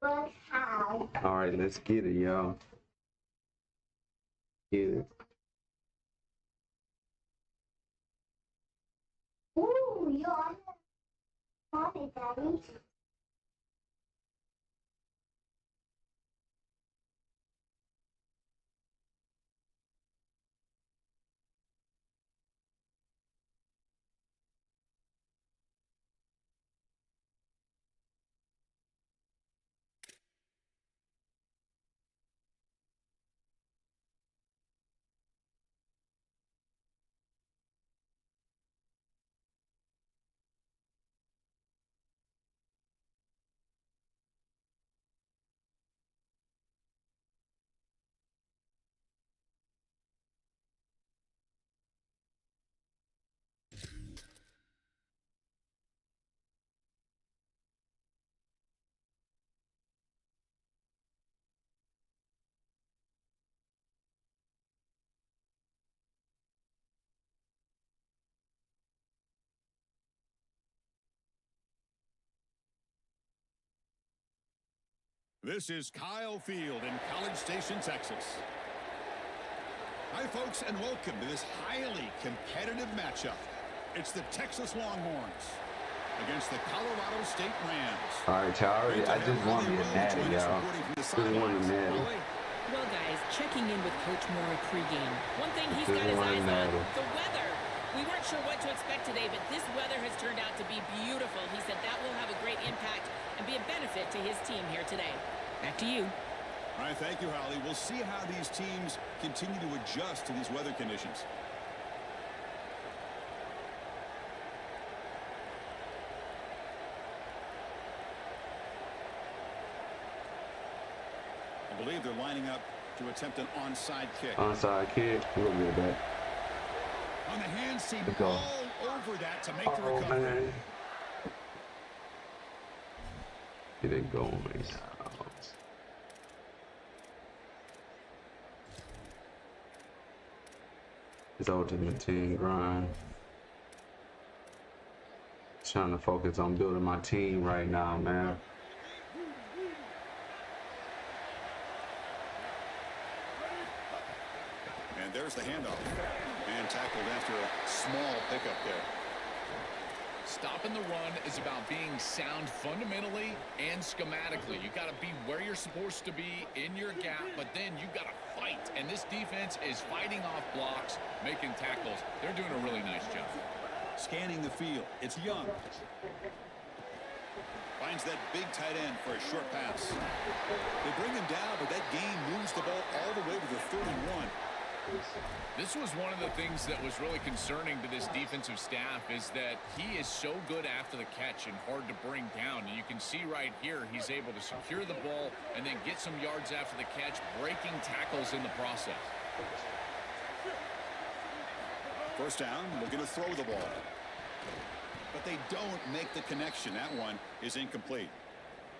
All right, let's get it, y'all. Get it. Ooh, you're on it, Daddy. This is Kyle Field in College Station, Texas. Hi, folks, and welcome to this highly competitive matchup. It's the Texas Longhorns against the Colorado State Rams. All right, y'all. I just want me a natty, y'all. Just want a natty. Well, guys, checking in with Coach Moore pregame. One thing he's got his eyes on, the weather. We weren't sure what to expect today, but this weather has turned out to be beautiful. He said that will have a great impact and be a benefit to his team here today. Back to you. All right, thank you, Holly. We'll see how these teams continue to adjust to these weather conditions. I believe they're lining up to attempt an onside kick. Onside kick. We'll get that. On the hands team, all over that to make the recovery. Man. Get it going. It's ultimate team grind. Trying to focus on building my team right now, man. And there's the handoff. And tackled after a small pickup there. Stopping the run is about being sound fundamentally and schematically. You got to be where you're supposed to be in your gap, but then you got to fight. And this defense is fighting off blocks, making tackles. They're doing a really nice job. Scanning the field. It's Young. Finds that big tight end for a short pass. They bring him down, but that gain moves the ball all the way to the 31. This was one of the things that was really concerning to this defensive staff is that he is so good after the catch and hard to bring down. And you can see right here he's able to secure the ball and then get some yards after the catch, breaking tackles in the process. First down, looking to throw the ball. But they don't make the connection. That one is incomplete.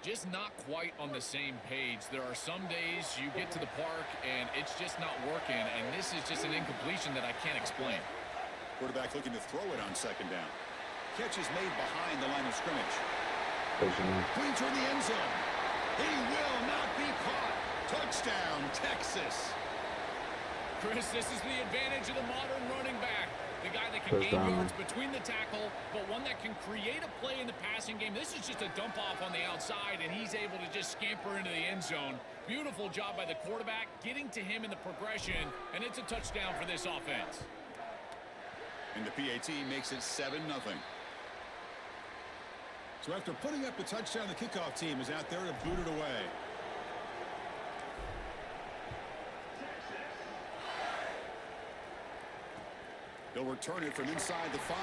Just not quite on the same page. There are some days you get to the park and it's just not working, and this is just an incompletion that I can't explain. Quarterback looking to throw it on second down. Catch is made behind the line of scrimmage. Clean toward the end zone. He will not be caught. Touchdown, Texas. Chris, this is the advantage of the modern running back. The guy that can gain yards between the tackle, but one that can create a play in the passing game. This is just a dump off on the outside, and he's able to just scamper into the end zone. Beautiful job by the quarterback, getting to him in the progression, and it's a touchdown for this offense. And the PAT makes it 7-0. So after putting up the touchdown, the kickoff team is out there to boot it away. They'll return it from inside the 5.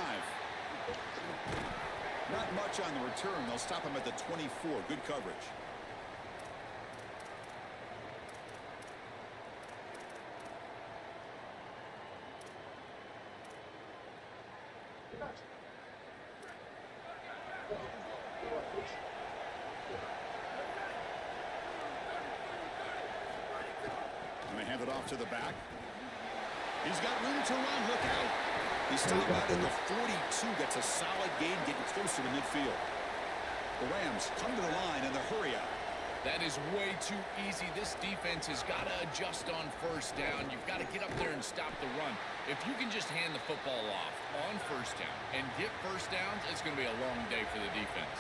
Not much on the return. They'll stop him at the 24. Good coverage. And they hand it off to the back. He's got room to run. Look out. He's stopped out at the 42. That's a solid gain, getting closer to midfield. The Rams come to the line in the hurry up. That is way too easy. This defense has got to adjust on first down. You've got to get up there and stop the run. If you can just hand the football off on first down and get first downs, it's going to be a long day for the defense.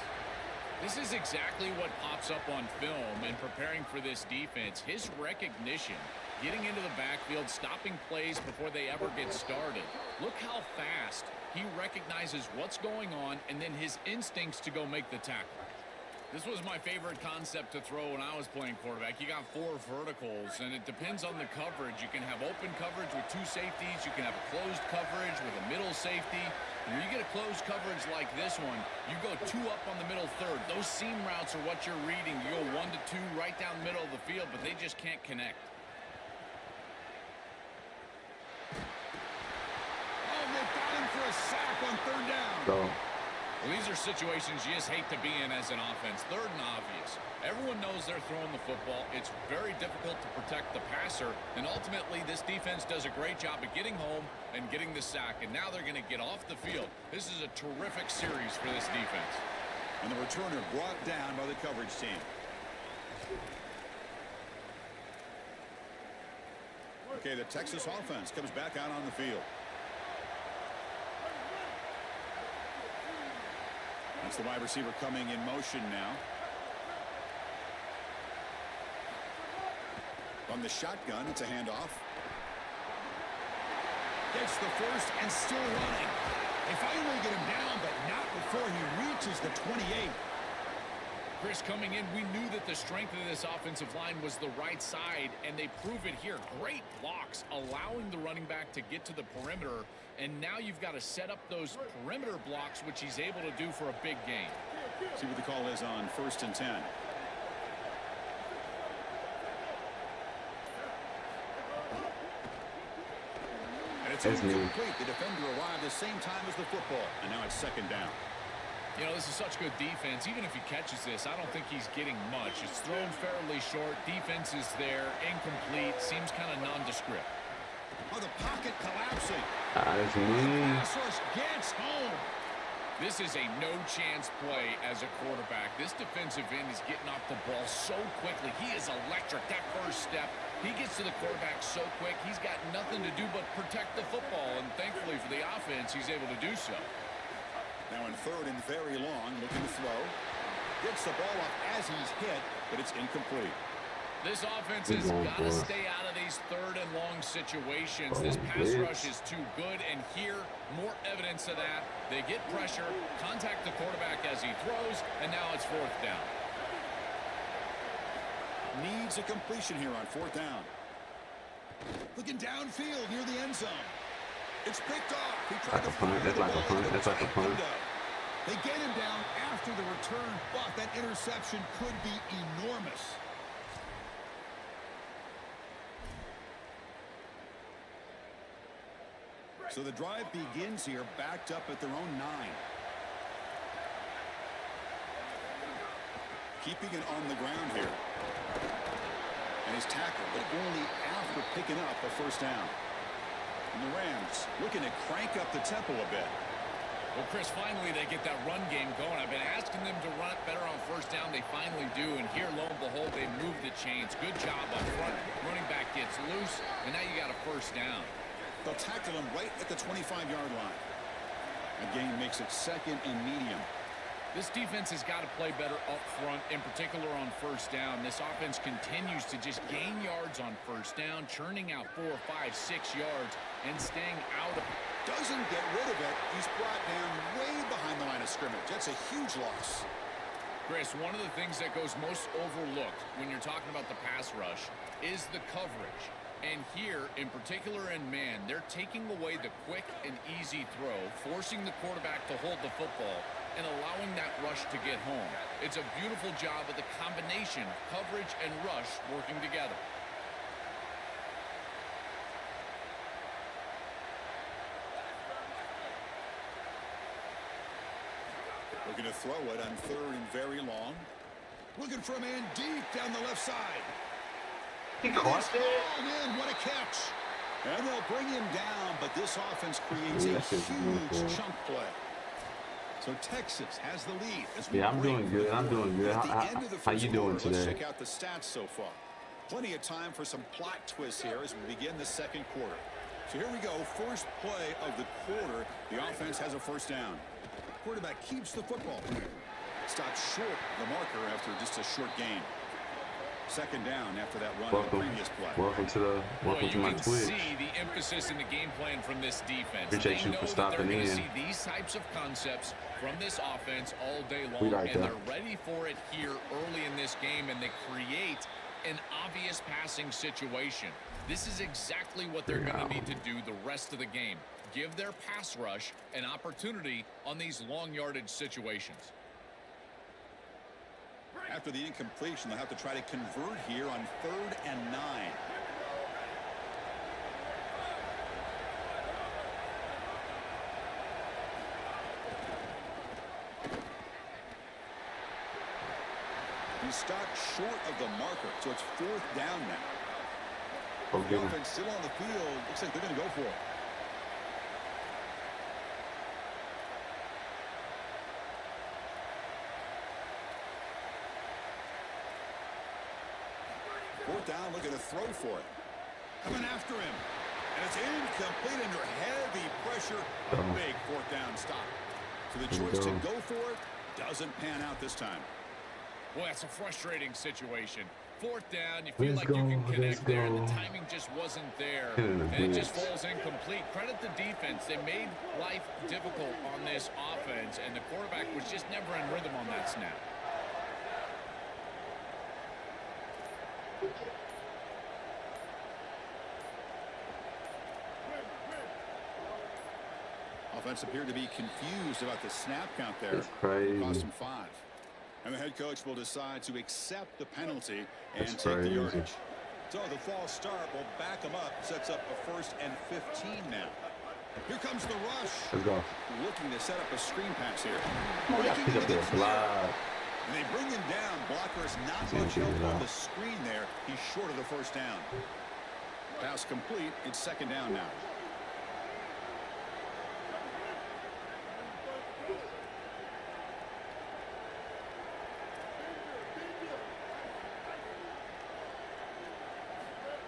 This is exactly what pops up on film and preparing for this defense. His recognition, getting into the backfield, stopping plays before they ever get started. Look how fast he recognizes what's going on and then his instincts to go make the tackle. This was my favorite concept to throw when I was playing quarterback. You got 4 verticals, and it depends on the coverage. You can have open coverage with 2 safeties. You can have a closed coverage with a middle safety. When you get a closed coverage like this one, you go 2 up on the middle third. Those seam routes are what you're reading. You go 1 to 2 right down the middle of the field, but they just can't connect. Oh, they got him for a sack on 3rd down. So. Well, these are situations you just hate to be in as an offense. 3rd and obvious. Everyone knows they're throwing the football. It's very difficult to protect the passer. And ultimately, this defense does a great job of getting home and getting the sack. And now they're going to get off the field. This is a terrific series for this defense. And the returner brought down by the coverage team. Okay, the Texas offense comes back out on the field. That's the wide receiver coming in motion now. On the shotgun, it's a handoff. Gets the first and still running. They finally get him down, but not before he reaches the 28. Chris, coming in, we knew that the strength of this offensive line was the right side, and they prove it here. Great blocks, allowing the running back to get to the perimeter, and now you've got to set up those perimeter blocks, which he's able to do for a big gain. See what the call is on 1st and 10. And it's incomplete. The defender arrived the same time as the football, and now it's 2nd down. You know, this is such good defense. Even if he catches this, I don't think he's getting much. It's thrown fairly short. Defense is there. Incomplete. Seems kind of nondescript. Oh, the pocket collapsing. That's mean. Pass rush gets home. This is a no-chance play as a quarterback. This defensive end is getting off the ball so quickly. He is electric. That first step, he gets to the quarterback so quick. He's got nothing to do but protect the football, and thankfully for the offense, he's able to do so. Now in 3rd and very long, looking to throw. Gets the ball up as he's hit, but it's incomplete. This offense has got to stay out of these 3rd and long situations. This pass rush is too good, and here, more evidence of that. They get pressure, contact the quarterback as he throws, and now it's 4th down. Needs a completion here on 4th down. Looking downfield near the end zone. It's picked off. He tried to punt. It's like a punt. It's like a punt. They get him down after the return, but that interception could be enormous. So the drive begins here, backed up at their own 9. Keeping it on the ground here. And he's tackled, but only after picking up a 1st down. And the Rams looking to crank up the tempo a bit. Well, Chris, finally they get that run game going. I've been asking them to run it better on 1st down. They finally do, and here, lo and behold, they move the chains. Good job up front. Running back gets loose, and now you got a 1st down. They'll tackle him right at the 25-yard line. The gain makes it 2nd and medium. This defense has got to play better up front, in particular on 1st down. This offense continues to just gain yards on 1st down, churning out 4, 5, 6 yards, and staying out of it. Doesn't get rid of it. He's brought down way behind the line of scrimmage. That's a huge loss. Chris, one of the things that goes most overlooked when you're talking about the pass rush is the coverage. And here, in particular in man, they're taking away the quick and easy throw, forcing the quarterback to hold the football, and allowing that rush to get home. It's a beautiful job of the combination of coverage and rush working together. Looking to throw it on 3rd and very long. Looking for a man deep down the left side. He caught it. Man, what a catch. And they'll bring him down, but this offense creates a huge chunk play. So Texas has the lead. Yeah, I'm doing good. I'm doing good. How you doing today? Let's check out the stats so far. Plenty of time for some plot twists here as we begin the second quarter. So here we go. First play of the quarter. The offense has a first down. Quarterback keeps the football. Stops short of the marker after just a short gain. Second down after that run on the previous play. Welcome to my Twitch. See the emphasis in the game plan from this defense. Appreciate you for stopping in. See these types of concepts from this offense all day long, and they're ready for it here early in this game, and they create an obvious passing situation. This is exactly what they're going to need to do the rest of the game. Give their pass rush an opportunity on these long yardage situations. After the incompletion, they'll have to try to convert here on 3rd and 9. He stopped short of the marker, so it's 4th down now. The offense still on the field. Looks like they're going to go for it. Fourth down, looking to throw for it. Coming after him. And it's incomplete under heavy pressure. A big 4th down stop. So the choice to go for it doesn't pan out this time. Well, that's a frustrating situation. 4th down, you feel like you can connect there, and the timing just wasn't there, and it just falls incomplete. Credit the defense. They made life difficult on this offense, and the quarterback was just never in rhythm on that snap. Offense appeared to be confused about the snap count there. That's crazy. It cost him 5. And the head coach will decide to accept the penalty and take the yardage. So the false start will back him up. Sets up a 1st and 15 now. Here comes the rush. Let's go. Looking to set up a screen pass here. He's up there fly. And they bring him down. Blocker's not much help on the screen there. He's short of the 1st down. Pass complete. It's 2nd down now.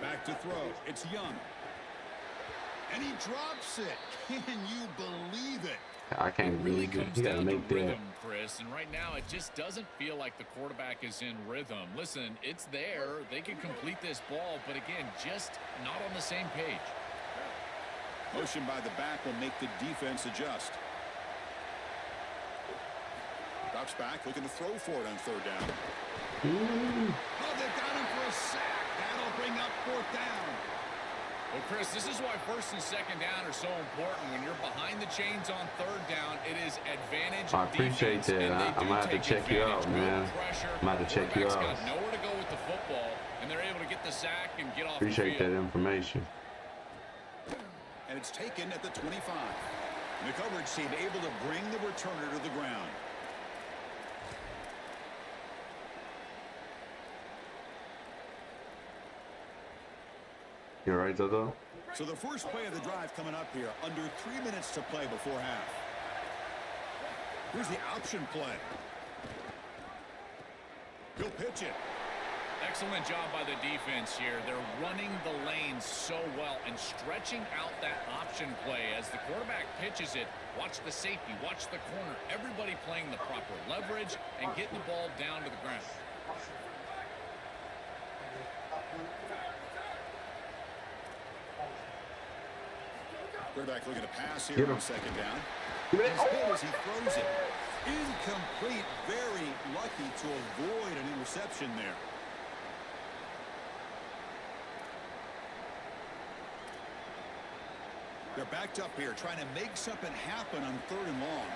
Back to throw. It's Young. And he drops it. Can you believe it? I can't really believe it. comes He got to down make to that. rhythm, Chris, and right now it just doesn't feel like the quarterback is in rhythm. Listen, it's there. They can complete this ball, but again, just not on the same page. Motion by the back will make the defense adjust. Drops back, looking to throw for it on 3rd down. Oh, they got him for a sack. That'll bring up 4th down. Well, Chris, this is why 1st and 2nd down are so important. When you're behind the chains on 3rd down, it is advantage. I appreciate that. I'm going to have to check you out, man. I'm going to have to check you out. Got nowhere to go with the football, and they're able to get the sack and get off the field. Appreciate that information. And it's taken at the 25. And the coverage team able to bring the returner to the ground. You all right, Zozo? So the first play of the drive coming up here. Under 3 minutes to play before half. Here's the option play. He'll pitch it. Excellent job by the defense here. They're running the lanes so well and stretching out that option play as the quarterback pitches it. Watch the safety, watch the corner. Everybody playing the proper leverage and getting the ball down to the ground. Quarterback looking to pass here on 2nd down. He's hit as he throws it. Incomplete. Very lucky to avoid an interception there. They're backed up here trying to make something happen on 3rd and long.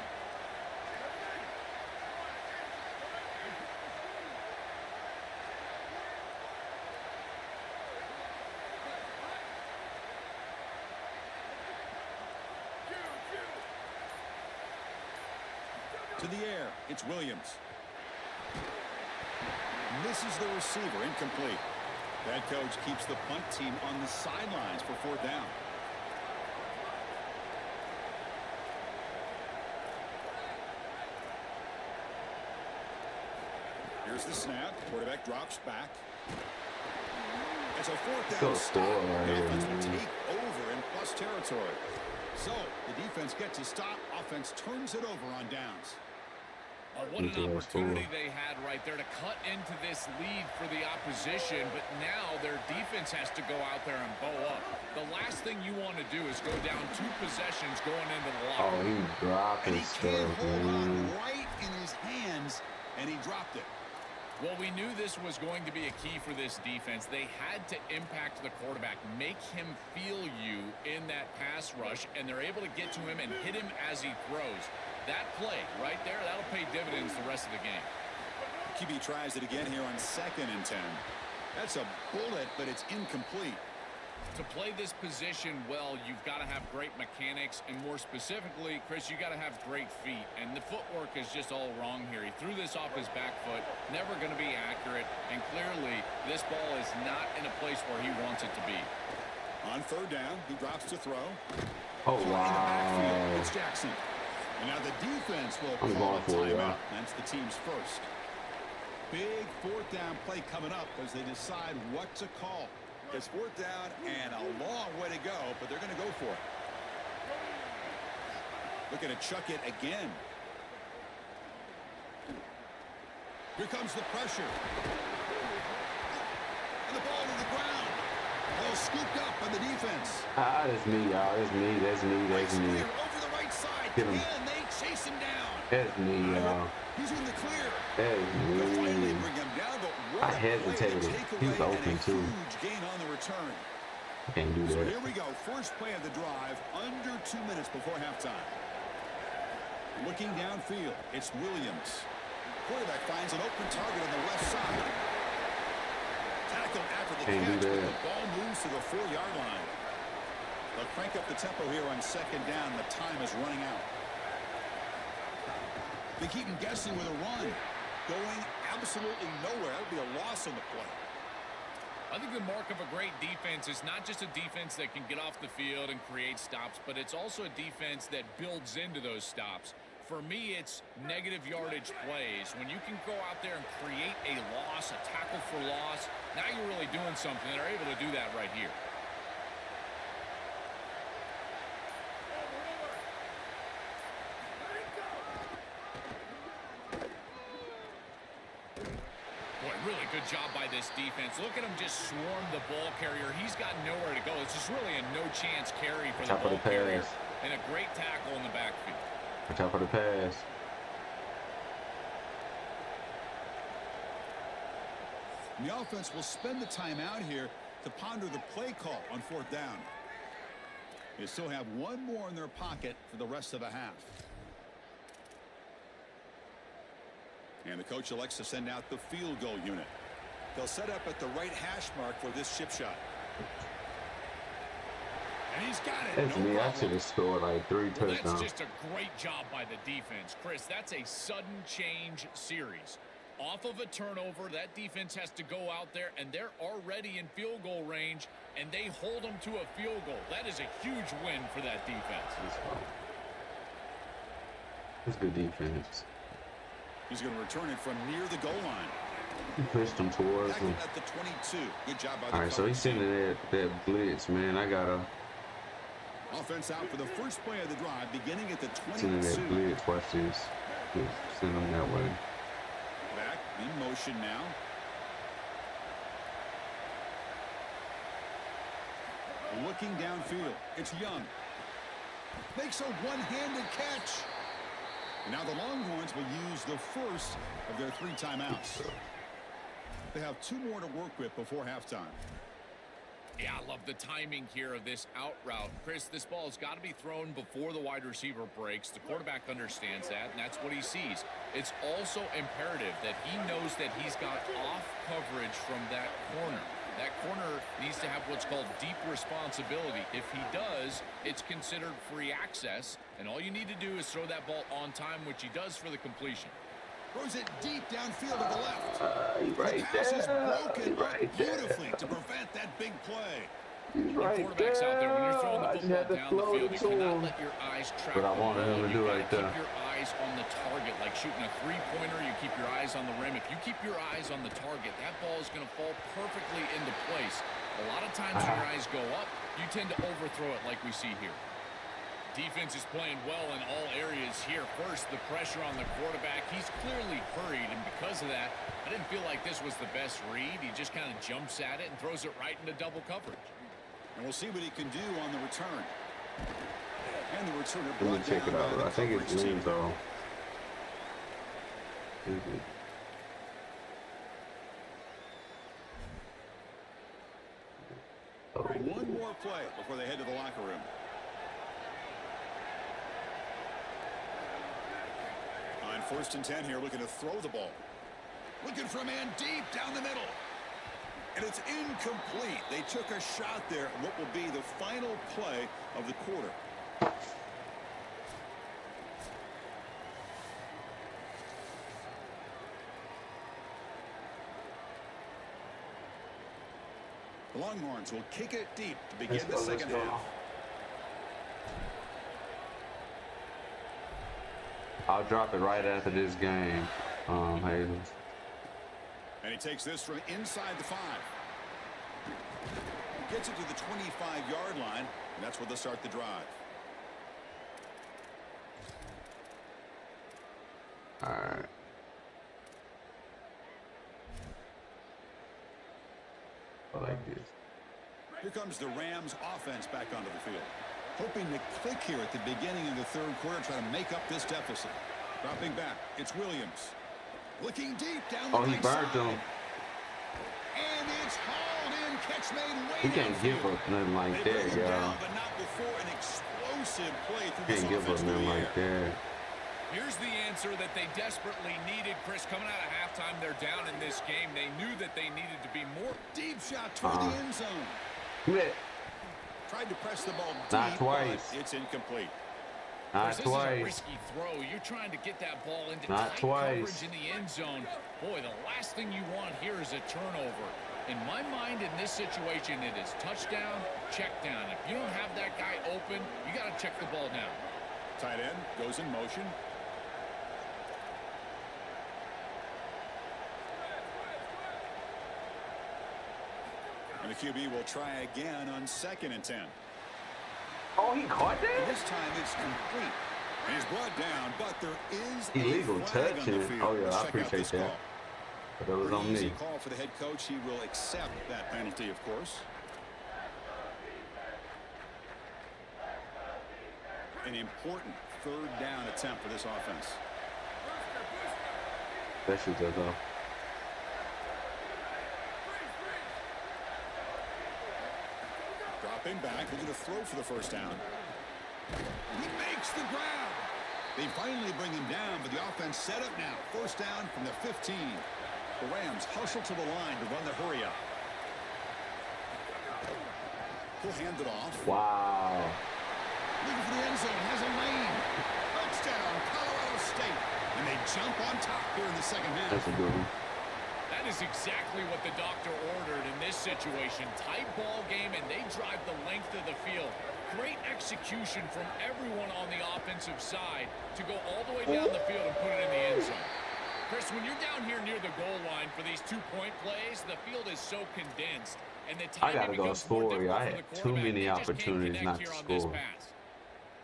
To the air, it's Williams. Misses the receiver, incomplete. That coach keeps the punt team on the sidelines for 4th down. Here's the snap. Quarterback drops back. It's a fourth Go down score stop. right The here, offense will man. take over in plus territory. So the defense gets a stop. Offense turns it over on downs. Oh, what an opportunity they had right there to cut into this lead for the opposition, but now their defense has to go out there and bow up. The last thing you want to do is go down 2 possessions going into the locker. Oh, he dropped And his he can't stuff, hold on man. right in his hands, and he dropped it. Well, we knew this was going to be a key for this defense. They had to impact the quarterback, make him feel you in that pass rush, and they're able to get to him and hit him as he throws. That play right there, that'll pay dividends the rest of the game. QB tries it again here on 2nd and 10. That's a bullet, but it's incomplete. To play this position well, you've got to have great mechanics, and more specifically, Chris, you got to have great feet, and the footwork is just all wrong here. He threw this off his back foot, never going to be accurate, and clearly this ball is not in a place where he wants it to be. On 3rd down, he drops to throw. Oh, In the backfield, wow. it's Jackson. And now the defense will I'm call a going for it, timeout. yeah. That's the team's first. Big 4th down play coming up as they decide what to call. It's 4th down and a long way to go, but they're going to go for it. Looking to chuck it again. Here comes the pressure. And the ball to the ground. Ball scooped up by the defense. Ah, that's me, y'all. That's me. That's me. That's me. Clear over the right side. Get him. And they chase him down. That's me, y'all. He's in the clear. That's They'll finally me. bring him down, but I what a play to hesitated. take He was away open, and a too. huge gain on the return. Can't do So that. here we go. First play of the drive, under 2 minutes before halftime. Looking downfield, it's Williams. Quarterback finds an open target on the left side. Tackle after the Can't do catch, but that. the ball moves to the 4-yard line. They'll crank up the tempo here on 2nd down. The time is running out. They keep him guessing with a run. Going absolutely nowhere. That would be a loss on the play. I think the mark of a great defense is not just a defense that can get off the field and create stops, but it's also a defense that builds into those stops. For me, it's negative yardage plays. When you can go out there and create a loss, a tackle for loss, now you're really doing something. They're able to do that right here. Boy, really good job by this defense. Look at him just swarm the ball carrier. He's got nowhere to go. It's just really a no-chance carry for the Top of ball the carrier. pass. And a great tackle in the backfield. Watch out for the pass. And the offense will spend the time out here to ponder the play call on 4th down. They still have one more in their pocket for the rest of the half. And the coach elects to send out the field goal unit. They'll set up at the right hash mark for this chip shot. And he's got it. That's No me. I problem. should have scored like 3 Well, that's touchdowns. just a great job by the defense. Chris, that's a sudden change series. Off of a turnover, that defense has to go out there, and they're already in field goal range, and they hold them to a field goal. That is a huge win for that defense. It's good defense. He's going to return it from near the goal line. He pushed him towards Tackled him. at the 22. Good job by the All right, so coach. he's sending that blitz, man. I gotta Offense out for the first play of the drive, beginning at the send that 22. blitz. Watch this. Just send him that way. Back in motion now. Looking downfield. It's Young. Makes a one-handed catch. And now the Longhorns will use the first of their 3 timeouts. They have 2 more to work with before halftime. Yeah, I love the timing here of this out route. Chris, this ball has got to be thrown before the wide receiver breaks. The quarterback understands that, and that's what he sees. It's also imperative that he knows that he's got off coverage from that corner. That corner needs to have what's called deep responsibility. If he does, it's considered free access, and all you need to do is throw that ball on time, which he does for the completion. Throws it deep downfield to the left. He right The pass is there. broken He right beautifully there. to prevent that big play. He's right quarterbacks out there, when you're throwing the there. I just football had to down the float field, it you to cannot him. let your eyes track But I the wanted ball. him to You do gotta right keep there. your eyes on the target, like shooting a three-pointer. You keep your eyes on the rim. If you keep your eyes on the target, that ball is going to fall perfectly into place. A lot of times when your eyes go up, you tend to overthrow it like we see here. Defense is playing well in all areas here. First, the pressure on the quarterback. He's clearly hurried, and because of that, I didn't feel like this was the best read. He just kind of jumps at it and throws it right into double coverage. And we'll see what he can do on the return. And the returner Let me brought check it down by out. the I think it's coverage team. lean though. Is it? One more play before they head to the locker room. On 1st and 10 here, looking to throw the ball. Looking for a man deep down the middle. And it's incomplete. They took a shot there on what will be the final play of the quarter. The Longhorns will kick it deep to begin the second half. I'll drop it right after this game, Hayes. And he takes this from inside the 5. Gets it to the 25-yard line, and that's where they'll start the drive. All right. I like this. Here comes the Rams offense back onto the field. Hoping to click here at the beginning of the third quarter, try to make up this deficit. Dropping back, it's Williams. Looking deep down the Oh, he right burnt side. him. And it's hauled in. Catch made way He can't give downfield. up nothing like They that, bring him y'all. down, but not before an explosive play through this Can't give up offense through nothing the like air. that. Here's the answer that they desperately needed, Chris. Coming out of halftime, they're down in this game. They knew that they needed to be more. Deep shot toward the end zone. Yeah. Tried to press the ball Not deep, twice. but it's incomplete. Not This is a twice. risky throw. You're trying to get that ball into Not tight twice. coverage in the end zone. Boy, the last thing you want here is a turnover. In my mind, in this situation, it is touchdown, check down. If you don't have that guy open, you got to check the ball down. Tight end goes in motion. And the QB will try again on 2nd and 10. Oh, he caught And that? this time it's complete. And he's brought down, but there is Illegal a flag on the touching. field. Oh, yeah, Let's I check out appreciate this that. call. But that was Pretty on easy me. call for the head coach. He will accept that penalty, of course. An important 3rd down attempt for this offense. That shit just off. Dropping back, looking to throw for the 1st down. He makes the grab. They finally bring him down, but the offense set up now. 1st down from the 15. The Rams hustle to the line to run the hurry up. He'll hand it off. Wow. Looking for the end zone, has a lane. Touchdown, Colorado State. And they jump on top here in the second half. That's a good one. That is exactly what the doctor ordered in this situation. Tight ball game, and they drive the length of the field. Great execution from everyone on the offensive side to go all the way down the field and put it in the end zone. Chris, when you're down here near the goal line for these 2-point plays, the field is so condensed. And the I time gotta go score. I had too many opportunities not to score.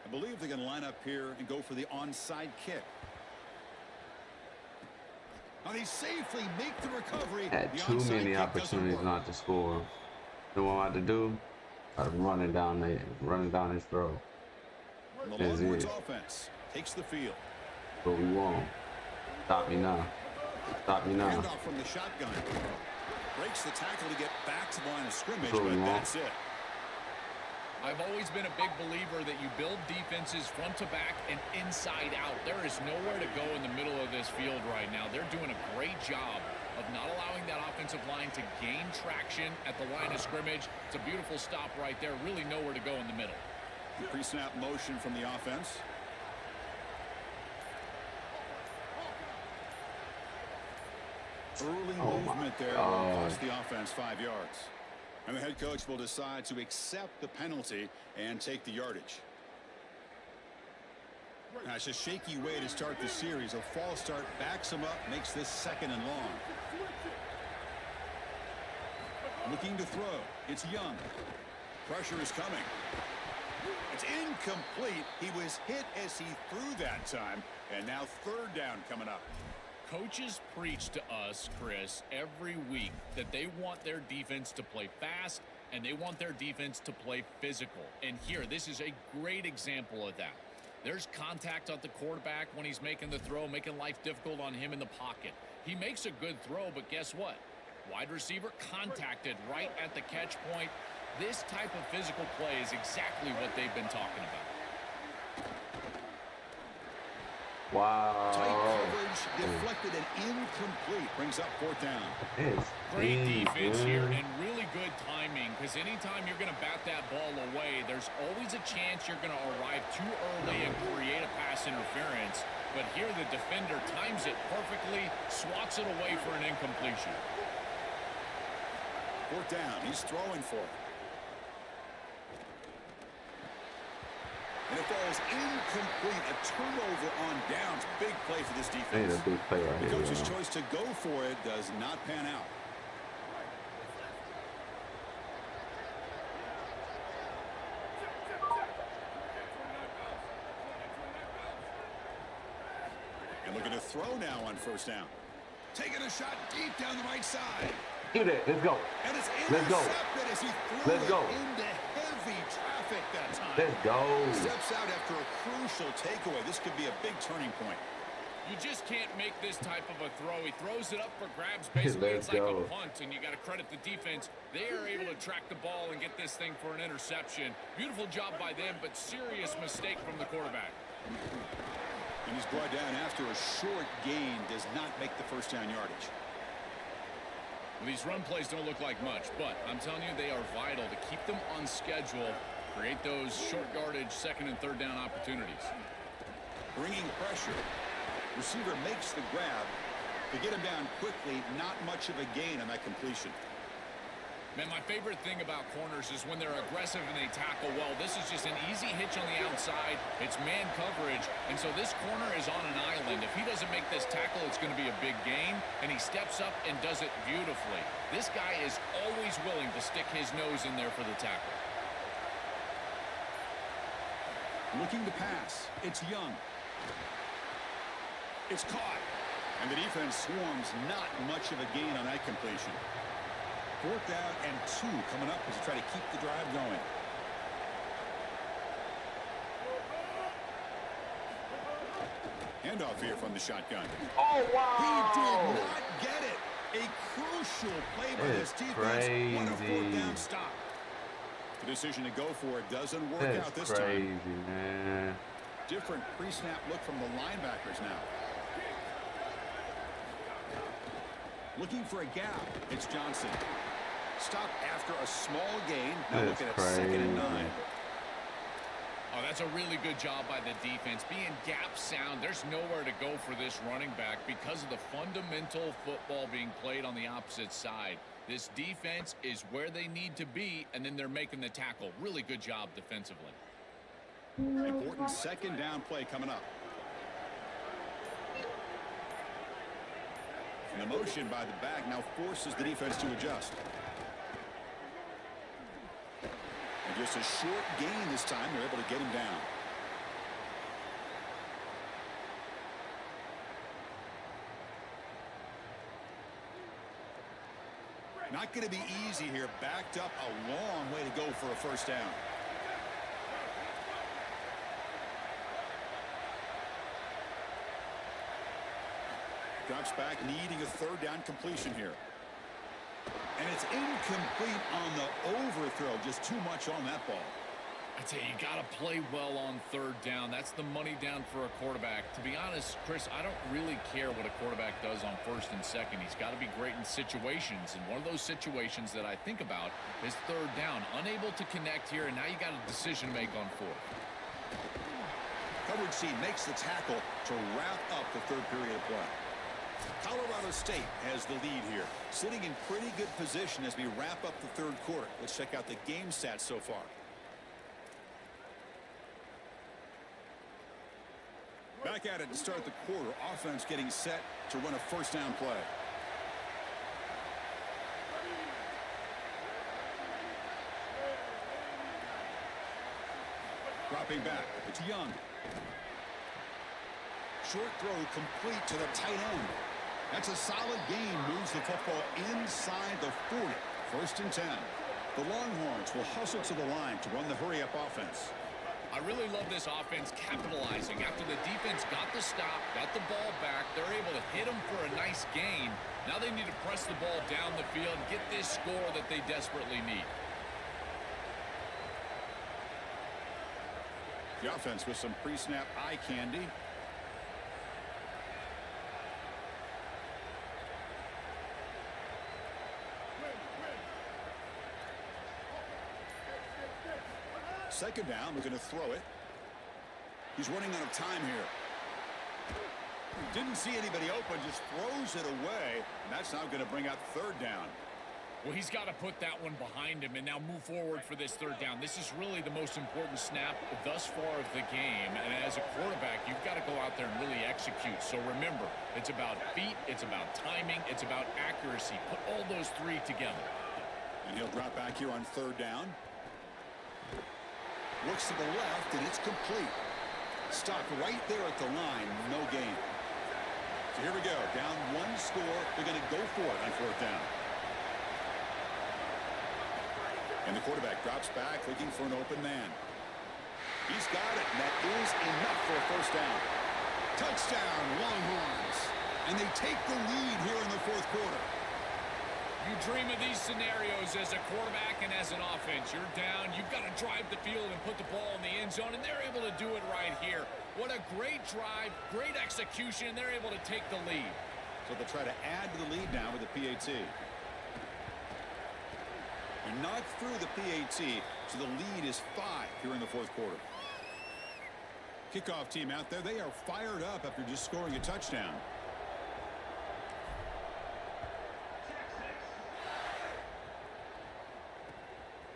I believe they're going to line up here and go for the onside kick. Now they safely make the recovery. Had The too onside many kick doesn't opportunities work. not to score. You know what I had to do? I was running down his throat. And the That's Longhorns it. offense takes the field. But we won't. Stop me now. Stop me now. Handoff from the shotgun. Breaks the tackle to get back to the line of scrimmage, So we but won't. that's it. I've always been a big believer that you build defenses front to back and inside out. There is nowhere to go in the middle of this field right now. They're doing a great job of not allowing that offensive line to gain traction at the line of scrimmage. It's a beautiful stop right there. Really nowhere to go in the middle. Pre-snap motion from the offense. Early movement there across the offense, 5 yards. And the head coach will decide to accept the penalty and take the yardage. That's a shaky way to start the series. A false start backs him up, makes this 2nd and long. Looking to throw. It's Young. Pressure is coming. It's incomplete. He was hit as he threw that time. And now 3rd down coming up. Coaches preach to us, Chris, every week that they want their defense to play fast and they want their defense to play physical. And here, this is a great example of that. There's contact on the quarterback when he's making the throw, making life difficult on him in the pocket. He makes a good throw, but guess what? Wide receiver contacted right at the catch point. This type of physical play is exactly what they've been talking about. Wow. Tight coverage, deflected and incomplete. Brings up 4th down. Great defense here and really good timing, because anytime you're going to bat that ball away, there's always a chance you're going to arrive too early and create a pass interference. But here the defender times it perfectly, swats it away for an incompletion. 4th down. He's throwing for it. And it falls incomplete. A turnover on downs. Big play for this defense. A big play right The here, coach's choice to go for it does not pan out. And looking to throw now on 1st down. Taking a shot deep down the right side. Give it. Let's go. And it's Let's go. intercepted as he threw Let's go. it into heavy traffic that time. Let's go. Steps out after a crucial takeaway. This could be a big turning point. You just can't make this type of a throw. He throws it up for grabs. Basically, it's like a punt, and you got to credit the defense. They are able to track the ball and get this thing for an interception. Beautiful job by them, but serious mistake from the quarterback. And he's brought down after a short gain. Does not make the 1st down yardage. Well, these run plays don't look like much, but I'm telling you, they are vital to keep them on schedule, create those short yardage 2nd and 3rd down opportunities. Bringing pressure. Receiver makes the grab. To get him down quickly, not much of a gain on that completion. Man, my favorite thing about corners is when they're aggressive and they tackle well. This is just an easy hitch on the outside. It's man coverage, and so this corner is on an island. If he doesn't make this tackle, it's going to be a big gain, and he steps up and does it beautifully. This guy is always willing to stick his nose in there for the tackle. Looking to pass. It's Young. It's caught. And the defense swarms. Not much of a gain on that completion. 4th down and 2 coming up as they try to keep the drive going. Handoff here from the shotgun. Oh, wow. He did not get it. A crucial play by this defense. Crazy. What a 4th down stop. The decision to go for it doesn't work out this time. Man. Different pre-snap look from the linebackers now. Looking for a gap. It's Johnson. Stop after a small gain. Now looking at 2nd and 9. Oh, that's a really good job by the defense. Being gap sound, there's nowhere to go for this running back because of the fundamental football being played on the opposite side. This defense is where they need to be, and then they're making the tackle. Really good job defensively. Important 2nd down play coming up. And the motion by the back now forces the defense to adjust. And just a short gain this time. They're able to get him down. Not going to be easy here. Backed up a long way to go for a 1st down. Drops back, needing a 3rd down completion here. And it's incomplete on the overthrow. Just too much on that ball. I tell you, you got to play well on 3rd down. That's the money down for a quarterback. To be honest, Chris, I don't really care what a quarterback does on 1st and 2nd. He's got to be great in situations. And one of those situations that I think about is 3rd down. Unable to connect here, and now you got a decision to make on 4th. Coverage C makes the tackle to wrap up the 3rd period of play. Colorado State has the lead here, sitting in pretty good position as we wrap up the third quarter. Let's check out the game stats so far. Back at it to start the quarter. Offense getting set to run a first down play. Dropping back. It's Young. Short throw complete to the tight end. That's a solid gain. Moves the football inside the 40. First and 10. The Longhorns will hustle to the line to run the hurry-up offense. I really love this offense capitalizing. After the defense got the stop, got the ball back, they're able to hit them for a nice gain. Now they need to press the ball down the field and get this score that they desperately need. The offense with some pre-snap eye candy. Second down, we're going to throw it. He's running out of time here. Didn't see anybody open, just throws it away. And that's now going to bring out third down. Well, he's got to put that one behind him and now move forward for this third down. This is really the most important snap thus far of the game. And as a quarterback, you've got to go out there and really execute. So remember, it's about feet, it's about timing, it's about accuracy. Put all those three together. And he'll drop back here on third down. Looks to the left, and it's complete. Stopped right there at the line. No gain. So here we go. Down one score. They're going to go for it on fourth down. And the quarterback drops back, looking for an open man. He's got it, and that is enough for a first down. Touchdown, Longhorns. And they take the lead here in the fourth quarter. You dream of these scenarios as a quarterback and as an offense. You're down, you've got to drive the field and put the ball in the end zone, and they're able to do it right here. What a great drive, great execution, and they're able to take the lead. So they'll try to add to the lead now with the PAT. They're not through the PAT, so the lead is 5 here in the fourth quarter. Kickoff team out there, they are fired up after just scoring a touchdown.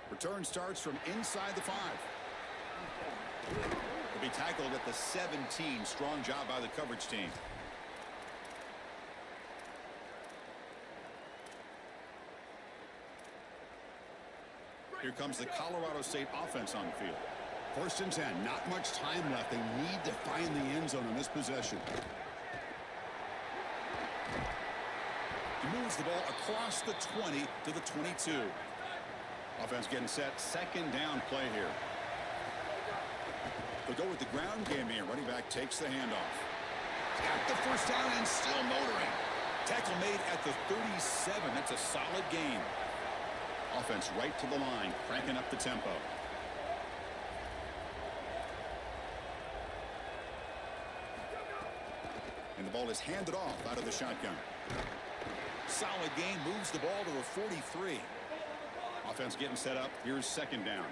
Return starts from inside the 5. Will be tackled at the 17. Strong job by the coverage team. Here comes the Colorado State offense on the field. First and 10. Not much time left. They need to find the end zone on this possession. He moves the ball across the 20 to the 22. Offense getting set. Second down play here. They'll go with the ground game here. Running back takes the handoff. Got the first down and still motoring. Tackle made at the 37. That's a solid gain. Offense right to the line, cranking up the tempo. And the ball is handed off out of the shotgun. Solid gain, moves the ball to the 43. Offense getting set up. Here's second down.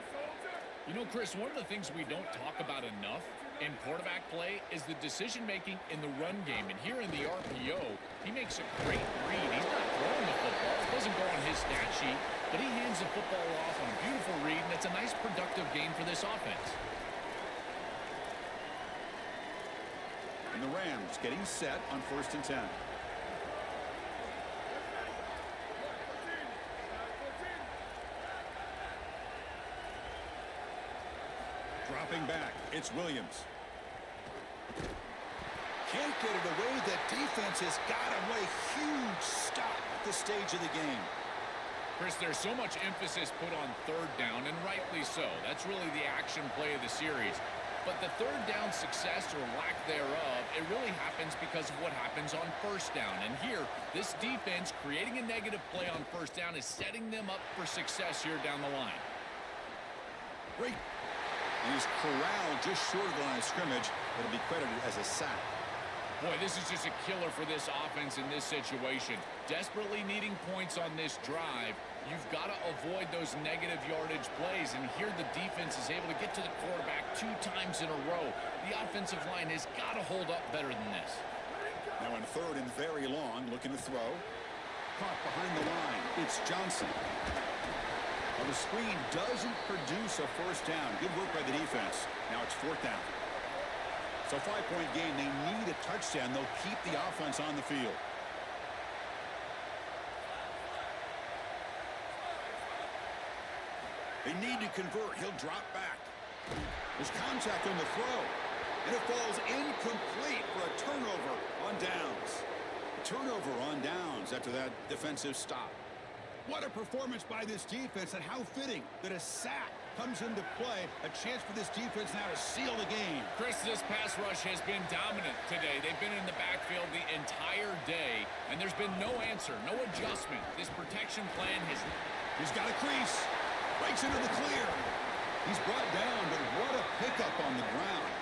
You know, Chris, one of the things we don't talk about enough in quarterback play is the decision-making in the run game. And here in the RPO, he makes a great read. He's not throwing the football. It doesn't go on his stat sheet, but he hands the football off on a beautiful read, and it's a nice productive game for this offense. And the Rams getting set on first and 10. Dropping back, it's Williams. Can't get it away. That defense has got away. Huge stop at this stage of the game. Chris, there's so much emphasis put on third down, and rightly so. That's really the action play of the series. But the third down success or lack thereof, it really happens because of what happens on first down. And here, this defense creating a negative play on first down is setting them up for success here down the line. Great. And he's corralled just short of the line of scrimmage. It'll be credited as a sack. Boy, this is just a killer for this offense in this situation. Desperately needing points on this drive. You've got to avoid those negative yardage plays. And here the defense is able to get to the quarterback 2 times in a row. The offensive line has got to hold up better than this. Now in third and very long, looking to throw. Caught behind the line. It's Johnson. Well, the screen doesn't produce a first down. Good work by the defense. Now it's fourth down. So 5-point game. They need a touchdown. They'll keep the offense on the field. They need to convert. He'll drop back. There's contact on the throw. And it falls incomplete for a turnover on downs. Turnover on downs after that defensive stop. What a performance by this defense, and how fitting that a sack comes into play. A chance for this defense now to seal the game. Chris, this pass rush has been dominant today. They've been in the backfield the entire day, and there's been no answer, no adjustment. This protection plan has... He's got a crease. Breaks into the clear. He's brought down, but what a pickup on the ground.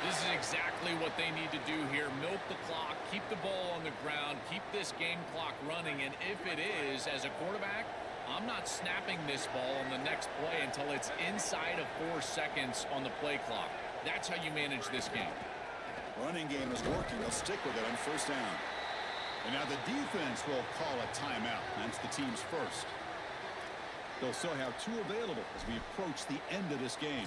This is exactly what they need to do here. Milk the clock, keep the ball on the ground, keep this game clock running. And if it is, as a quarterback, I'm not snapping this ball on the next play until it's inside of 4 seconds on the play clock. That's how you manage this game. Running game is working. They'll stick with it on first down. And now the defense will call a timeout. That's the team's first. They'll still have 2 available as we approach the end of this game.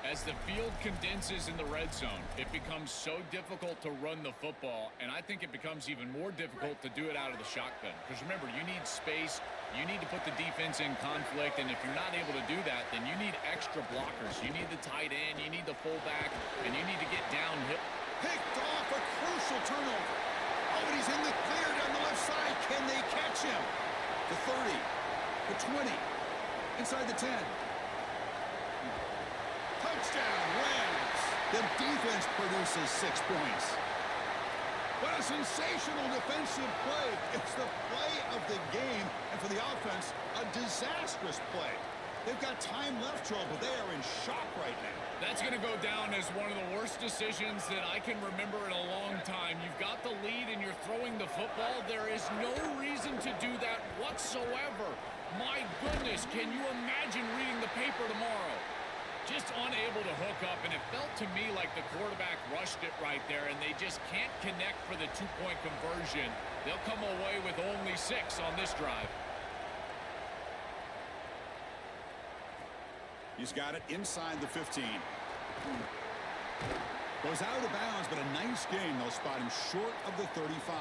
As the field condenses in the red zone, it becomes so difficult to run the football, and I think it becomes even more difficult to do it out of the shotgun. Because remember, you need space, you need to put the defense in conflict, and if you're not able to do that, then you need extra blockers. You need the tight end, you need the fullback, and you need to get downhill. Picked off, a crucial turnover. Oh, but he's in the clear down the left side. Can they catch him? The 30, the 20, inside the 10. Touchdown, Rams. The defense produces 6 points. What a sensational defensive play. It's the play of the game, and for the offense, a disastrous play. They've got time left, Joel, but they are in shock right now. That's going to go down as one of the worst decisions that I can remember in a long time. You've got the lead and you're throwing the football. There is no reason to do that whatsoever. My goodness, can you imagine reading the paper tomorrow? Just unable to hook up, and it felt to me like the quarterback rushed it right there, and they just can't connect for the 2-point conversion. They'll come away with only 6 on this drive. He's got it inside the 15. Goes out of bounds, but a nice game. They'll spot him short of the 35.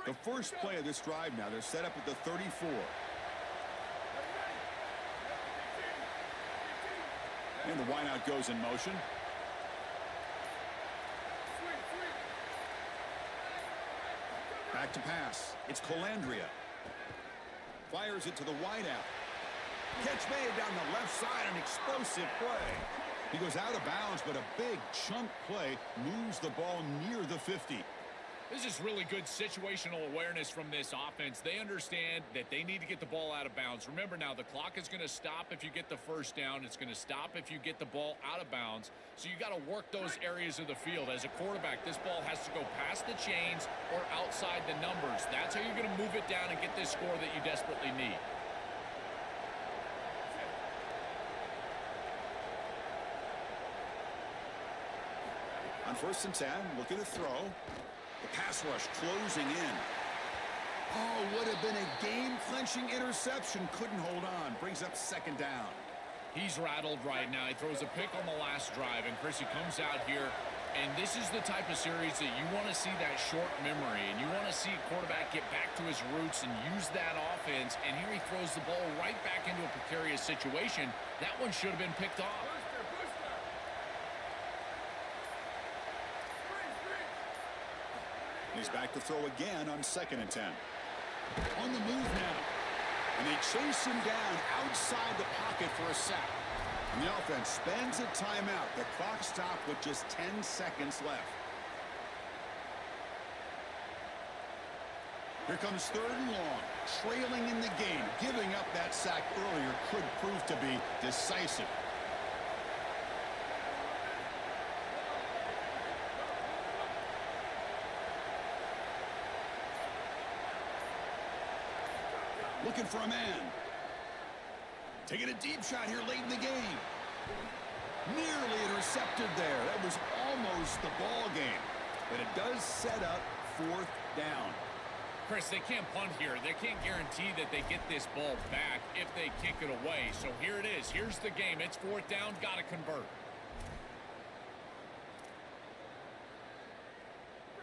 The first play of this drive now, they're set up at the 34. And the wideout goes in motion. Back to pass. It's Colandrea. Fires it to the wideout. Catch made down the left side, an explosive play. He goes out of bounds, but a big chunk play moves the ball near the 50. This is really good situational awareness from this offense. They understand that they need to get the ball out of bounds. Remember now, the clock is going to stop if you get the first down. It's going to stop if you get the ball out of bounds. So you got to work those areas of the field. As a quarterback, this ball has to go past the chains or outside the numbers. That's how you're going to move it down and get this score that you desperately need. On first and 10, looking to throw. The pass rush closing in. Oh, would have been a game-clinching interception. Couldn't hold on. Brings up second down. He's rattled right now. He throws a pick on the last drive, and Chris, he comes out here, and this is the type of series that you want to see that short memory, and you want to see a quarterback get back to his roots and use that offense, and here he throws the ball right back into a precarious situation. That one should have been picked off. He's back to throw again on second and 10. On the move now. And they chase him down outside the pocket for a sack. And the offense spends a timeout. The clock stopped with just 10 seconds left. Here comes third and long. Trailing in the game. Giving up that sack earlier could prove to be decisive. Looking for a man. Taking a deep shot here late in the game. Nearly intercepted there. That was almost the ball game. But it does set up 4th down. Chris, they can't punt here. They can't guarantee that they get this ball back if they kick it away. So here it is. Here's the game. It's 4th down. Got to convert.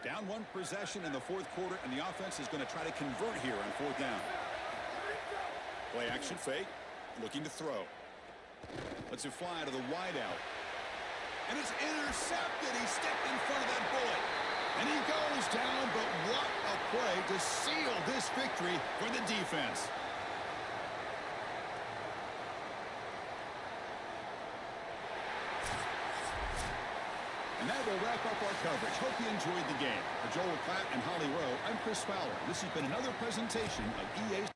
Down 1 possession in the 4th quarter, and the offense is going to try to convert here on 4th down. Play action fake. Looking to throw. Lets it fly to the wideout. And it's intercepted. He stepped in front of that bullet. And he goes down, but what a play to seal this victory for the defense. And that will wrap up our coverage. Hope you enjoyed the game. For Joel Klatt and Holly Rowe, I'm Chris Fowler. This has been another presentation of EA.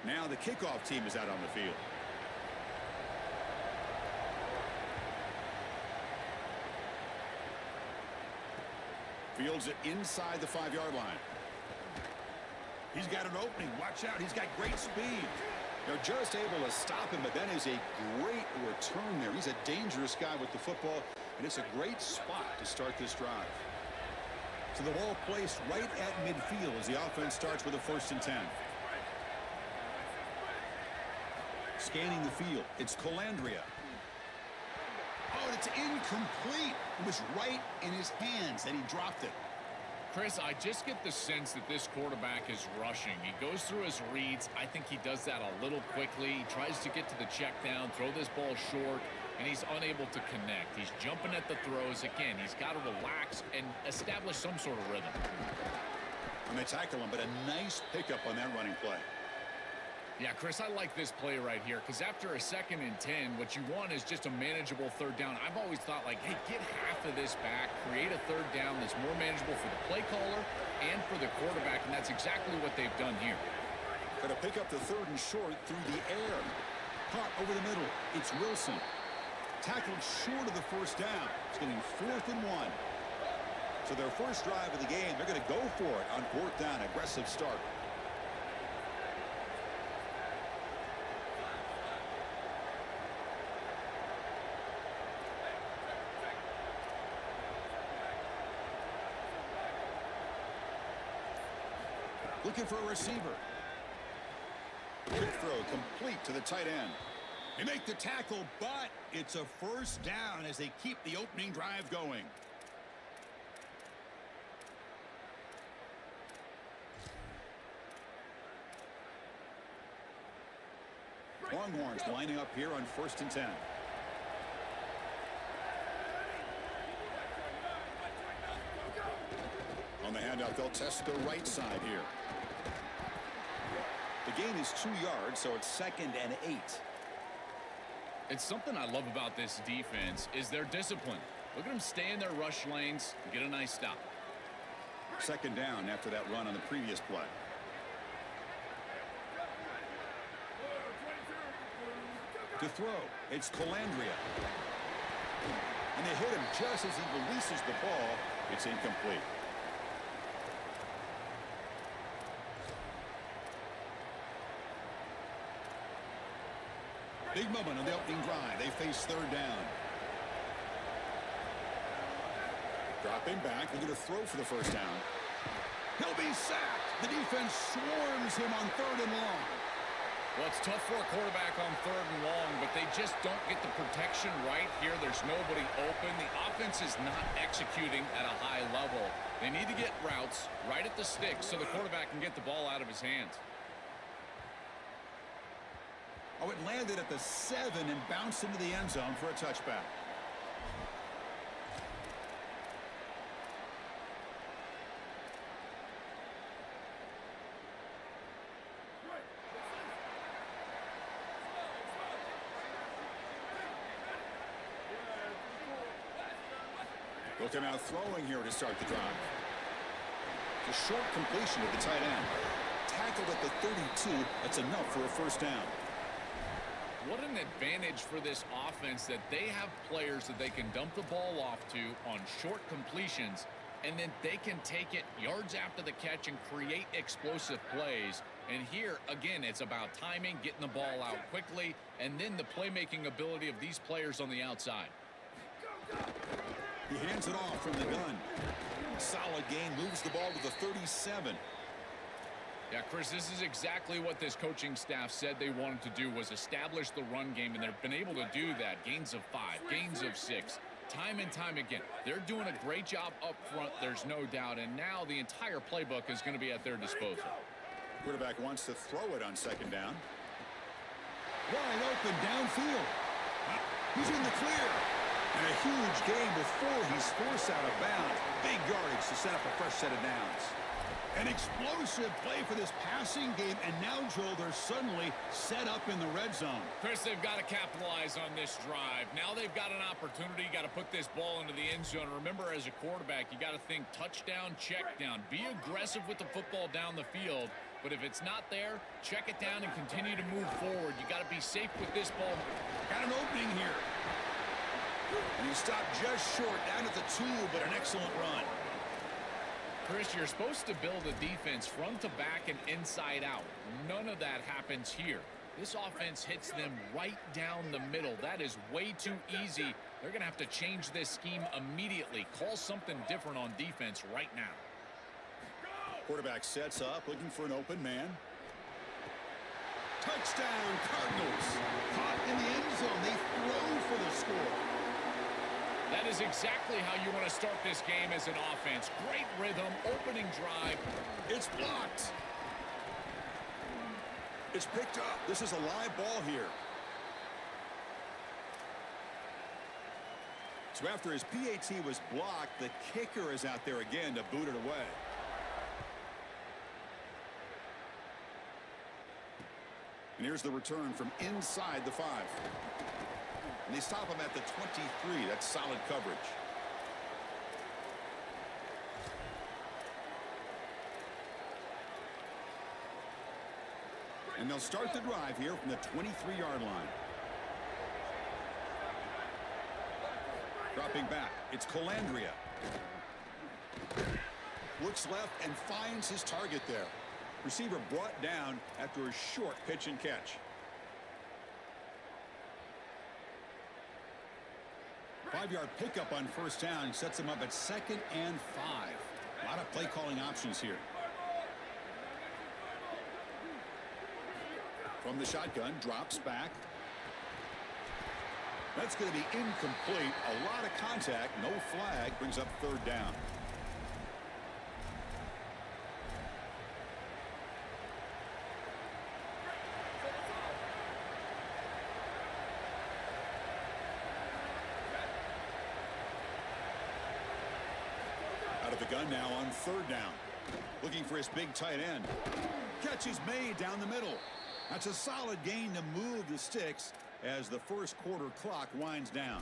Now the kickoff team is out on the field. Fields it inside the 5-yard line. He's got an opening. Watch out. He's got great speed. They're just able to stop him, but that is a great return there. He's a dangerous guy with the football, and it's a great spot to start this drive. So the ball placed right at midfield as the offense starts with a 1st and 10. Scanning the field, it's Colandrea. Oh, to It's incomplete. It was right in his hands, and he dropped it. Chris, I just get the sense that this quarterback is rushing. He goes through his reads. I think he does that a little quickly. He tries to get to the check down, throw this ball short, and he's unable to connect. He's jumping at the throws. Again, he's got to relax and establish some sort of rhythm. And they tackle him, but a nice pickup on that running play. Yeah, Chris, I like this play right here because after a 2nd and 10, what you want is just a manageable 3rd down. I've always thought, like, hey, get half of this back, create a 3rd down that's more manageable for the play caller and for the quarterback, and that's exactly what they've done here. Got to pick up the 3rd and short through the air. Caught over the middle. It's Wilson. Tackled short of the 1st down. It's getting 4th and 1. So their first drive of the game, they're going to go for it on 4th down. Aggressive start. Looking for a receiver. Quick throw complete to the tight end. They make the tackle, but it's a 1st down as they keep the opening drive going. Longhorns lining up here on 1st and 10. On the handout, they'll test the right side here. The gain is 2 yards, so it's 2nd and 8. It's something I love about this defense is their discipline. Look at them stay in their rush lanes and get a nice stop. 2nd down after that run on the previous play. To throw, it's Calandria. And they hit him just as he releases the ball. It's incomplete. Big moment on the opening drive. They face 3rd down. Dropping back. They're going to throw for the 1st down. He'll be sacked. The defense swarms him on 3rd and long. Well, it's tough for a quarterback on 3rd and long, but they just don't get the protection right here. There's nobody open. The offense is not executing at a high level. They need to get routes right at the stick so the quarterback can get the ball out of his hands. Oh, it landed at the 7 and bounced into the end zone for a touchback. They'll come out throwing here to start the drive. The short completion to the tight end. Tackled at the 32. That's enough for a 1st down. What an advantage for this offense that they have players that they can dump the ball off to on short completions, and then they can take it yards after the catch and create explosive plays. And here, again, it's about timing, getting the ball out quickly, and then the playmaking ability of these players on the outside. He hands it off from the gun. Solid gain, moves the ball to the 37. Yeah, Chris, this is exactly what this coaching staff said they wanted to do, was establish the run game, and they've been able to do that. Gains of 5, gains of 6, time and time again. They're doing a great job up front, there's no doubt, and now the entire playbook is going to be at their disposal. Quarterback wants to throw it on 2nd down. Wide open downfield. He's in the clear. And a huge gain before he's forced out of bounds. Big yardage to set up a fresh set of downs. An explosive play for this passing game, and now, Joel, they're suddenly set up in the red zone. Chris, they've got to capitalize on this drive. Now they've got an opportunity. You got to put this ball into the end zone. Remember, as a quarterback, you got to think touchdown, check down. Be aggressive with the football down the field. But if it's not there, check it down and continue to move forward. You got to be safe with this ball. Got an opening here. And he stopped just short, down at the 2, but an excellent run. Chris, you're supposed to build a defense front to back and inside out. None of that happens here. This offense hits them right down the middle. That is way too easy. They're going to have to change this scheme immediately. Call something different on defense right now. Quarterback sets up, looking for an open man. Touchdown, Cardinals. Caught in the end zone. They throw for the score. is exactly how you want to start this game as an offense. Great rhythm, opening drive. It's blocked. It's picked up. This is a live ball here. So after his PAT was blocked, the kicker is out there again to boot it away. And here's the return from inside the 5. And they stop him at the 23. That's solid coverage. And they'll start the drive here from the 23-yard line. Dropping back, it's Colandrea. Looks left and finds his target there. Receiver brought down after a short pitch and catch. 5-yard pickup on first down sets him up at 2nd and 5. A lot of play calling options here. From the shotgun, drops back. That's going to be incomplete. A lot of contact, no flag, brings up 3rd down. Out of the gun now on 3rd down. Looking for his big tight end. Catch is made down the middle. That's a solid gain to move the sticks as the first quarter clock winds down.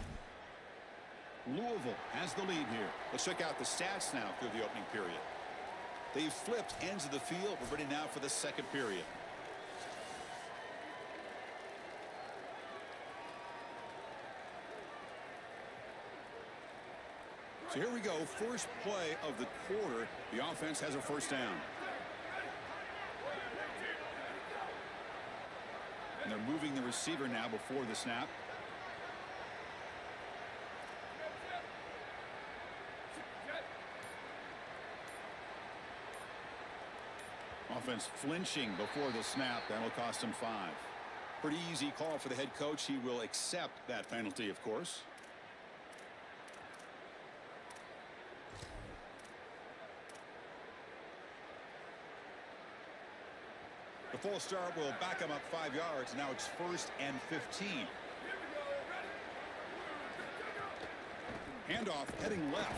Louisville has the lead here. Let's check out the stats now through the opening period. They've flipped ends of the field. We're ready now for the second period. So here we go. First play of the quarter. The offense has a first down. And they're moving the receiver now before the snap. Offense flinching before the snap. That'll cost him 5. Pretty easy call for the head coach. He will accept that penalty, of course. The false start will back him up 5 yards. Now it's 1st and 15. Handoff heading left.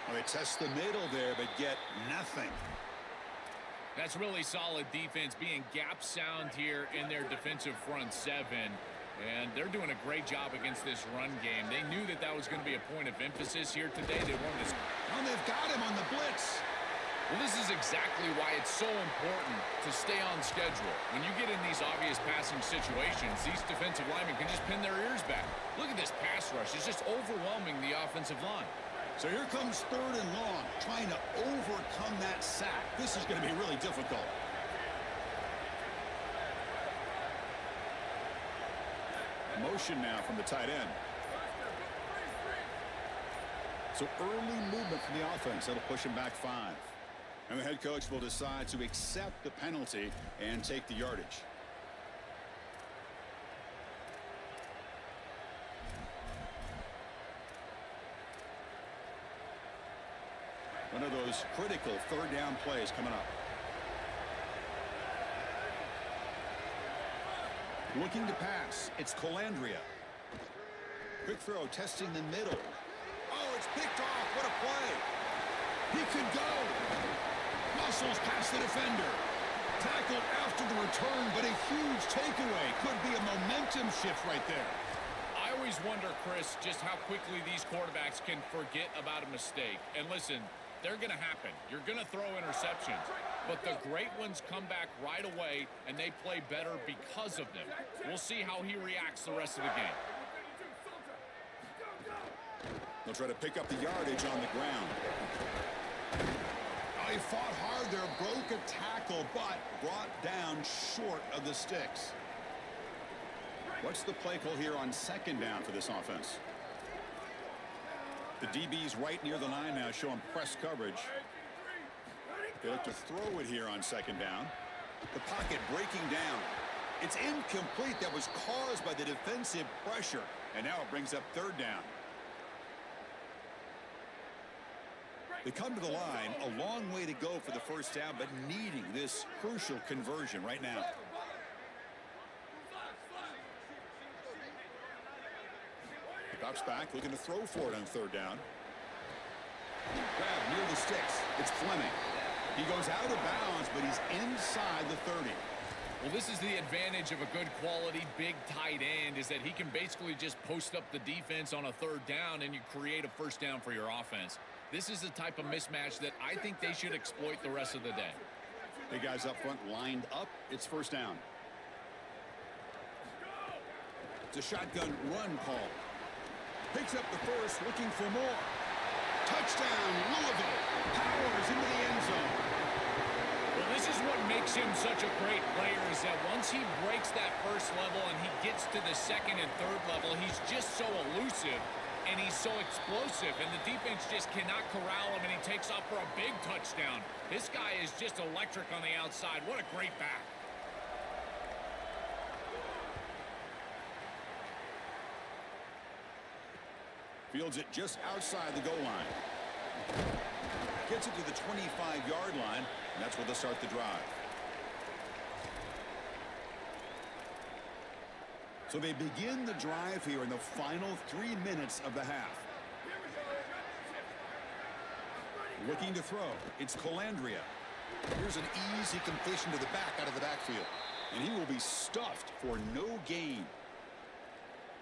Well, they test the middle there, but get nothing. That's really solid defense, being gap sound here in their defensive front 7. And they're doing a great job against this run game. They knew that that was going to be a point of emphasis here today. They wanted to... And they've got him on the blitz. Well, this is exactly why it's so important to stay on schedule. When you get in these obvious passing situations, these defensive linemen can just pin their ears back. Look at this pass rush. It's just overwhelming the offensive line. So here comes 3rd and long, trying to overcome that sack. This is going to be really difficult. Motion now from the tight end. So early movement from the offense. That'll push him back 5. And the head coach will decide to accept the penalty and take the yardage. One of those critical 3rd down plays coming up. Looking to pass. It's Colandrea. Quick throw testing the middle. Oh, it's picked off. What a play. He could go. Muscles past the defender. Tackled after the return, but a huge takeaway. Could be a momentum shift right there. I always wonder, Chris, just how quickly these quarterbacks can forget about a mistake. And listen, they're going to happen. You're going to throw interceptions. But the great ones come back right away, and they play better because of them. We'll see how he reacts the rest of the game. They'll try to pick up the yardage on the ground. He fought hard there, broke a tackle, but brought down short of the sticks. What's the play call here on 2nd down for this offense? The DB's right near the line now, showing press coverage. They look to throw it here on 2nd down. The pocket breaking down. It's incomplete. That was caused by the defensive pressure. And now it brings up 3rd down. They come to the line, a long way to go for the first down, but needing this crucial conversion right now. Drops back, looking to throw for it on third down. Grab near the sticks. It's Fleming. He goes out of bounds, but he's inside the 30. Well, this is the advantage of a good quality big tight end, is that he can basically just post up the defense on a third down and you create a first down for your offense. This is the type of mismatch that I think they should exploit the rest of the day. Big guys up front lined up. It's first down. It's a shotgun run call. Picks up the first, looking for more. Touchdown, Louisville. Powers into the end zone. Well, this is what makes him such a great player, is that once he breaks that first level and he gets to the second and third level, he's just so elusive and he's so explosive, and the defense just cannot corral him, and he takes off for a big touchdown. This guy is just electric on the outside. What a great back. Fields it just outside the goal line. Gets it to the 25-yard line, and that's where they'll start the drive. So they begin the drive here in the final 3 minutes of the half. Looking to throw. It's Colandrea. Here's an easy completion to the back out of the backfield. And he will be stuffed for no gain.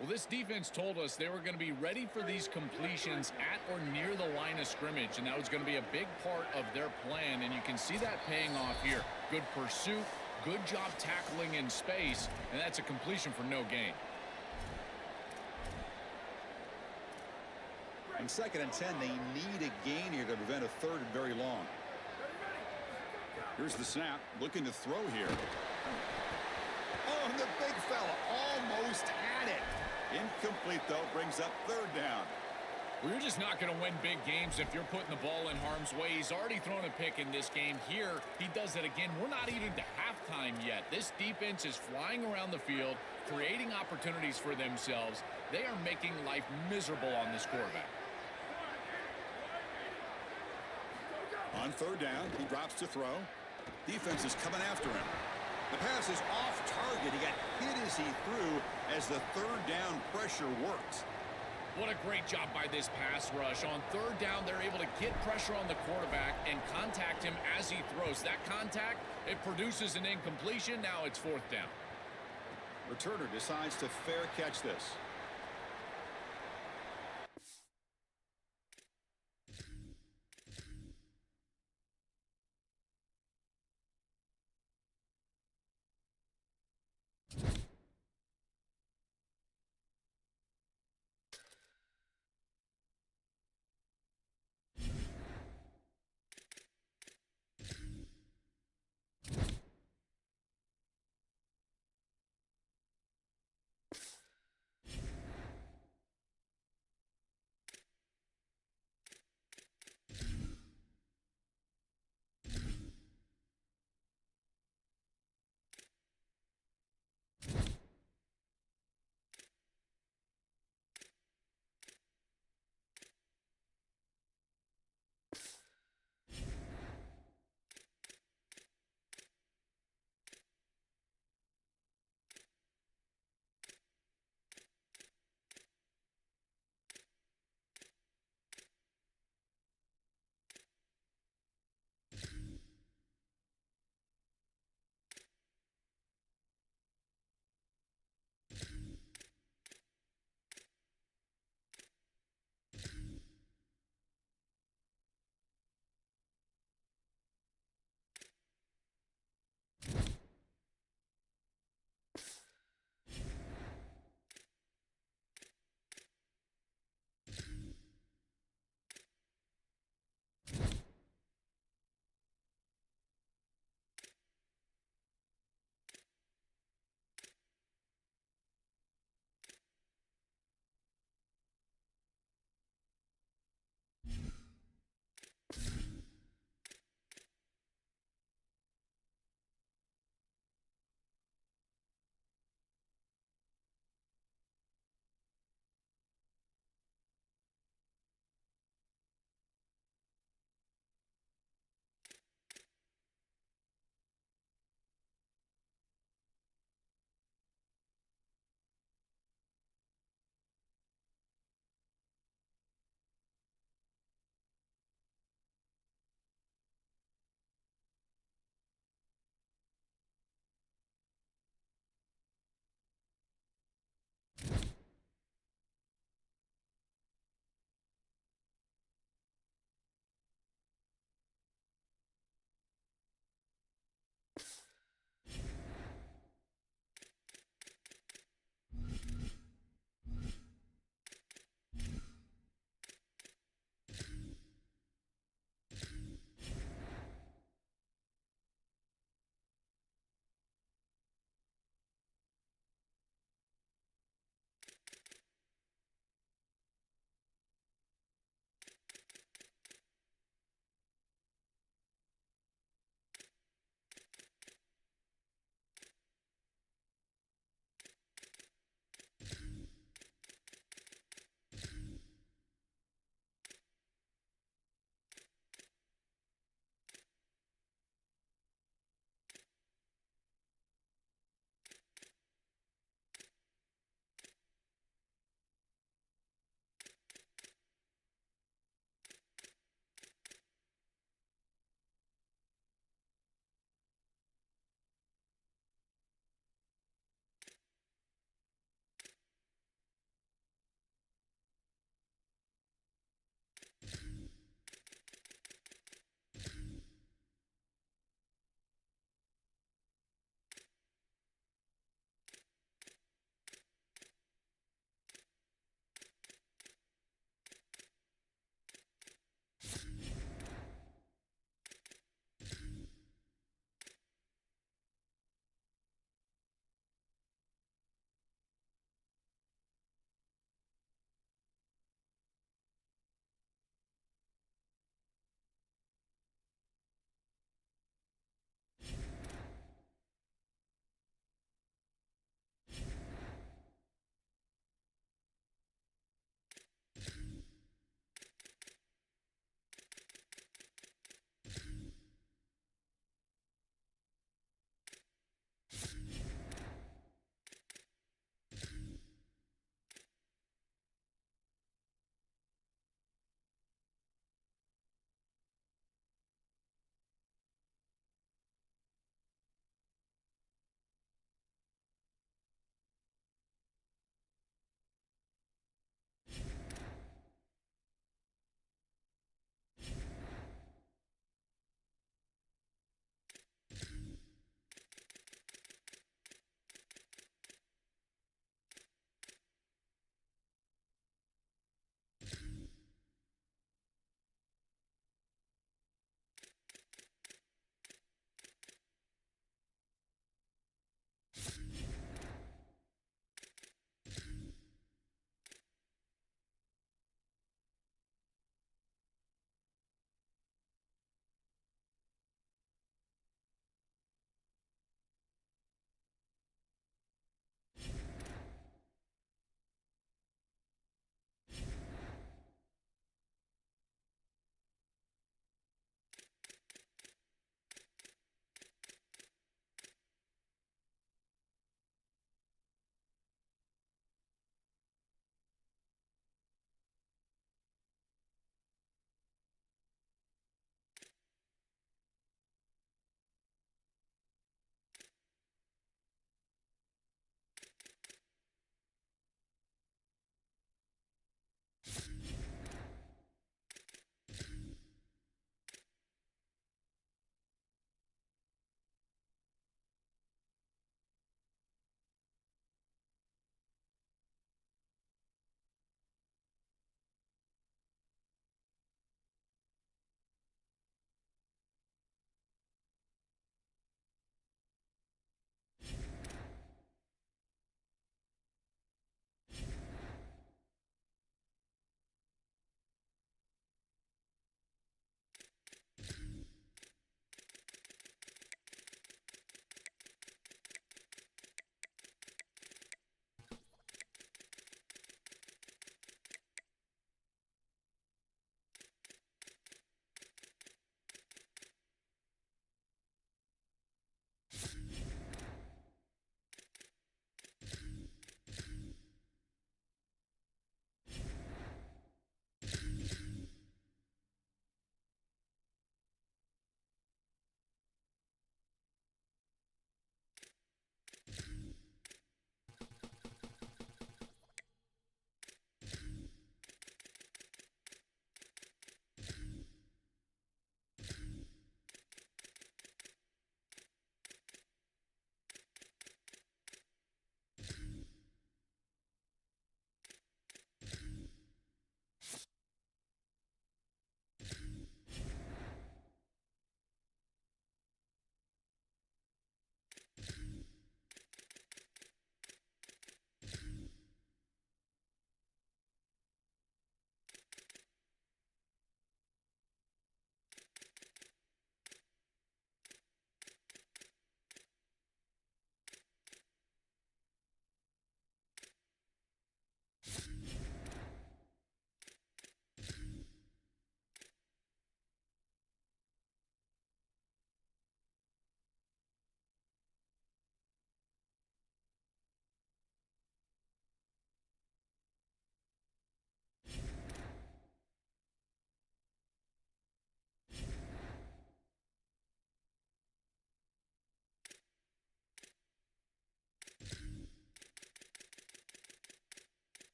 Well, this defense told us they were going to be ready for these completions at or near the line of scrimmage, and that was going to be a big part of their plan, and you can see that paying off here. Good pursuit, good job tackling in space, and that's a completion for no gain. On 2nd and 10, they need a gain here to prevent a third and very long. Here's the snap, looking to throw here. Oh, and the big fella almost had it. Incomplete, though, brings up third down. Well, you're just not going to win big games if you're putting the ball in harm's way. He's already thrown a pick in this game. Here, he does it again. We're not even to halftime yet. This defense is flying around the field, creating opportunities for themselves. They are making life miserable on this quarterback. On third down, he drops to throw. Defense is coming after him. The pass is off target. He got hit as he threw as the third down pressure works. What a great job by this pass rush. On third down, they're able to get pressure on the quarterback and contact him as he throws. That contact, it produces an incompletion. Now it's fourth down. Returner decides to fair catch this.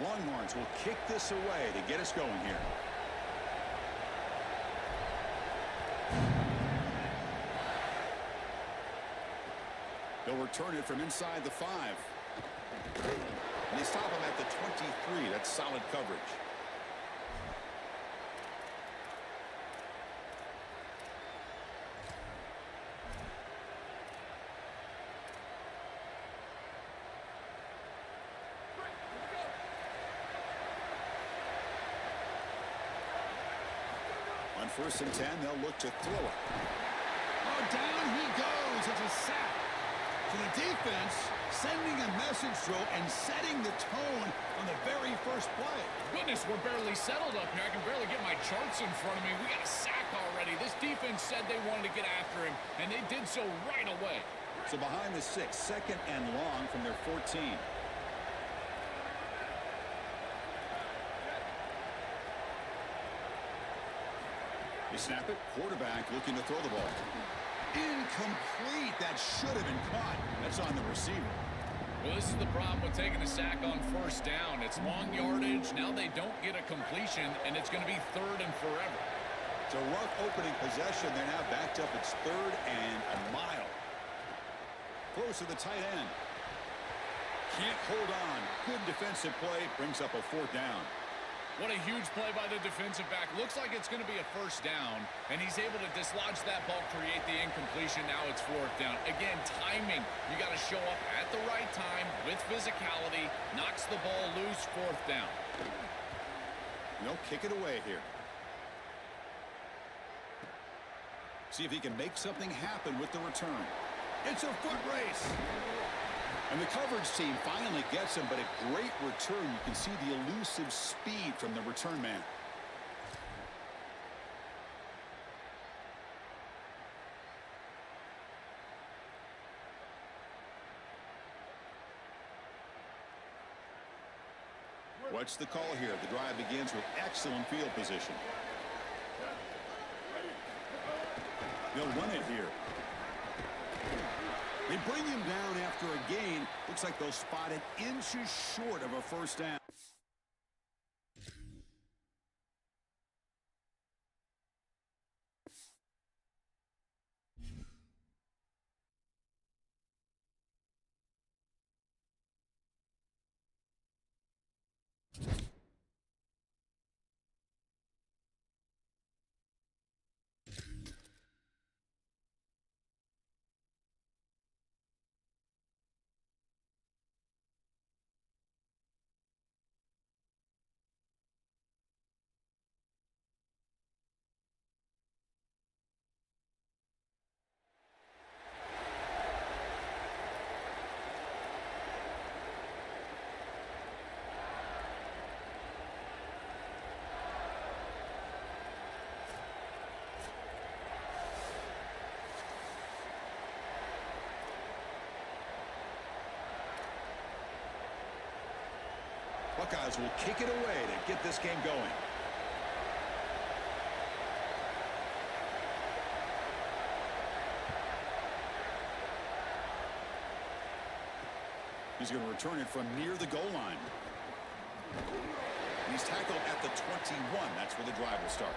Longhorns will kick this away to get us going here. They'll return it from inside the 5. And they stop him at the 23. That's solid coverage. On 1st and 10, they'll look to throw it. Oh, down he goes. It's a sack. So the defense sending a message throw and setting the tone on the very first play. Goodness, we're barely settled up here. I can barely get my charts in front of me. We got a sack already. This defense said they wanted to get after him, and they did so right away. So behind the 6, 2nd and long from their 14. They snap it. Quarterback looking to throw the ball. Incomplete. That should have been caught. That's on the receiver. Well, this is the problem with taking a sack on 1st down. It's long yardage. Now they don't get a completion, and it's going to be 3rd and forever. It's a rough opening possession. They're now backed up. It's 3rd and a mile. Close to the tight end. Can't hold on. Good defensive play. Brings up a 4th down. What a huge play by the defensive back. Looks like it's going to be a 1st down, and he's able to dislodge that ball, create the incompletion. Now it's 4th down. Again, timing. You got to show up at the right time with physicality. Knocks the ball loose, 4th down. They'll kick it away here. See if he can make something happen with the return. It's a foot race. And the coverage team finally gets him, but a great return. You can see the elusive speed from the return man. What's the call here? The drive begins with excellent field position. They'll run it here. They bring him down after a gain. Looks like they'll spot it inches short of a 1st down. Buckeyes will kick it away to get this game going. He's going to return it from near the goal line. He's tackled at the 21. That's where the drive will start.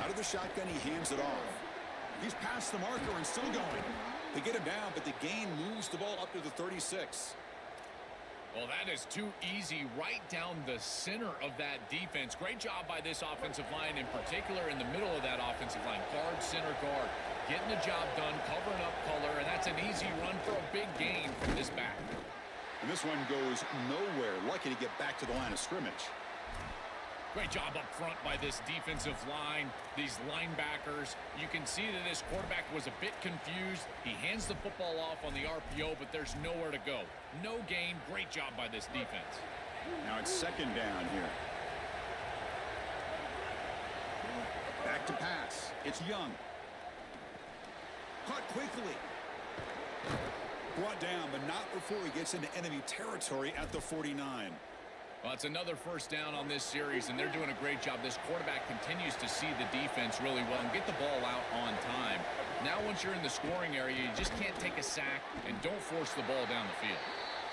Out of the shotgun, he hands it off. He's past the marker and still going. They get him down, but the gain moves the ball up to the 36. Well, that is too easy right down the center of that defense. Great job by this offensive line, in particular in the middle of that offensive line. Guard, center guard, getting the job done, covering up color, and that's an easy run for a big gain from this back. And this one goes nowhere. Lucky to get back to the line of scrimmage. Great job up front by this defensive line, these linebackers. You can see that this quarterback was a bit confused. He hands the football off on the RPO, but there's nowhere to go. No gain. Great job by this defense. Now it's 2nd down here. Back to pass. It's Young. Caught quickly. Brought down, but not before he gets into enemy territory at the 49. Well, it's another first down on this series, and they're doing a great job. This quarterback continues to see the defense really well and get the ball out on time. Now, once you're in the scoring area, you just can't take a sack and don't force the ball down the field.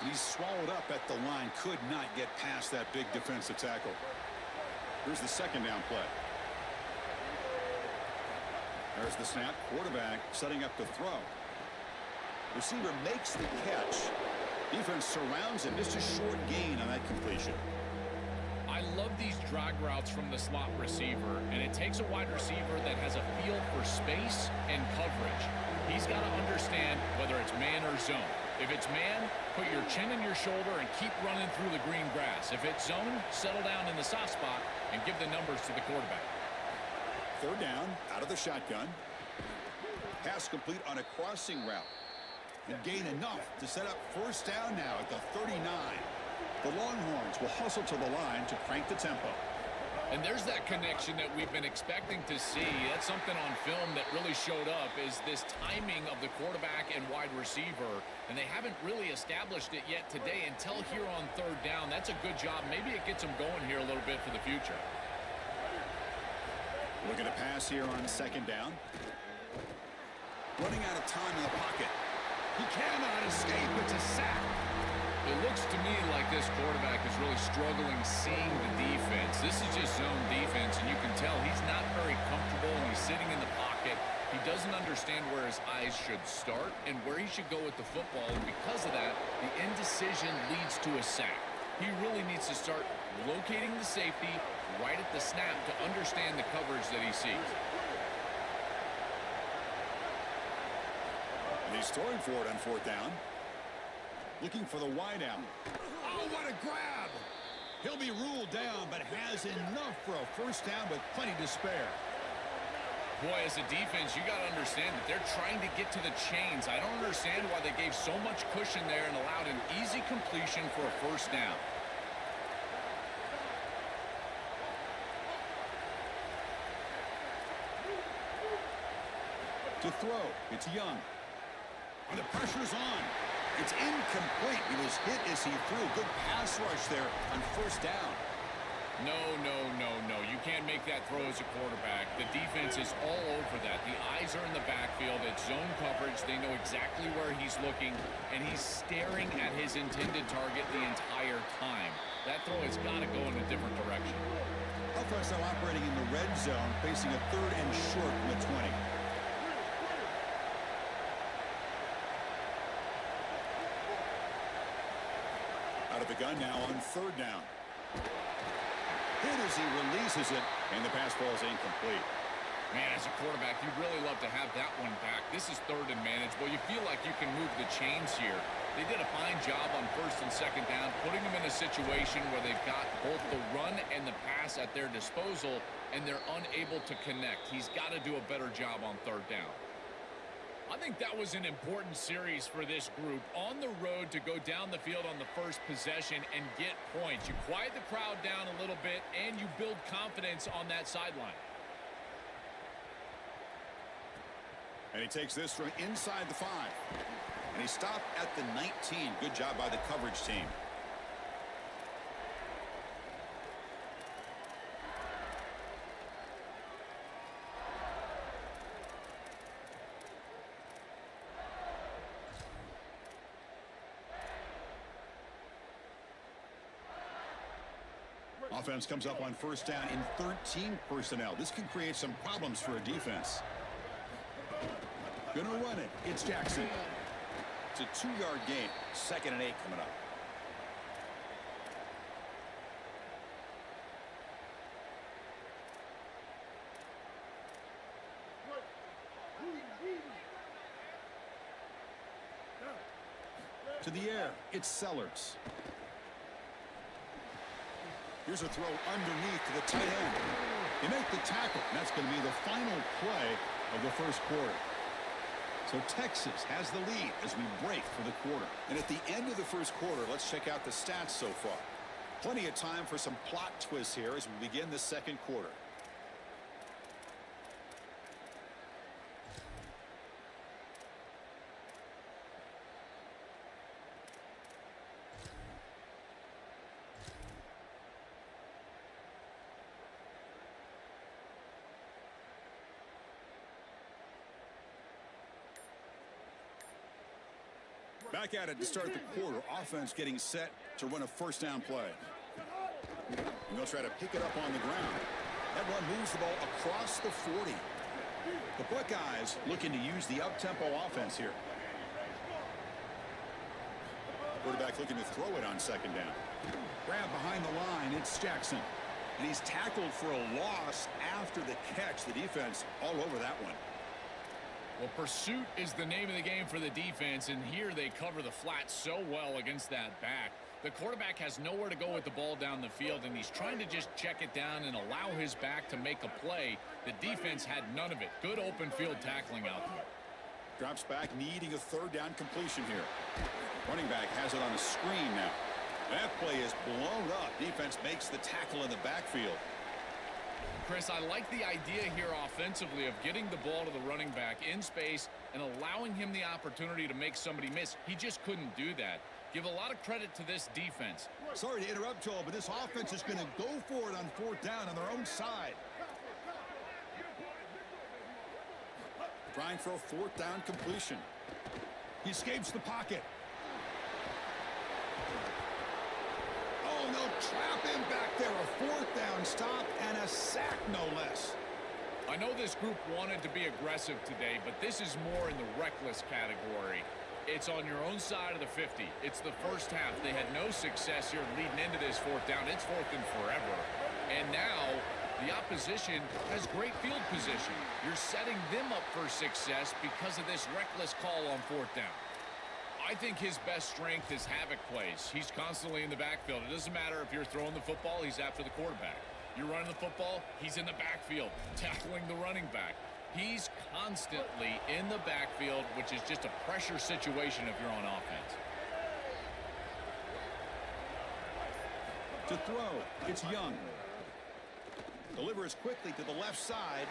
He's swallowed up at the line, could not get past that big defensive tackle. Here's the second down play. There's the snap. Quarterback setting up the throw. Receiver makes the catch. Defense surrounds him. Just a short gain on that completion. I love these drag routes from the slot receiver, and it takes a wide receiver that has a feel for space and coverage. He's got to understand whether it's man or zone. If it's man, put your chin in your shoulder and keep running through the green grass. If it's zone, settle down in the soft spot and give the numbers to the quarterback. Third down, out of the shotgun. Pass complete on a crossing route. And gain enough to set up first down now at the 39. The Longhorns will hustle to the line to crank the tempo. And there's that connection that we've been expecting to see. That's something on film that really showed up, is this timing of the quarterback and wide receiver. And they haven't really established it yet today until here on third down. That's a good job. Maybe it gets them going here a little bit for the future. Looking to pass here on second down. Running out of time in the pocket. He cannot escape. It's a sack. It looks to me like this quarterback is really struggling seeing the defense. This is just zone defense, and you can tell he's not very comfortable, and he's sitting in the pocket. He doesn't understand where his eyes should start and where he should go with the football, and because of that, the indecision leads to a sack. He really needs to start locating the safety right at the snap to understand the coverage that he sees. And he's throwing for it on fourth down. Looking for the wide out. Oh, what a grab! He'll be ruled down, but has enough for a first down with plenty to spare. Boy, as a defense, you got to understand that they're trying to get to the chains. I don't understand why they gave so much cushion there and allowed an easy completion for a first down. To throw, it's Young. And the pressure's on. It's incomplete. He was hit as he threw. Good pass rush there on first down. No. You can't make that throw as a quarterback. The defense is all over that. The eyes are in the backfield. It's zone coverage. They know exactly where he's looking, and he's staring at his intended target the entire time. That throw has got to go in a different direction. Offense now operating in the red zone, facing a third and short from the 20. Out of the gun now on third down. Hit as he releases it, and the pass ball is incomplete. Man, as a quarterback, you'd really love to have that one back. This is third and manageable. You feel like you can move the chains here. They did a fine job on first and second down, putting them in a situation where they've got both the run and the pass at their disposal, and they're unable to connect. He's got to do a better job on third down. I think that was an important series for this group. On the road to go down the field on the first possession and get points. You quiet the crowd down a little bit, and you build confidence on that sideline. And he takes this from inside the 5. And he stopped at the 19. Good job by the coverage team. Offense comes up on first down in 13 personnel. This can create some problems for a defense. Gonna run it. It's Jackson. It's a 2-yard gain. 2nd and 8 coming up. To the air. It's Sellers. Here's a throw underneath to the tight end. They make the tackle. And that's going to be the final play of the first quarter. So Texas has the lead as we break for the quarter. And at the end of the first quarter, let's check out the stats so far. Plenty of time for some plot twists here as we begin the second quarter. Back at it to start the quarter. Offense getting set to run a first down play. And they'll try to pick it up on the ground. That run moves the ball across the 40. The Buckeyes looking to use the up-tempo offense here. Quarterback looking to throw it on second down. Grab behind the line. It's Jackson. And he's tackled for a loss after the catch. The defense all over that one. Well, pursuit is the name of the game for the defense, and here they cover the flat so well against that back. The quarterback has nowhere to go with the ball down the field, and he's trying to just check it down and allow his back to make a play. The defense had none of it. Good open field tackling out there. Drops back, needing a third down completion here. Running back has it on a screen now. That play is blown up. Defense makes the tackle in the backfield. Chris, I like the idea here offensively of getting the ball to the running back in space and allowing him the opportunity to make somebody miss. He just couldn't do that. Give a lot of credit to this defense. Sorry to interrupt, Joel, but this offense is going to go for it on fourth down on their own side. Trying for a fourth down completion. He escapes the pocket. Oh, no, trap him back there. A fourth down stop and a sack, no less. I know this group wanted to be aggressive today, but this is more in the reckless category. It's on your own side of the 50. It's the first half. They had no success here leading into this fourth down. It's fourth and forever. And now the opposition has great field position. You're setting them up for success because of this reckless call on fourth down. I think his best strength is havoc plays. He's constantly in the backfield. It doesn't matter if you're throwing the football, he's after the quarterback. You're running the football, he's in the backfield, tackling the running back. He's constantly in the backfield, which is just a pressure situation if you're on offense. To throw, it's Young. Delivers quickly to the left side.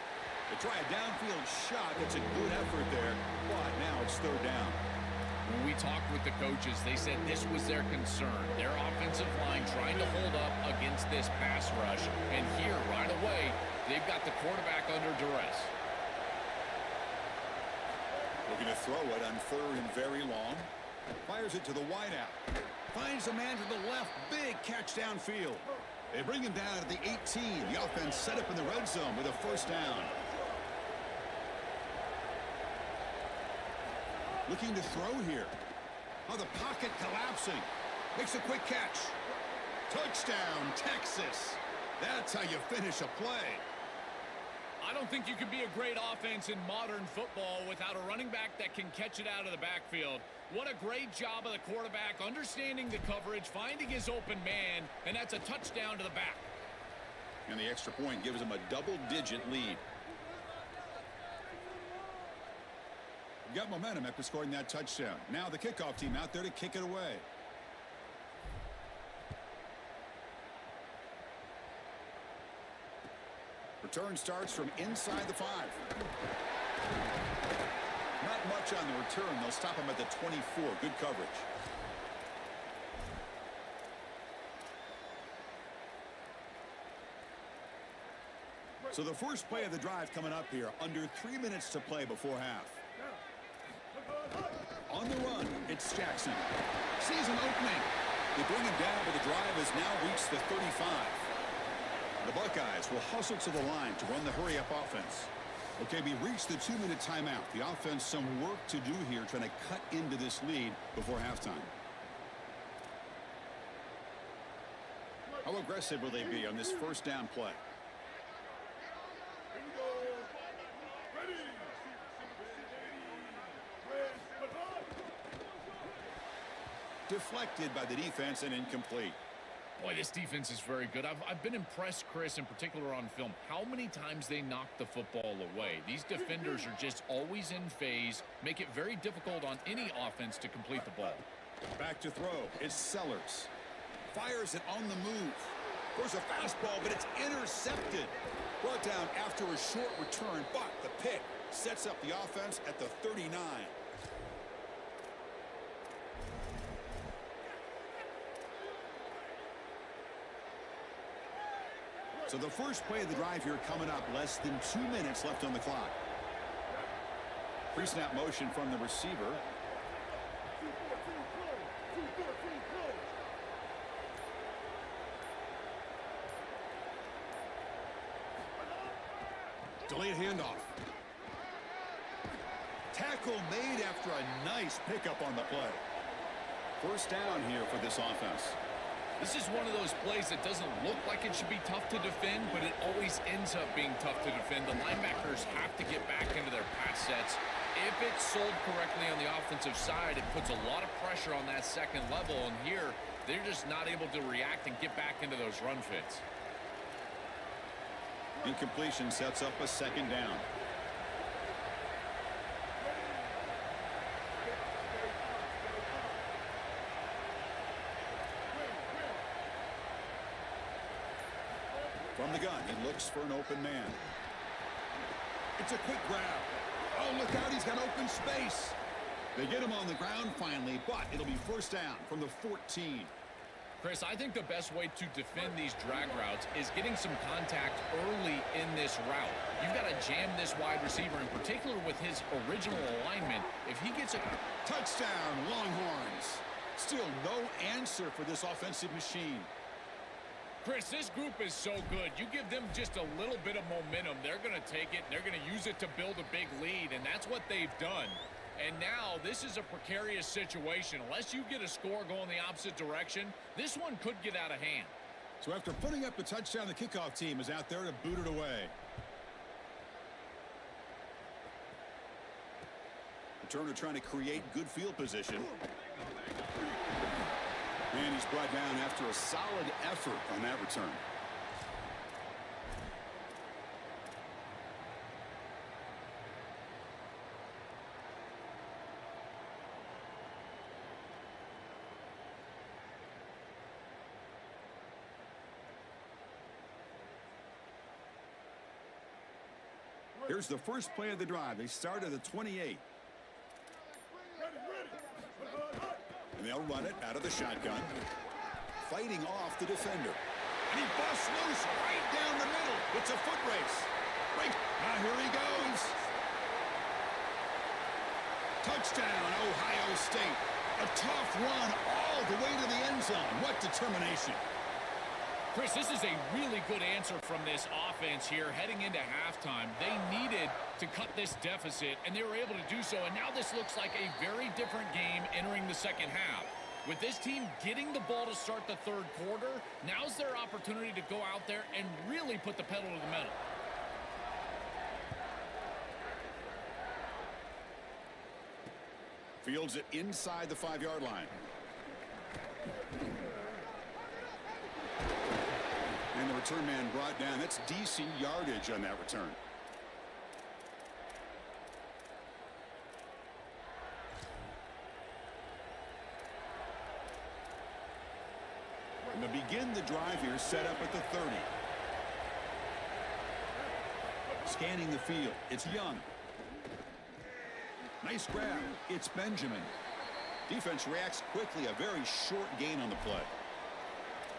They try a downfield shot. It's a good effort there, but now it's third down. When we talked with the coaches, they said this was their concern. Their offensive line trying to hold up against this pass rush. And here, right away, they've got the quarterback under duress. Looking to throw it on third and very long. Fires it to the wideout. Finds a man to the left. Big catch downfield. They bring him down at the 18. The offense set up in the red zone with a first down. Looking to throw here. Oh, the pocket collapsing. Makes a quick catch. Touchdown, Texas. That's how you finish a play. I don't think you can be a great offense in modern football without a running back that can catch it out of the backfield. What a great job of the quarterback, understanding the coverage, finding his open man, and that's a touchdown to the back. And the extra point gives him a double-digit lead. Got momentum after scoring that touchdown. Now the kickoff team out there to kick it away. Return starts from inside the 5. Not much on the return. They'll stop him at the 24. Good coverage. So the first play of the drive coming up here. Under 3 minutes to play before half. On the run, it's Jackson. Sees an opening. They bring him down, but the drive has now reached the 35. The Buckeyes will hustle to the line to run the hurry-up offense. Okay, we reached the 2-minute timeout. The offense some work to do here, trying to cut into this lead before halftime. How aggressive will they be on this first down play? Deflected by the defense and incomplete. Boy, this defense is very good. I've been impressed, Chris, in particular on film, how many times they knock the football away. These defenders are just always in phase, make it very difficult on any offense to complete the ball. Back to throw. It's Sellers. Fires it on the move. There's a fastball, but it's intercepted. Brought down after a short return, but the pick sets up the offense at the 39. So the first play of the drive here coming up. Less than 2 minutes left on the clock. Pre-snap motion from the receiver. Great handoff. Tackle made after a nice pickup on the play. First down here for this offense. This is one of those plays that doesn't look like it should be tough to defend, but it always ends up being tough to defend. The linebackers have to get back into their pass sets. If it's sold correctly on the offensive side, it puts a lot of pressure on that second level, and here they're just not able to react and get back into those run fits. Incompletion sets up a second down. From the gun, he looks for an open man. It's a quick grab. Oh, look out, he's got open space. They get him on the ground finally, but it'll be first down from the 14. Chris, I think the best way to defend these drag routes is getting some contact early in this route. You've got to jam this wide receiver, in particular with his original alignment. If he gets a touchdown, Longhorns. Still no answer for this offensive machine. Chris, this group is so good. You give them just a little bit of momentum, they're going to take it, and they're going to use it to build a big lead, and that's what they've done. And now this is a precarious situation. Unless you get a score going the opposite direction, this one could get out of hand. So after putting up the touchdown, the kickoff team is out there to boot it away. Returner trying to create good field position. And he's brought down after a solid effort on that return. Here's the first play of the drive. They start at the 28. And they'll run it out of the shotgun. Fighting off the defender. And he busts loose right down the middle. It's a foot race. Right. Now here he goes. Touchdown, Ohio State. A tough run all the way to the end zone. What determination. Chris, this is a really good answer from this offense here heading into halftime. They needed to cut this deficit, and they were able to do so. And now this looks like a very different game entering the second half. With this team getting the ball to start the third quarter, now's their opportunity to go out there and really put the pedal to the metal. Fields it inside the 5-yard line. And the return man brought down. That's DC yardage on that return. And to begin the drive here, set up at the 30. Scanning the field, it's Young. Nice grab, it's Benjamin. Defense reacts quickly, a very short gain on the play.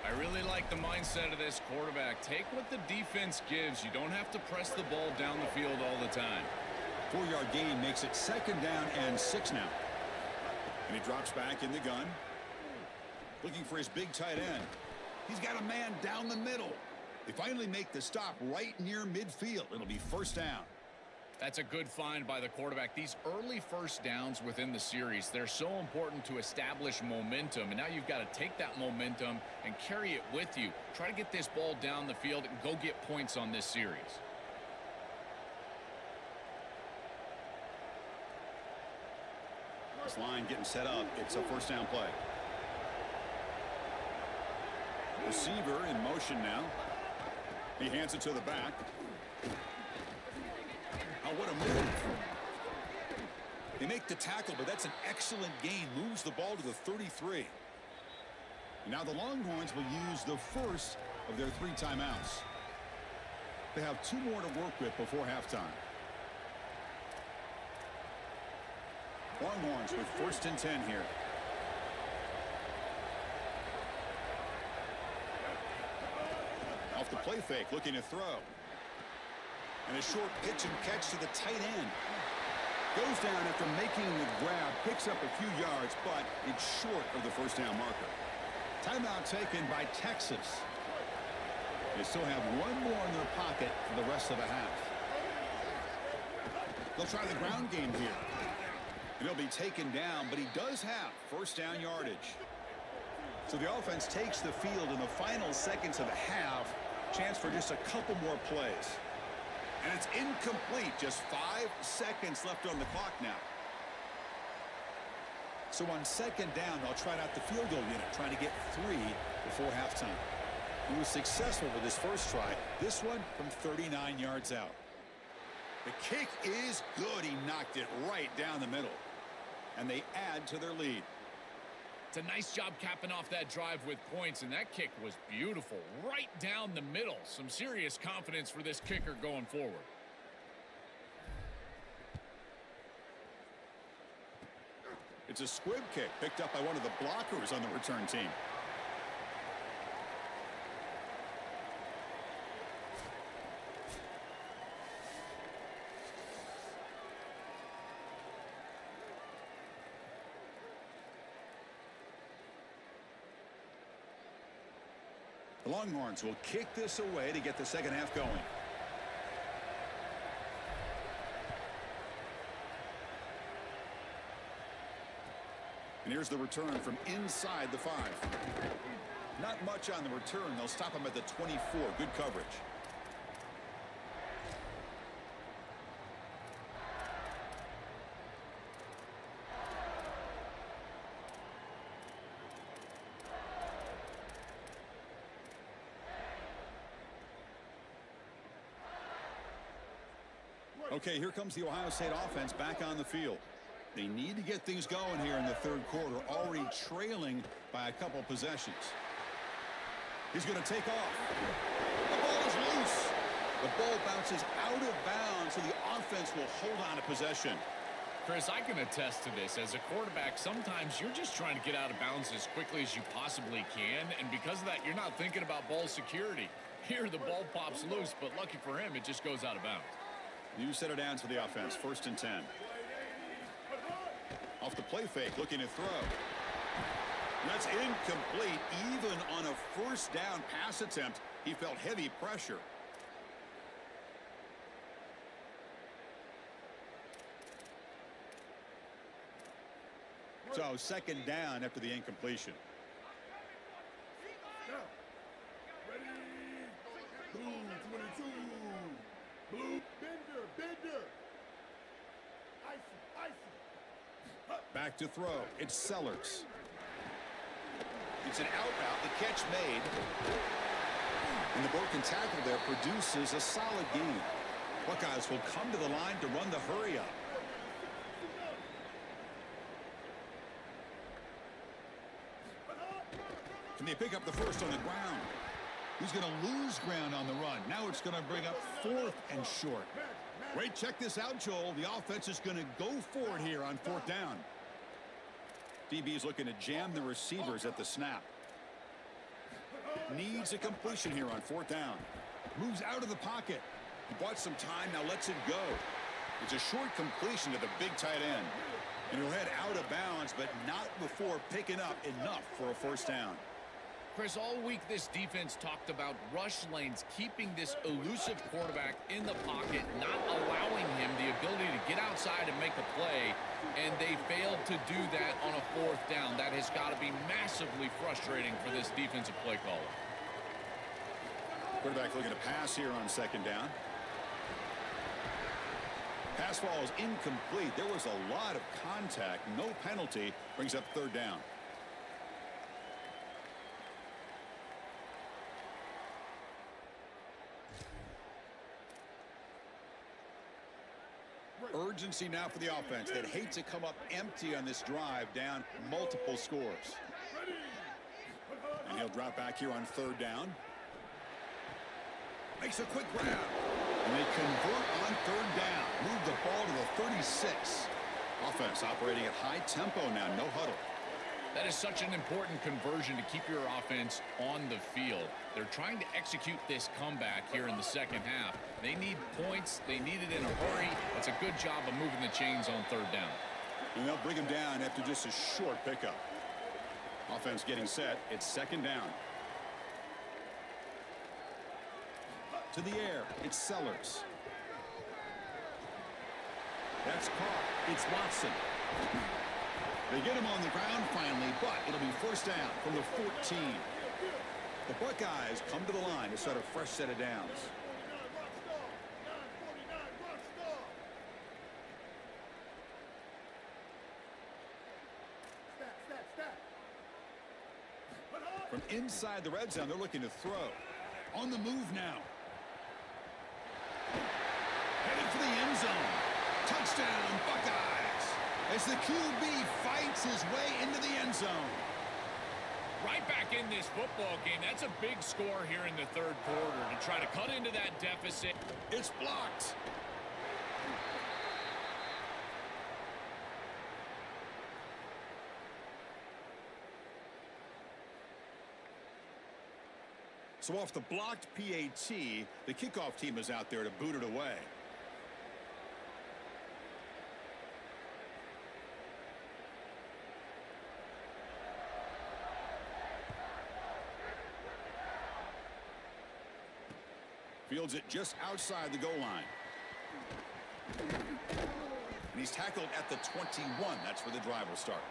I really like the mindset of this quarterback. Take what the defense gives. You don't have to press the ball down the field all the time. 4-yard gain makes it second down and 6 now. And he drops back in the gun. Looking for his big tight end. He's got a man down the middle. They finally make the stop right near midfield. It'll be first down. That's a good find by the quarterback. These early first downs within the series, they're so important to establish momentum. And now you've got to take that momentum and carry it with you. Try to get this ball down the field and go get points on this series. This line getting set up. It's a first down play. Receiver in motion now. He hands it to the back. Oh, what a move. They make the tackle, but that's an excellent gain. Moves the ball to the 33. Now the Longhorns will use the first of their 3 timeouts. They have 2 more to work with before halftime. Longhorns with first and 10 here. Off the play fake, looking to throw. And a short pitch and catch to the tight end. Goes down after making the grab, picks up a few yards, but it's short of the first down marker. Timeout taken by Texas. They still have 1 more in their pocket for the rest of the half. They'll try the ground game here. And he'll be taken down, but he does have first down yardage. So the offense takes the field in the final seconds of the half. Chance for just a couple more plays. And it's incomplete. Just 5 seconds left on the clock now. So on second down, they'll try out the field goal unit, trying to get 3 before halftime. He was successful with his first try. This one from 39 yards out. The kick is good. He knocked it right down the middle. And they add to their lead. It's a nice job capping off that drive with points, and that kick was beautiful. Right down the middle. Some serious confidence for this kicker going forward. It's a squib kick picked up by one of the blockers on the return team. The Longhorns will kick this away to get the second half going. And here's the return from inside the 5. Not much on the return. They'll stop him at the 24. Good coverage. Okay, here comes the Ohio State offense back on the field. They need to get things going here in the third quarter, already trailing by a couple possessions. He's going to take off. The ball is loose. The ball bounces out of bounds, so the offense will hold on to possession. Chris, I can attest to this. As a quarterback, sometimes you're just trying to get out of bounds as quickly as you possibly can, and because of that, you're not thinking about ball security. Here, the ball pops loose, but lucky for him, it just goes out of bounds. New set of downs for the offense, 1st and 10. Off the play fake, looking to throw. That's incomplete. Even on a first down pass attempt, he felt heavy pressure. So second down after the incompletion. Ready? Blue 22. Blue Bender. Icy. Back to throw. It's Sellers. It's an out route. The catch made. And the broken tackle there produces a solid gain. Buckeyes will come to the line to run the hurry up. Can they pick up the first on the ground? He's going to lose ground on the run. Now it's going to bring up 4th and short. Wait, check this out, Joel. The offense is going to go for it here on 4th down. DB is looking to jam the receivers at the snap. Needs a completion here on 4th down. Moves out of the pocket. He bought some time, now lets it go. It's a short completion to the big tight end. And he'll head out of bounds, but not before picking up enough for a 1st down. Chris, all week this defense talked about rush lanes, keeping this elusive quarterback in the pocket, not allowing him the ability to get outside and make a play, and they failed to do that on a 4th down. That has got to be massively frustrating for this defensive play caller. Quarterback looking to pass here on 2nd down. Pass ball is incomplete. There was a lot of contact. No penalty. Brings up 3rd down. Urgency now for the offense. They'd hate to come up empty on this drive, down multiple scores. And he'll drop back here on 3rd down. Makes a quick grab. And they convert on 3rd down. Move the ball to the 36. Offense operating at high tempo now. No huddle. That is such an important conversion to keep your offense on the field. They're trying to execute this comeback here in the second half. They need points. They need it in a hurry. It's a good job of moving the chains on 3rd down. And they'll bring him down after just a short pickup. Offense getting set. It's 2nd down. To the air. It's Sellers. That's caught. It's Watson. They get him on the ground finally, but it'll be first down from the 14. The Buckeyes come to the line to start a fresh set of downs. From inside the red zone, they're looking to throw. On the move now. Headed for the end zone. Touchdown, Buckeyes. As the QB fights his way into the end zone. Right back in this football game. That's a big score here in the third quarter to try to cut into that deficit. It's blocked. So off the blocked PAT, the kickoff team is out there to boot it away. Fields it just outside the goal line. And he's tackled at the 21. That's where the drive will start.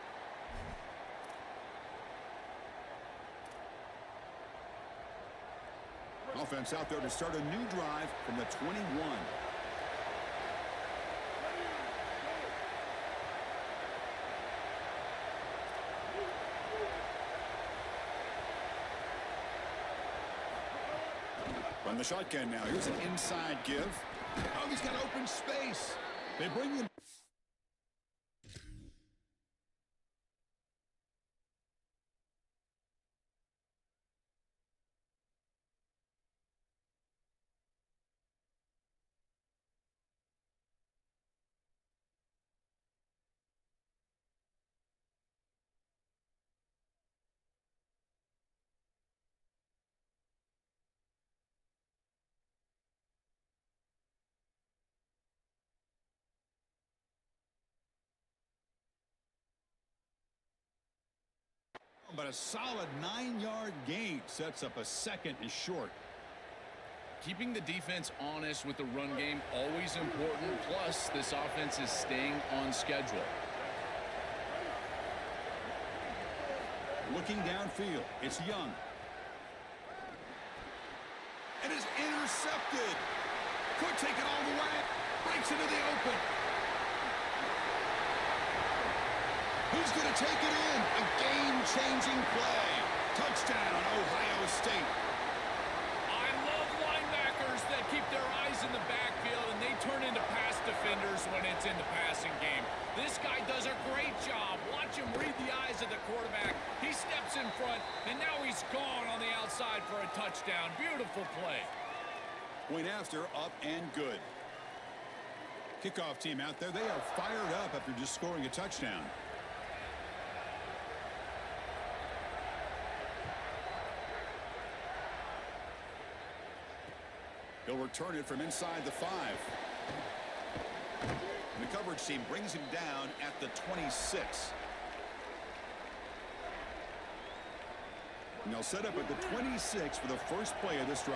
Offense out there to start a new drive from the 21. From the shotgun now. Here's an inside give. Oh, he's got open space. They bring him. But a solid 9-yard gain sets up a second and short. Keeping the defense honest with the run game, always important. Plus, this offense is staying on schedule. Looking downfield, it's Young. And is intercepted. Could take it all the way. Breaks into the open. Who's going to take it in? A game-changing play. Touchdown, Ohio State. I love linebackers that keep their eyes in the backfield, and they turn into pass defenders when it's in the passing game. This guy does a great job. Watch him read the eyes of the quarterback. He steps in front, and now he's gone on the outside for a touchdown. Beautiful play. Point after, up and good. Kickoff team out there, they are fired up after just scoring a touchdown. He'll return it from inside the 5. And the coverage team brings him down at the 26. And they'll set up at the 26 for the first play of this drive.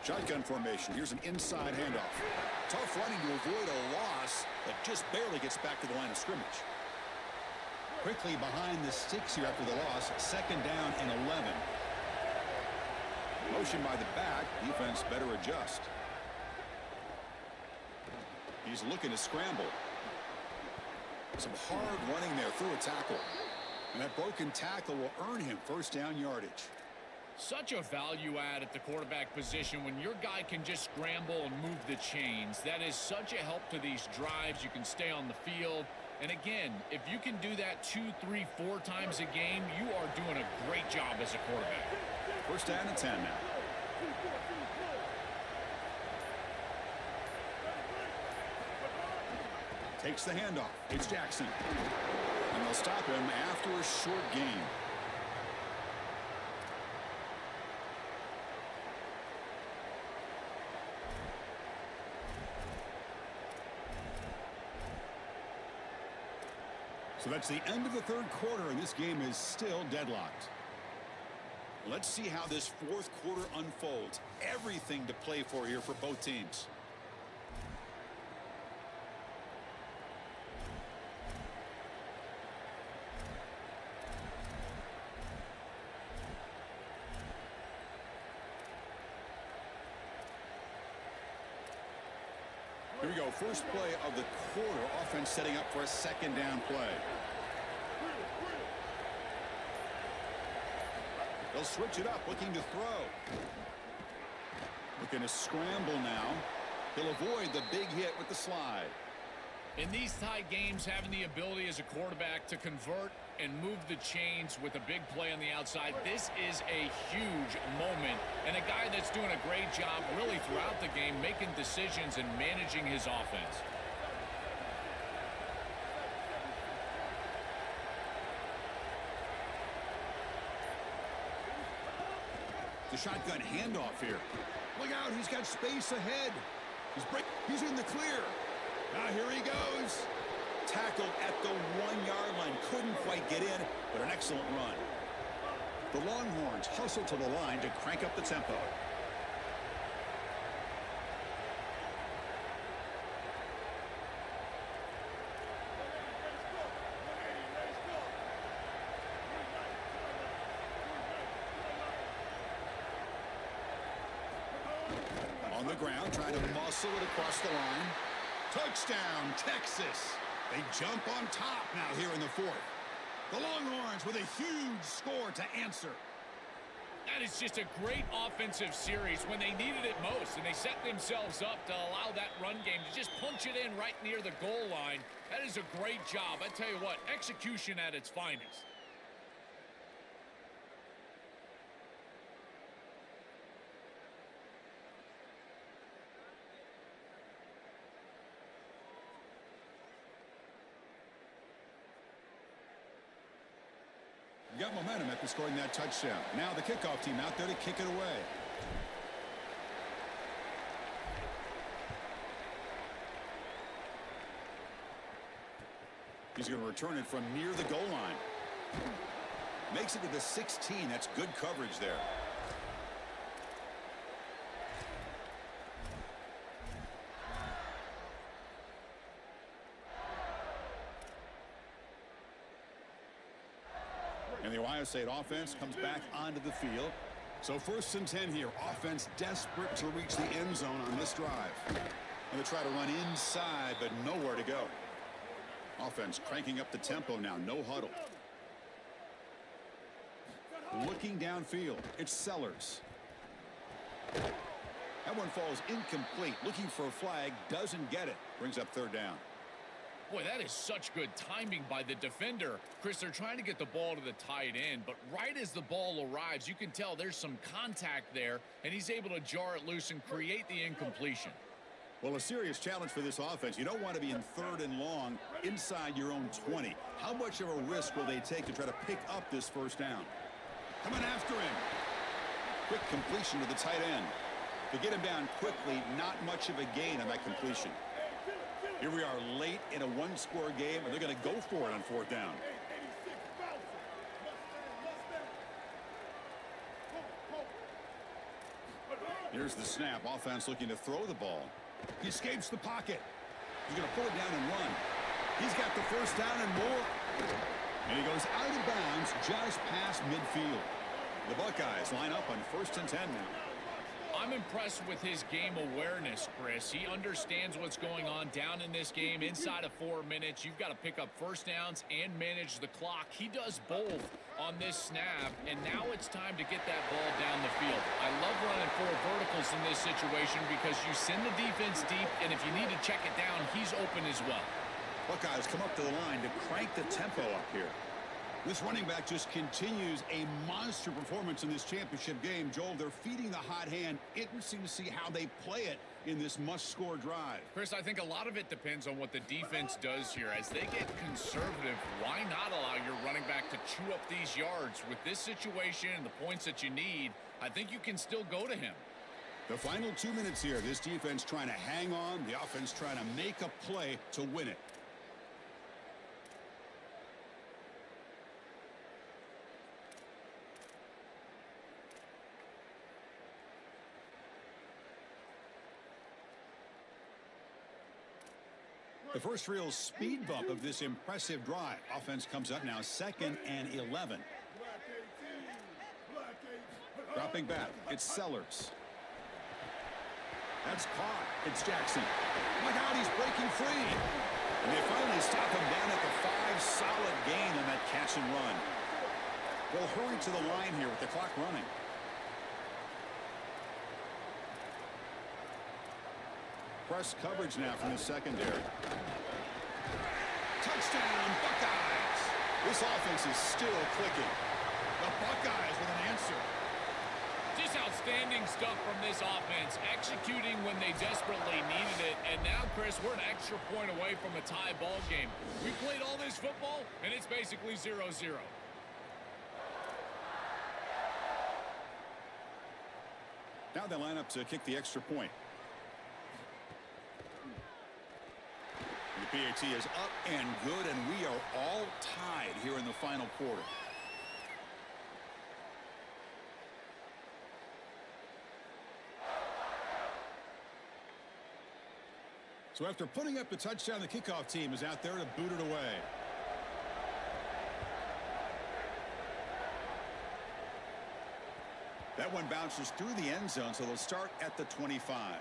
Shotgun formation. Here's an inside handoff. Tough running to avoid a loss, but just barely gets back to the line of scrimmage. Quickly behind the sticks here after the loss. Second down and 11. Motion by the back. Defense better adjust. He's looking to scramble. Some hard running there through a tackle. And that broken tackle will earn him first down yardage. Such a value add at the quarterback position when your guy can just scramble and move the chains. That is such a help to these drives. You can stay on the field. And again, if you can do that 2, 3, 4 times a game, you are doing a great job as a quarterback. First down and 10 now. Takes the handoff. It's Jackson. And they'll stop him after a short gain. So that's the end of the third quarter, and this game is still deadlocked. Let's see how this fourth quarter unfolds. Everything to play for here for both teams. Here we go, first play of the quarter. Offense setting up for a second down play. They'll switch it up, looking to throw. Looking to scramble now. He'll avoid the big hit with the slide. In these tight games, having the ability as a quarterback to convert and move the chains with a big play on the outside, this is a huge moment. And a guy that's doing a great job really throughout the game, making decisions and managing his offense. The shotgun handoff here. Look out, he's got space ahead. He's in the clear. Now here he goes. Tackled at the 1-yard line. Couldn't quite get in, but an excellent run. The Longhorns hustle to the line to crank up the tempo. On the ground, trying to muscle it across the line. Touchdown, Texas. They jump on top now here in the fourth. The Longhorns with a huge score to answer. That is just a great offensive series when they needed it most, and they set themselves up to allow that run game to just punch it in right near the goal line. That is a great job. I tell you what, execution at its finest. Got momentum after scoring that touchdown. Now the kickoff team out there to kick it away. He's going to return it from near the goal line. Makes it to the 16. That's good coverage there. And the Ohio State offense comes back onto the field. So 1st and 10 here. Offense desperate to reach the end zone on this drive. And they try to run inside, but nowhere to go. Offense cranking up the tempo now. No huddle. Looking downfield. It's Sellers. That one falls incomplete. Looking for a flag. Doesn't get it. Brings up 3rd down. Boy, that is such good timing by the defender. Chris, they're trying to get the ball to the tight end, but right as the ball arrives, you can tell there's some contact there, and he's able to jar it loose and create the incompletion. Well, a serious challenge for this offense. You don't want to be in 3rd and long inside your own 20. How much of a risk will they take to try to pick up this 1st down? Coming after him. Quick completion to the tight end. To get him down quickly, not much of a gain on that completion. Here we are late in a 1-score game, and they're going to go for it on 4th down. Here's the snap. Offense looking to throw the ball. He escapes the pocket. He's going to pull it down and run. He's got the 1st down and more. And he goes out of bounds just past midfield. The Buckeyes line up on 1st and 10 now. I'm impressed with his game awareness, Chris. He understands what's going on down in this game. Inside of 4 minutes, you've got to pick up 1st downs and manage the clock. He does both on this snap, and now it's time to get that ball down the field. I love running 4 verticals in this situation because you send the defense deep, and if you need to check it down, he's open as well. Buckeyes come up to the line to crank the tempo up here. This running back just continues a monster performance in this championship game. Joel, they're feeding the hot hand. Interesting to see how they play it in this must-score drive. Chris, I think a lot of it depends on what the defense does here. As they get conservative, why not allow your running back to chew up these yards? With this situation and the points that you need, I think you can still go to him. The final 2 minutes here. This defense trying to hang on. The offense trying to make a play to win it. The first real speed bump of this impressive drive. Offense comes up now 2nd and 11. Dropping back, it's Sellers. That's caught. It's Jackson. Look out, he's breaking free. And they finally stop him down at the 5. Solid gain on that catch and run. They'll hurry to the line here with the clock running. Press coverage now from the secondary. Touchdown, Buckeyes. This offense is still clicking. The Buckeyes with an answer. Just outstanding stuff from this offense, executing when they desperately needed it. And now, Chris, we're an extra point away from a tie ball game. We played all this football, and it's basically 0-0. Now they line up to kick the extra point. The PAT is up and good, and we are all tied here in the final quarter. So after putting up the touchdown, the kickoff team is out there to boot it away. That one bounces through the end zone, so they'll start at the 25.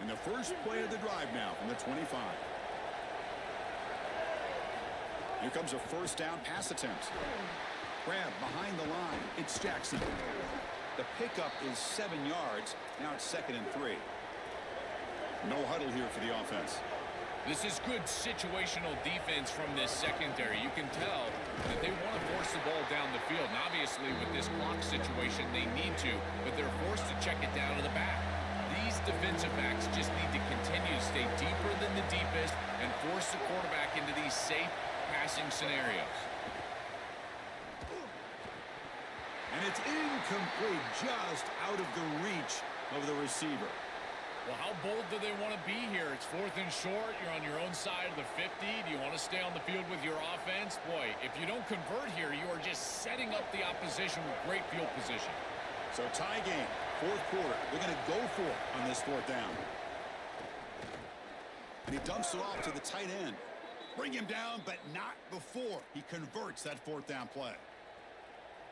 And the first play of the drive now from the 25. Here comes a first down pass attempt. Grab behind the line. It's Jackson. The pickup is 7 yards. Now it's 2nd and 3. No huddle here for the offense. This is good situational defense from this secondary. You can tell that they want to force the ball down the field. And obviously, with this clock situation, they need to, but they're forced to check it down to the back. These defensive backs just need to continue to stay deeper than the deepest and force the quarterback into these safe passing scenarios. And it's incomplete, just out of the reach of the receiver. Well, how bold do they want to be here? It's 4th and short. You're on your own side of the 50. Do you want to stay on the field with your offense? Boy, if you don't convert here, you are just setting up the opposition with great field position. So tie game, 4th quarter. They're going to go for it on this 4th down. And he dumps it off to the tight end. Bring him down, but not before he converts that 4th down play.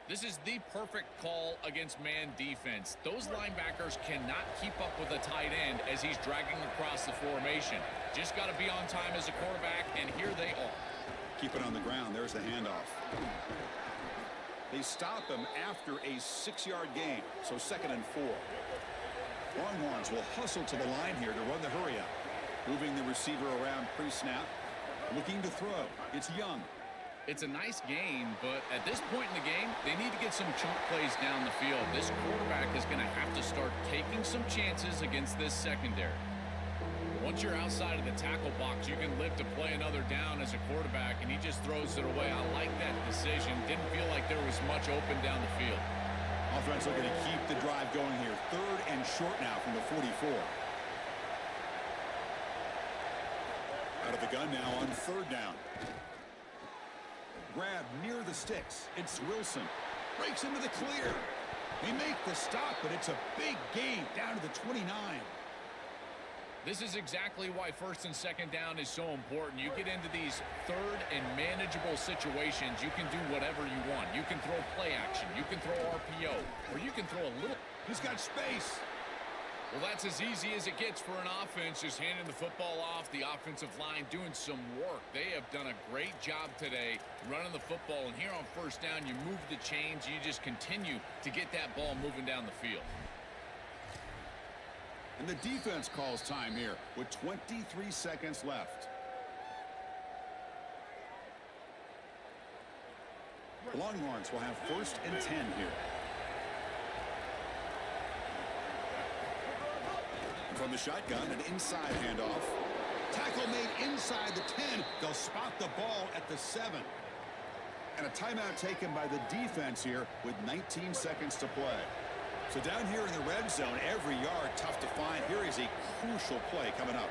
This is the perfect call against man defense. Those linebackers cannot keep up with the tight end as he's dragging across the formation. Just got to be on time as a quarterback, and here they are. Keep it on the ground. There's the handoff. They stop him after a 6-yard gain, so 2nd and 4. Longhorns will hustle to the line here to run the hurry up. Moving the receiver around pre-snap. Looking to throw. It's Young. It's a nice game, but at this point in the game, they need to get some chunk plays down the field. This quarterback is going to have to start taking some chances against this secondary. Once you're outside of the tackle box, you can live to play another down as a quarterback, and he just throws it away. I like that decision. Didn't feel like there was much open down the field. Offense looking to keep the drive going here. 3rd and short now from the 44. Out of the gun now on 3rd down. Grab near the sticks. It's Wilson. Breaks into the clear. They make the stop, but it's a big gain down to the 29. This is exactly why 1st and 2nd down is so important. You get into these 3rd and manageable situations, you can do whatever you want. You can throw play action, you can throw RPO, or you can throw a little. He's got space. Well, that's as easy as it gets for an offense, just handing the football off. The offensive line doing some work. They have done a great job today running the football. And here on 1st down, you move the chains. You just continue to get that ball moving down the field. And the defense calls time here with 23 seconds left. The Longhorns will have 1st and 10 here. From the shotgun, an inside handoff. Tackle made inside the 10. They'll spot the ball at the 7. And a timeout taken by the defense here with 19 seconds to play. So down here in the red zone, every yard tough to find. Here is a crucial play coming up.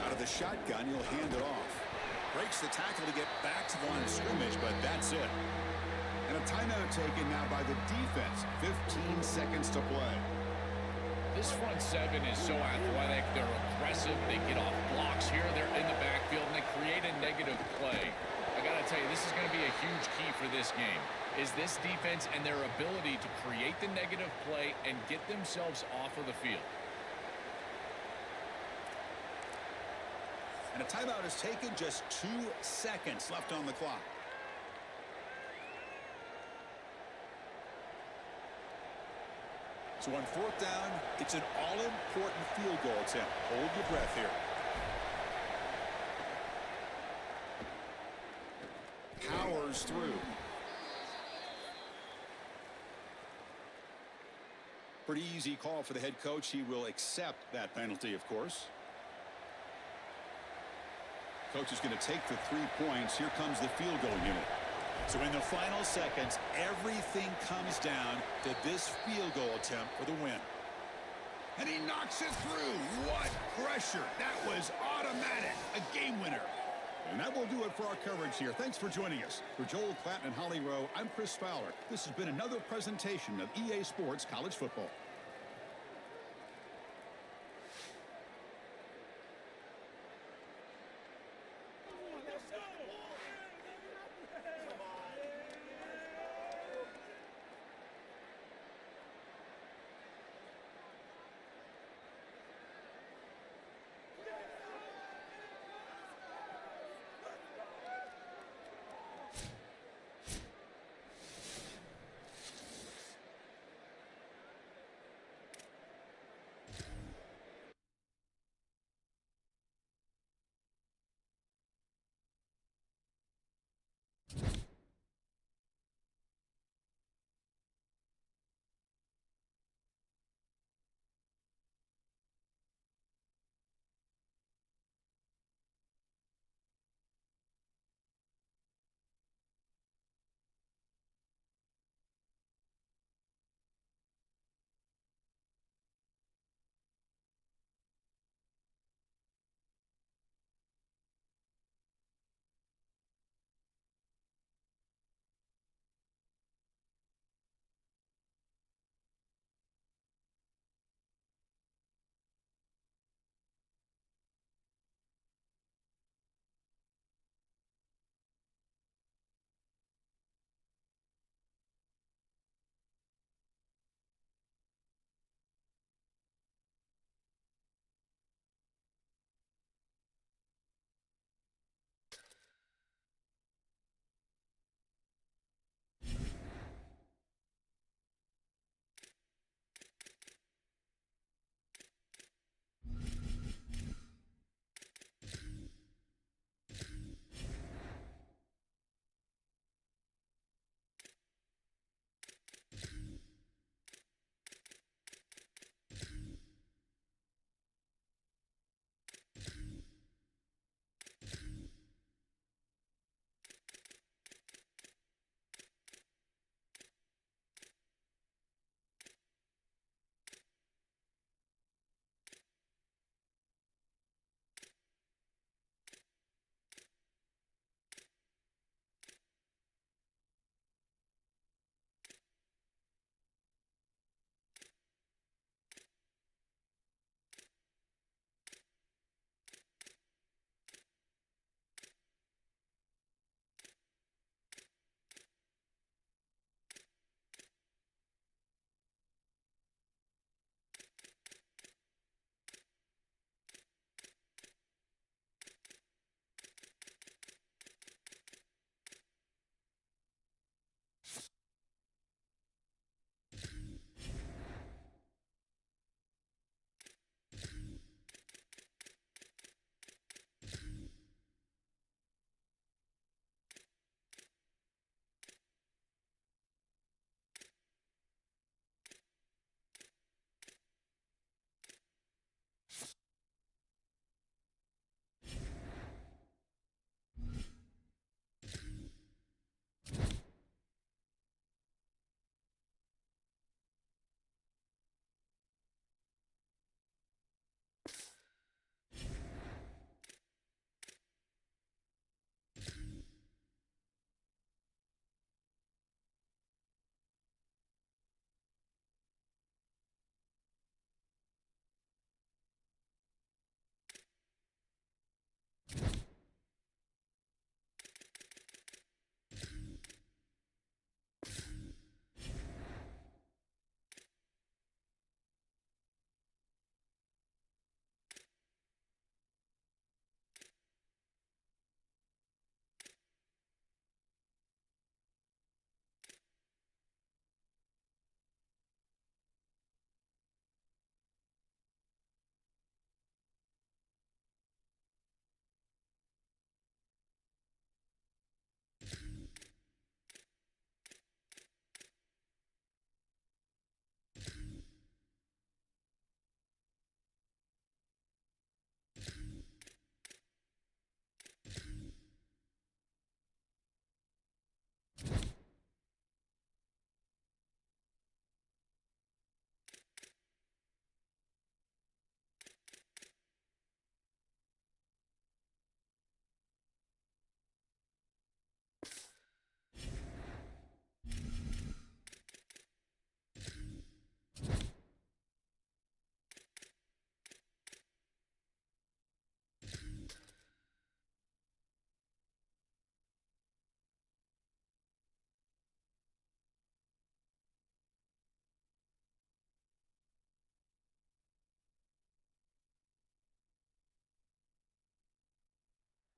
Out of the shotgun, he'll hand it off. Breaks the tackle to get back to the line of scrimmage, but that's it. And a timeout taken now by the defense. 15 seconds to play. This front seven is so athletic. They're aggressive. They get off blocks here. They're in the backfield, and they create a negative play. I got to tell you, this is going to be a huge key for this game, is this defense and their ability to create the negative play and get themselves off of the field. And a timeout is taken. Just 2 seconds left on the clock. So on 4th down, it's an all-important field goal attempt. Hold your breath here. Powers through. Pretty easy call for the head coach. He will accept that penalty, of course. Coach is going to take the 3 points. Here comes the field goal unit. So in the final seconds, everything comes down to this field goal attempt for the win. And he knocks it through. What pressure. That was automatic. A game winner. And that will do it for our coverage here. Thanks for joining us. For Joel Klatt and Holly Rowe, I'm Chris Fowler. This has been another presentation of EA Sports College Football.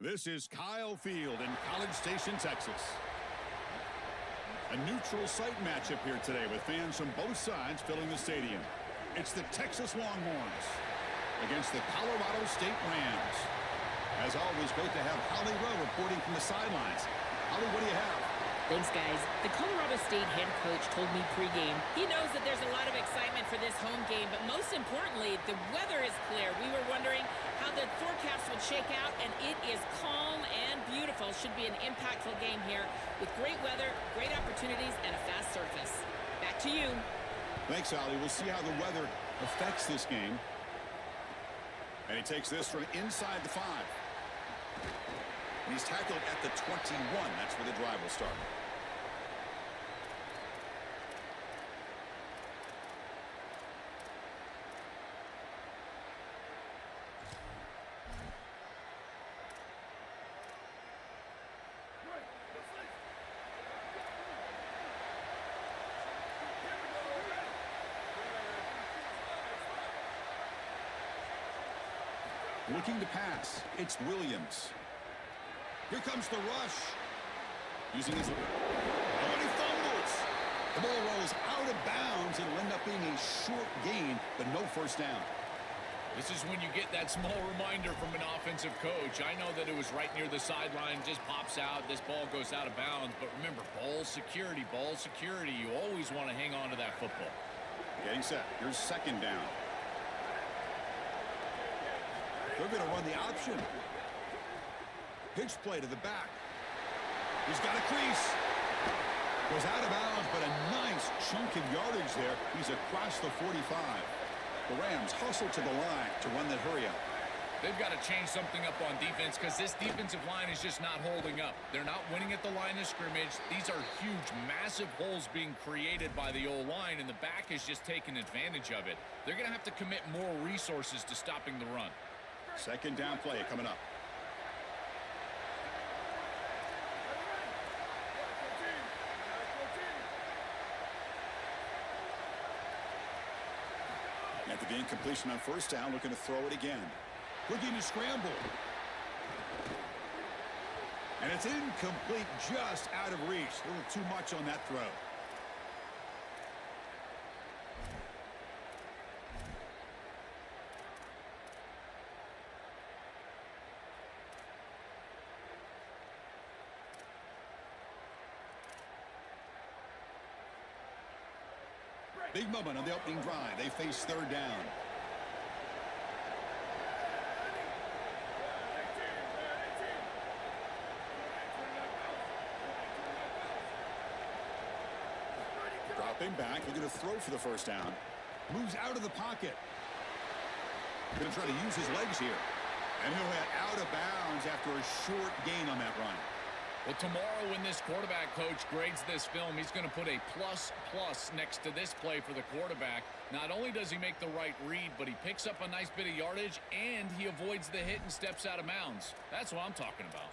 This is Kyle Field in College Station, Texas. A neutral site matchup here today with fans from both sides filling the stadium. It's the Texas Longhorns against the Colorado State Rams. As always, great to have Holly Rowe reporting from the sidelines. Holly, what do you have? Thanks, guys. The Colorado State head coach told me pregame he knows that there's a lot of excitement for this home game, but most importantly, the weather is clear. We were wondering how the forecast would shake out, and it is calm and beautiful. Should be an impactful game here with great weather, great opportunities, and a fast surface. Back to you. Thanks, Holly. We'll see how the weather affects this game. And he takes this from inside the 5. He's tackled at the 21. That's where the drive will start. Looking to pass. It's Williams. Here comes the rush. Using his... Oh, and he fumbles. The ball rolls out of bounds and will end up being a short gain, but no first down. This is when you get that small reminder from an offensive coach. I know that it was right near the sideline, just pops out. This ball goes out of bounds. But remember, ball security, ball security. You always want to hang on to that football. Getting set. Here's second down. They're going to run the option. Pitch play to the back. He's got a crease. Goes out of bounds, but a nice chunk of yardage there. He's across the 45. The Rams hustle to the line to run that hurry up. They've got to change something up on defense because this defensive line is just not holding up. They're not winning at the line of scrimmage. These are huge, massive holes being created by the O-line, and the back is just taking advantage of it. They're going to have to commit more resources to stopping the run. Second down play coming up. After the incompletion on first down, looking to throw it again. Looking to scramble. And it's incomplete, just out of reach. A little too much on that throw. Big moment on the opening drive. They face third down. Dropping back, looking to throw for the first down. Moves out of the pocket. Going to try to use his legs here. And he'll head out of bounds after a short gain on that run. Well, tomorrow when this quarterback coach grades this film, he's going to put a plus next to this play for the quarterback. Not only does he make the right read, but he picks up a nice bit of yardage, and he avoids the hit and steps out of bounds. That's what I'm talking about.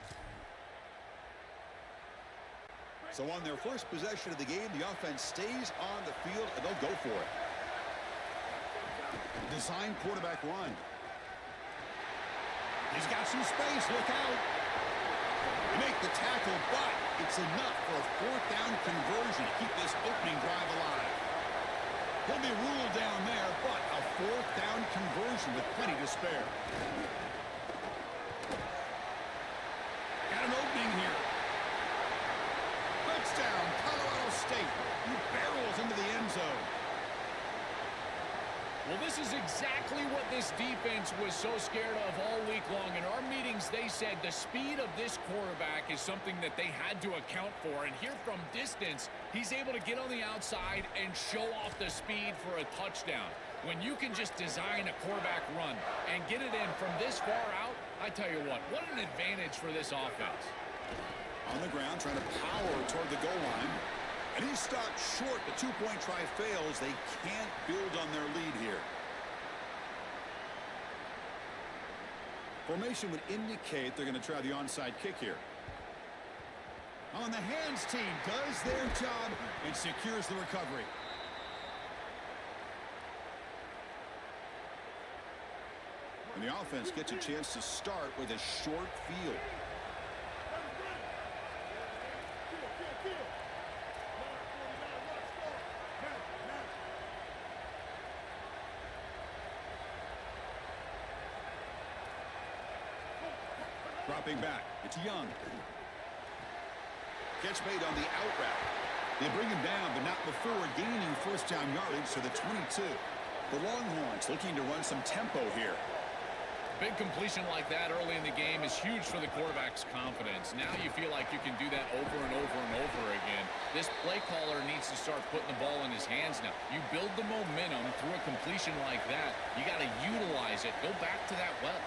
So on their first possession of the game, the offense stays on the field, and they'll go for it. Design quarterback run. He's got some space. Look out. Make the tackle, but it's enough for a fourth down conversion to keep this opening drive alive. He'll be ruled down there, but a fourth down conversion with plenty to spare. Got an opening here. Touchdown, Colorado State. He barrels into the end zone. Well, this is exactly what this defense was so scared of all week long. In our meetings, they said the speed of this quarterback is something that they had to account for. And here from distance, he's able to get on the outside and show off the speed for a touchdown. When you can just design a quarterback run and get it in from this far out, I tell you what an advantage for this offense. On the ground, trying to power toward the goal line. And he's stopped short. The two-point try fails. They can't build on their lead here. Formation would indicate they're going to try the onside kick here. On the hands team does their job and secures the recovery. The And the offense gets a chance to start with a short field. Dropping back, it's Young. Gets made on the out route. They bring him down, but not before gaining first down yardage to the 22. The Longhorns looking to run some tempo here. Big completion like that early in the game is huge for the quarterback's confidence. Now you feel like you can do that over and over and over again. This play caller needs to start putting the ball in his hands now. You build the momentum through a completion like that. You got to utilize it. Go back to that well.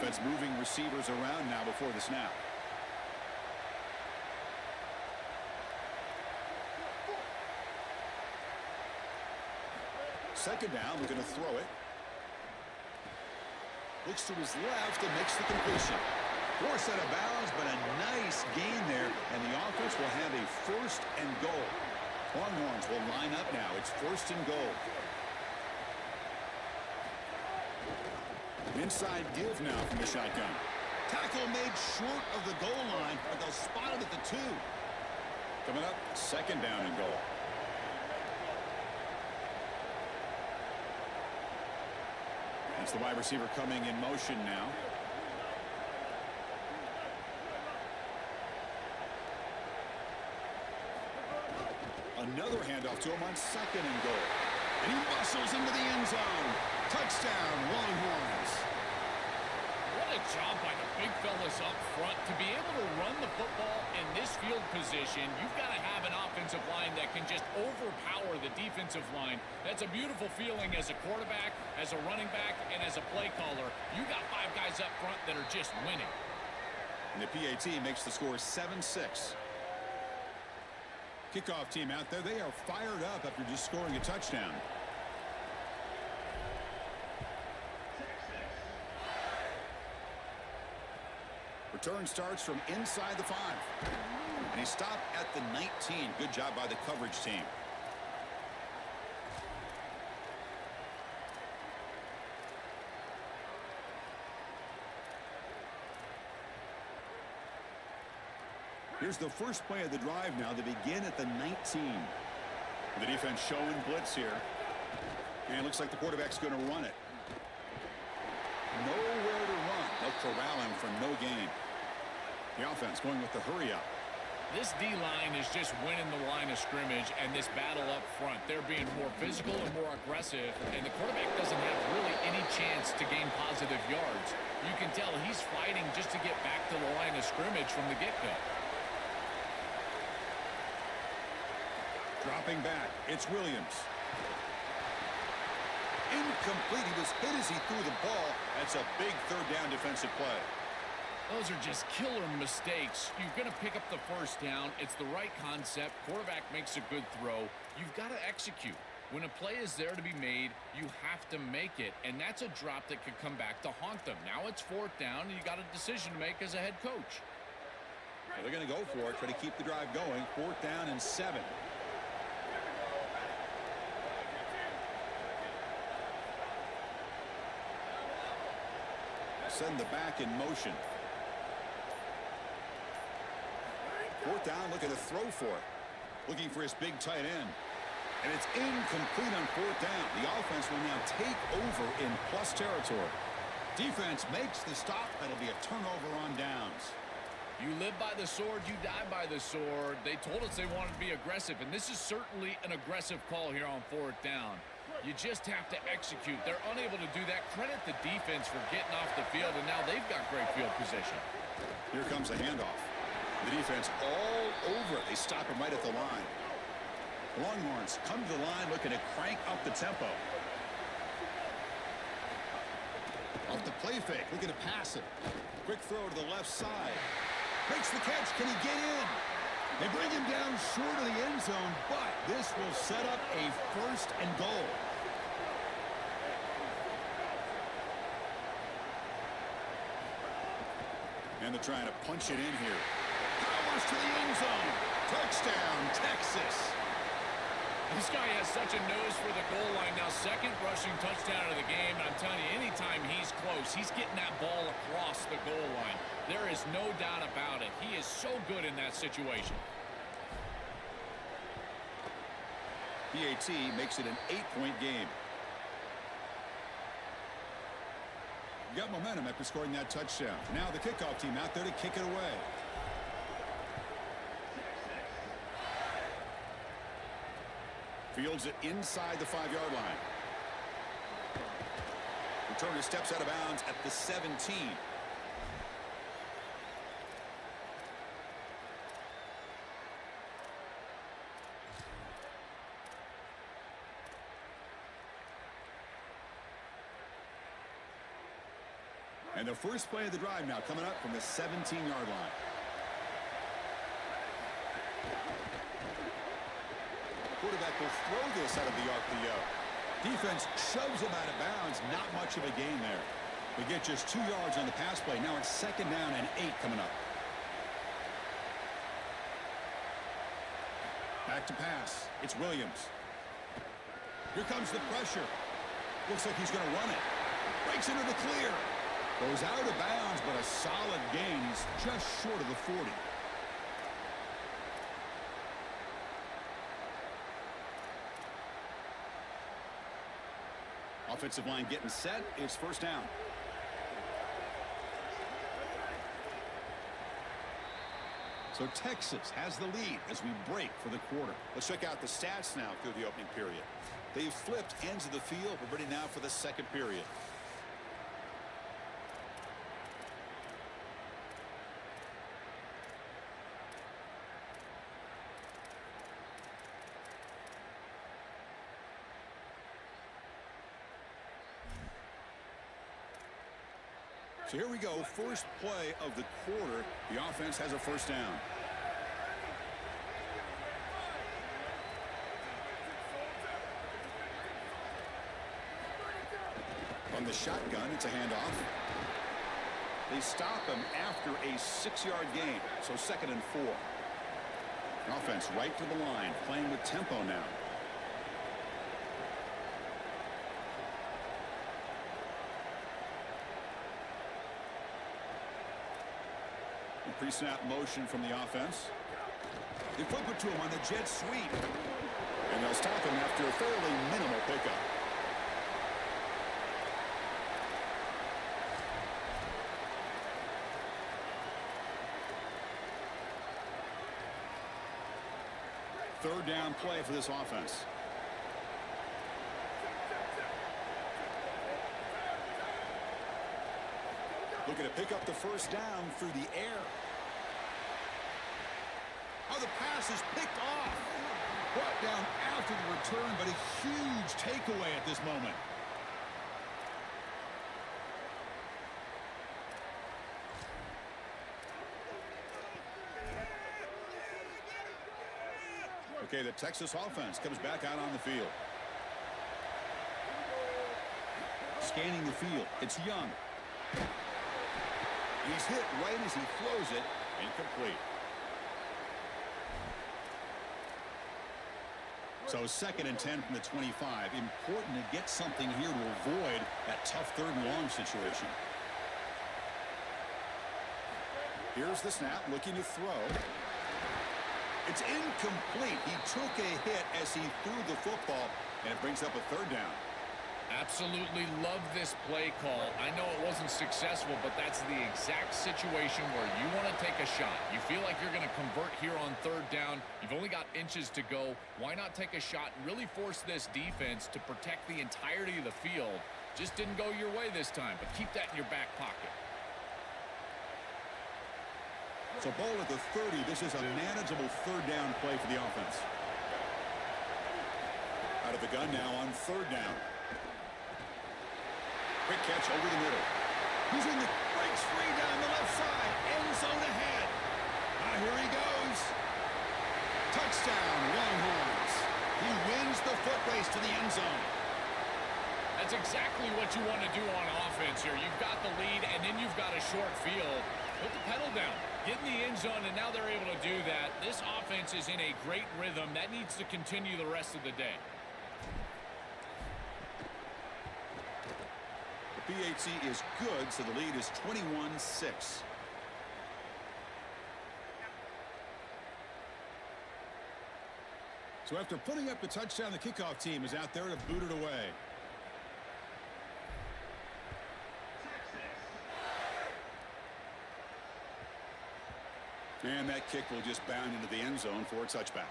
Offense moving receivers around now before the snap. Second down, looking to throw it. Looks to his left and makes the completion. Forced out of bounds, but a nice gain there, and the offense will have a first and goal. Longhorns will line up now. It's first and goal. Inside give now from the shotgun. Tackle made short of the goal line, but they'll spot it at the 2. Coming up, second down and goal. That's the wide receiver coming in motion now. Another handoff to him on second and goal. And he muscles into the end zone. Touchdown, Longhorns. What a job by the big fellas up front. To be able to run the football in this field position, you've got to have an offensive line that can just overpower the defensive line. That's a beautiful feeling as a quarterback, as a running back, and as a play caller. You got 5 guys up front that are just winning. And the PAT makes the score 7-6. Kickoff team out there. They are fired up after just scoring a touchdown. Return starts from inside the 5. And he stopped at the 19. Good job by the coverage team. Here's the first play of the drive now. They begin at the 19. The defense showing blitz here. And it looks like the quarterback's going to run it. Nowhere to run. They'll corral him for no gain. The offense going with the hurry up. This D-line is just winning the line of scrimmage and this battle up front. They're being more physical and more aggressive, and the quarterback doesn't have really any chance to gain positive yards. You can tell he's fighting just to get back to the line of scrimmage from the get-go. Dropping back, it's Williams. Incomplete. He was hit as he threw the ball. That's a big third down defensive play. Those are just killer mistakes. You're going to pick up the first down. It's the right concept. Quarterback makes a good throw. You've got to execute. When a play is there to be made, you have to make it. And that's a drop that could come back to haunt them. Now it's 4th down, and you got a decision to make as a head coach. Well, they're going to go for it, try to keep the drive going. 4th down and 7. Send the back in motion. 4th down, looking to throw for it. Looking for his big tight end. And it's incomplete on 4th down. The offense will now take over in plus territory. Defense makes the stop. That'll be a turnover on downs. You live by the sword, you die by the sword. They told us they wanted to be aggressive, and this is certainly an aggressive call here on 4th down. You just have to execute. They're unable to do that. Credit the defense for getting off the field, and now they've got great field position. Here comes the handoff. The defense all over it. They stop him right at the line. Longhorns come to the line looking to crank up the tempo. Off the play fake, looking to pass it. Quick throw to the left side. Makes the catch. Can he get in? They bring him down short of the end zone, but this will set up a first and goal. And they're trying to punch it in here. Powers to the end zone. Touchdown, Texas. This guy has such a nose for the goal line. Now, second rushing touchdown of the game. And I'm telling you, anytime he's close, he's getting that ball across the goal line. There is no doubt about it. He is so good in that situation. PAT makes it an 8-point game. Got momentum after scoring that touchdown. Now the kickoff team out there to kick it away. Fields it inside the 5-yard line. Returner steps out of bounds at the 17. And the first play of the drive now coming up from the 17-yard line. Quarterback will throw this out of the RPO. Defense shoves him out of bounds. Not much of a gain there. We get just 2 yards on the pass play. Now it's 2nd down and 8 coming up. Back to pass. It's Williams. Here comes the pressure. Looks like he's going to run it. Breaks into the clear. Goes out of bounds, but a solid gain. He's just short of the 40. Offensive line getting set. It's 1st down. So Texas has the lead as we break for the quarter. Let's check out the stats now through the opening period. They've flipped ends of the field. We're ready now for the 2nd period. So here we go, first play of the quarter. The offense has a 1st down. From the shotgun, it's a handoff. They stop him after a 6-yard gain, so 2nd and 4. Offense right to the line, playing with tempo now. Pre-snap motion from the offense. They flip it to him on the jet sweep. And they'll stop him after a fairly minimal pickup. Third down play for this offense. Looking to pick up the 1st down through the air. Oh, the pass is picked off. Brought down after the return, but a huge takeaway at this moment. Okay, the Texas offense comes back out on the field. Scanning the field, it's Young. He's hit right as he throws it. Incomplete. So 2nd and 10 from the 25. Important to get something here to avoid that tough 3rd and long situation. Here's the snap, looking to throw. It's incomplete. He took a hit as he threw the football, and it brings up a 3rd down. Absolutely love this play call. I know it wasn't successful, but that's the exact situation where you want to take a shot. You feel like you're going to convert here on 3rd down. You've only got inches to go. Why not take a shot and really force this defense to protect the entirety of the field? Just didn't go your way this time, but keep that in your back pocket. So ball at the 30. This is a manageable 3rd down play for the offense. Out of the gun now on 3rd down. Quick catch over the middle. He's in the breaks free down the left side. End zone ahead. Here he goes. Touchdown, Longhorns. He wins the foot race to the end zone. That's exactly what you want to do on offense here. You've got the lead, and then you've got a short field. Put the pedal down. Get in the end zone, and now they're able to do that. This offense is in a great rhythm. That needs to continue the rest of the day. The PHC is good, so the lead is 21-6. So after putting up the touchdown, the kickoff team is out there to boot it away. And that kick will just bound into the end zone for a touchback.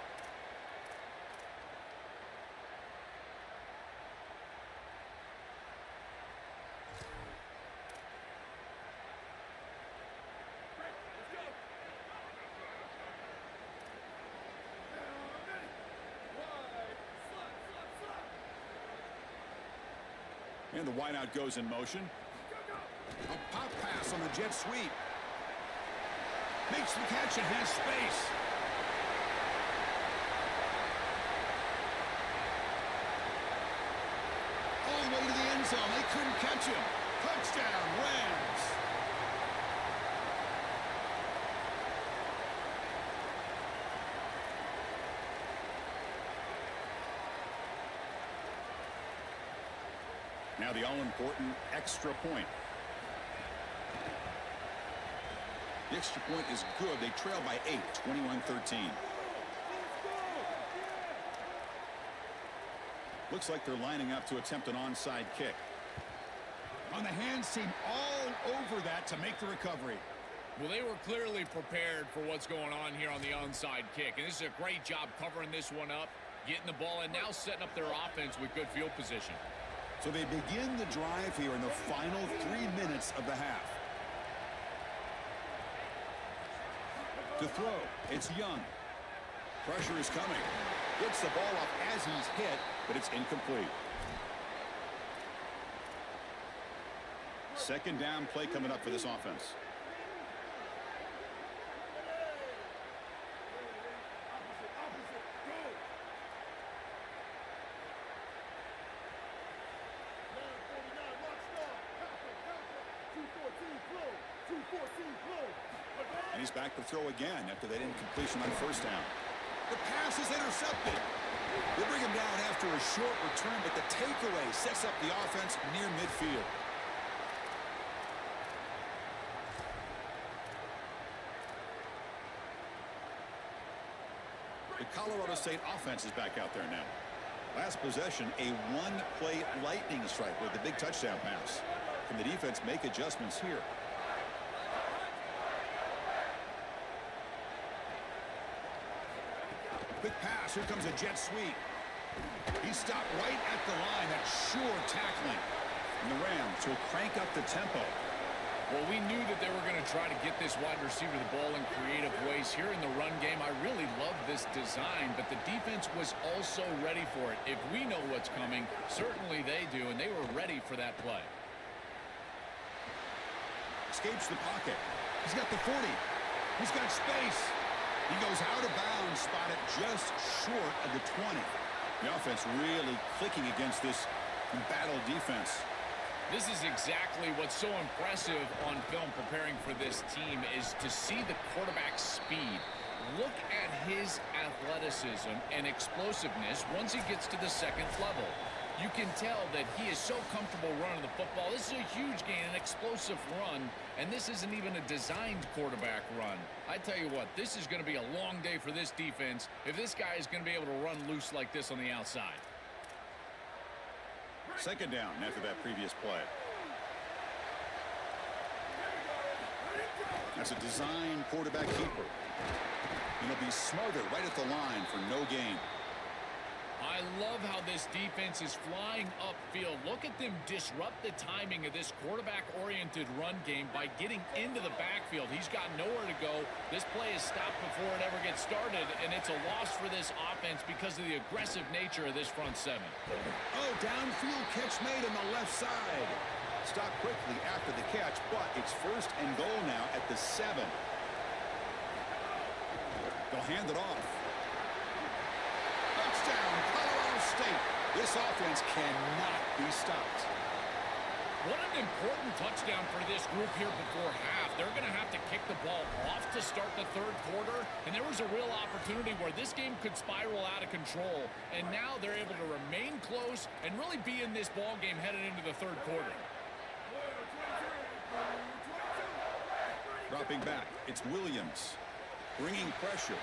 And the wideout goes in motion. A pop pass on the jet sweep. Makes the catch and has space. All the way to the end zone. They couldn't catch him. Touchdown, Rams. Now the all-important extra point. The extra point is good. They trail by 8, 21-13. Looks like they're lining up to attempt an onside kick. On the hands team all over that to make the recovery. Well, they were clearly prepared for what's going on here on the onside kick. And this is a great job covering this one up, getting the ball, and now setting up their offense with good field position. So they begin the drive here in the final 3 minutes of the half. To throw, it's Young. Pressure is coming. Gets the ball up as he's hit, but it's incomplete. Second down play coming up for this offense. And he's back to throw again after that incompletion on first down. The pass is intercepted. They bring him down after a short return, but the takeaway sets up the offense near midfield. The Colorado State offense is back out there now. Last possession, a one-play lightning strike with the big touchdown pass. Can the defense make adjustments here? Quick pass. Here comes a jet sweep. He stopped right at the line. That's sure tackling. And the Rams will crank up the tempo. Well, we knew that they were going to try to get this wide receiver the ball in creative ways. Here in the run game, I really love this design, but the defense was also ready for it. If we know what's coming, certainly they do, and they were ready for that play. Escapes the pocket. He's got the 40. He's got space. He goes out of bounds, spotted just short of the 20. The offense really clicking against this embattled defense. This is exactly what's so impressive on film preparing for this team is to see the quarterback's speed. Look at his athleticism and explosiveness once he gets to the second level. You can tell that he is so comfortable running the football. This is a huge gain, an explosive run, and this isn't even a designed quarterback run. I tell you what, this is going to be a long day for this defense if this guy is going to be able to run loose like this on the outside. Second down after that previous play. That's a design quarterback keeper. And he'll be smothered right at the line for no gain. I love how this defense is flying upfield. Look at them disrupt the timing of this quarterback-oriented run game by getting into the backfield. He's got nowhere to go. This play is stopped before it ever gets started, and it's a loss for this offense because of the aggressive nature of this front seven. Oh, downfield catch made on the left side. Stopped quickly after the catch, but it's first and goal now at the 7. They'll hand it off. Touchdown, Colorado State. This offense cannot be stopped. What an important touchdown for this group here before half. They're going to have to kick the ball off to start the third quarter, and there was a real opportunity where this game could spiral out of control, and now they're able to remain close and really be in this ball game headed into the third quarter. Dropping back, it's Williams, bringing pressure.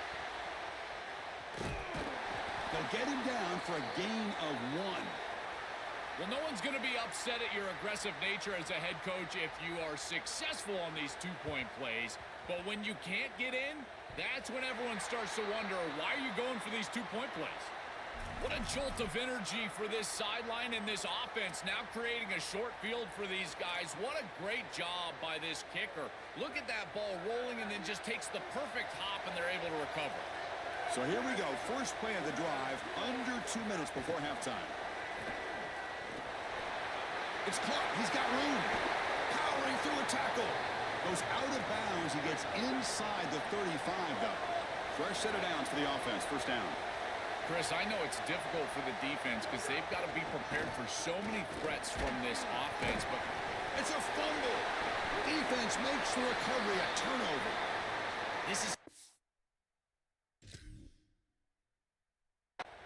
They'll get him down for a gain of 1. Well, no one's going to be upset at your aggressive nature as a head coach if you are successful on these two-point plays. But when you can't get in, that's when everyone starts to wonder, why are you going for these two-point plays? What a jolt of energy for this sideline and this offense, now creating a short field for these guys. What a great job by this kicker. Look at that ball rolling and then just takes the perfect hop and they're able to recover. So here we go, first play of the drive, under 2 minutes before halftime. It's caught. He's got room. Powering through a tackle. Goes out of bounds. He gets inside the 35, though. Fresh set of downs for the offense. First down. Chris, I know it's difficult for the defense because they've got to be prepared for so many threats from this offense, but It's a fumble. Defense makes the recovery a turnover. this is...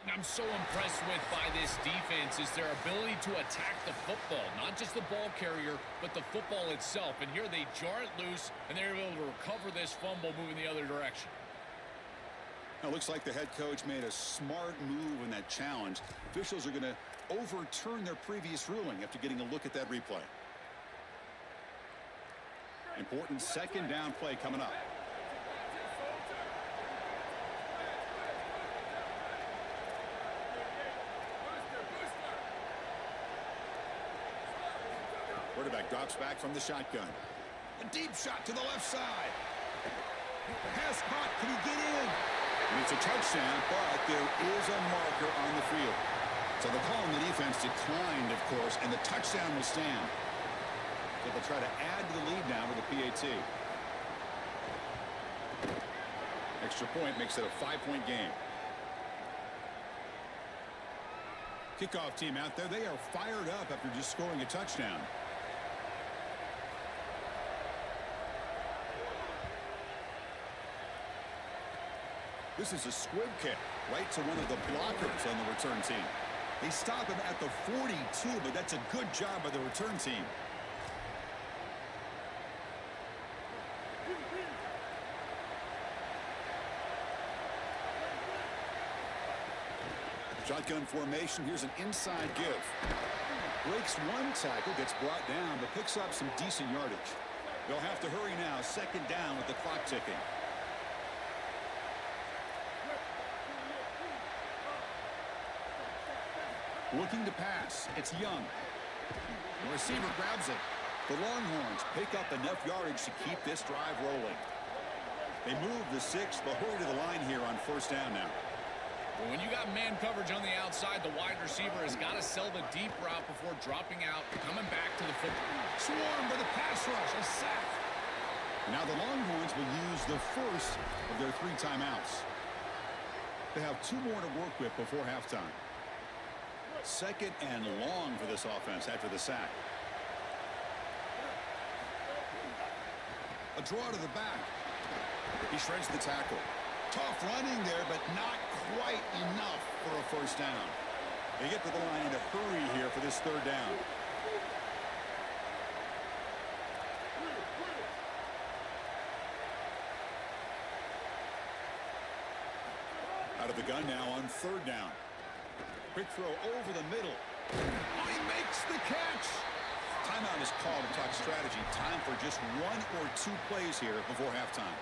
I'm so impressed with by this defense is their ability to attack the football, not just the ball carrier, but the football itself. And here they jar it loose, and they're able to recover this fumble moving the other direction. Now, looks like the head coach made a smart move in that challenge. Officials are going to overturn their previous ruling after getting a look at that replay. Important second down play coming up. Quarterback drops back from the shotgun. A deep shot to the left side. Pass caught. Can he get in? And it's a touchdown, but there is a marker on the field. So the call on the defense declined, of course, and the touchdown will stand. So they'll try to add to the lead now with a PAT. Extra point makes it a 5-point game. Kickoff team out there, they are fired up after just scoring a touchdown. This is a squib kick right to one of the blockers on the return team. They stop him at the 42, but that's a good job by the return team. Shotgun formation. Here's an inside give. Breaks one tackle, gets brought down, but picks up some decent yardage. They'll have to hurry now. Second down with the clock ticking. Looking to pass. It's Young. The receiver grabs it. The Longhorns pick up enough yardage to keep this drive rolling. They move the 6th. They'll hurry to the line here on first down now. Well, when you got man coverage on the outside, the wide receiver has got to sell the deep route before dropping out, coming back to the football. Swarmed by the pass rush. A sack. Now the Longhorns will use the first of their 3 timeouts. They have 2 more to work with before halftime. Second and long for this offense after the sack. A draw to the back. He shreds the tackle. Tough running there, but not quite enough for a first down. They get to the line in a hurry here for this third down. Out of the gun now on third down. Quick throw over the middle. Oh, he makes the catch. Timeout is called to talk strategy. Time for just 1 or 2 plays here before halftime.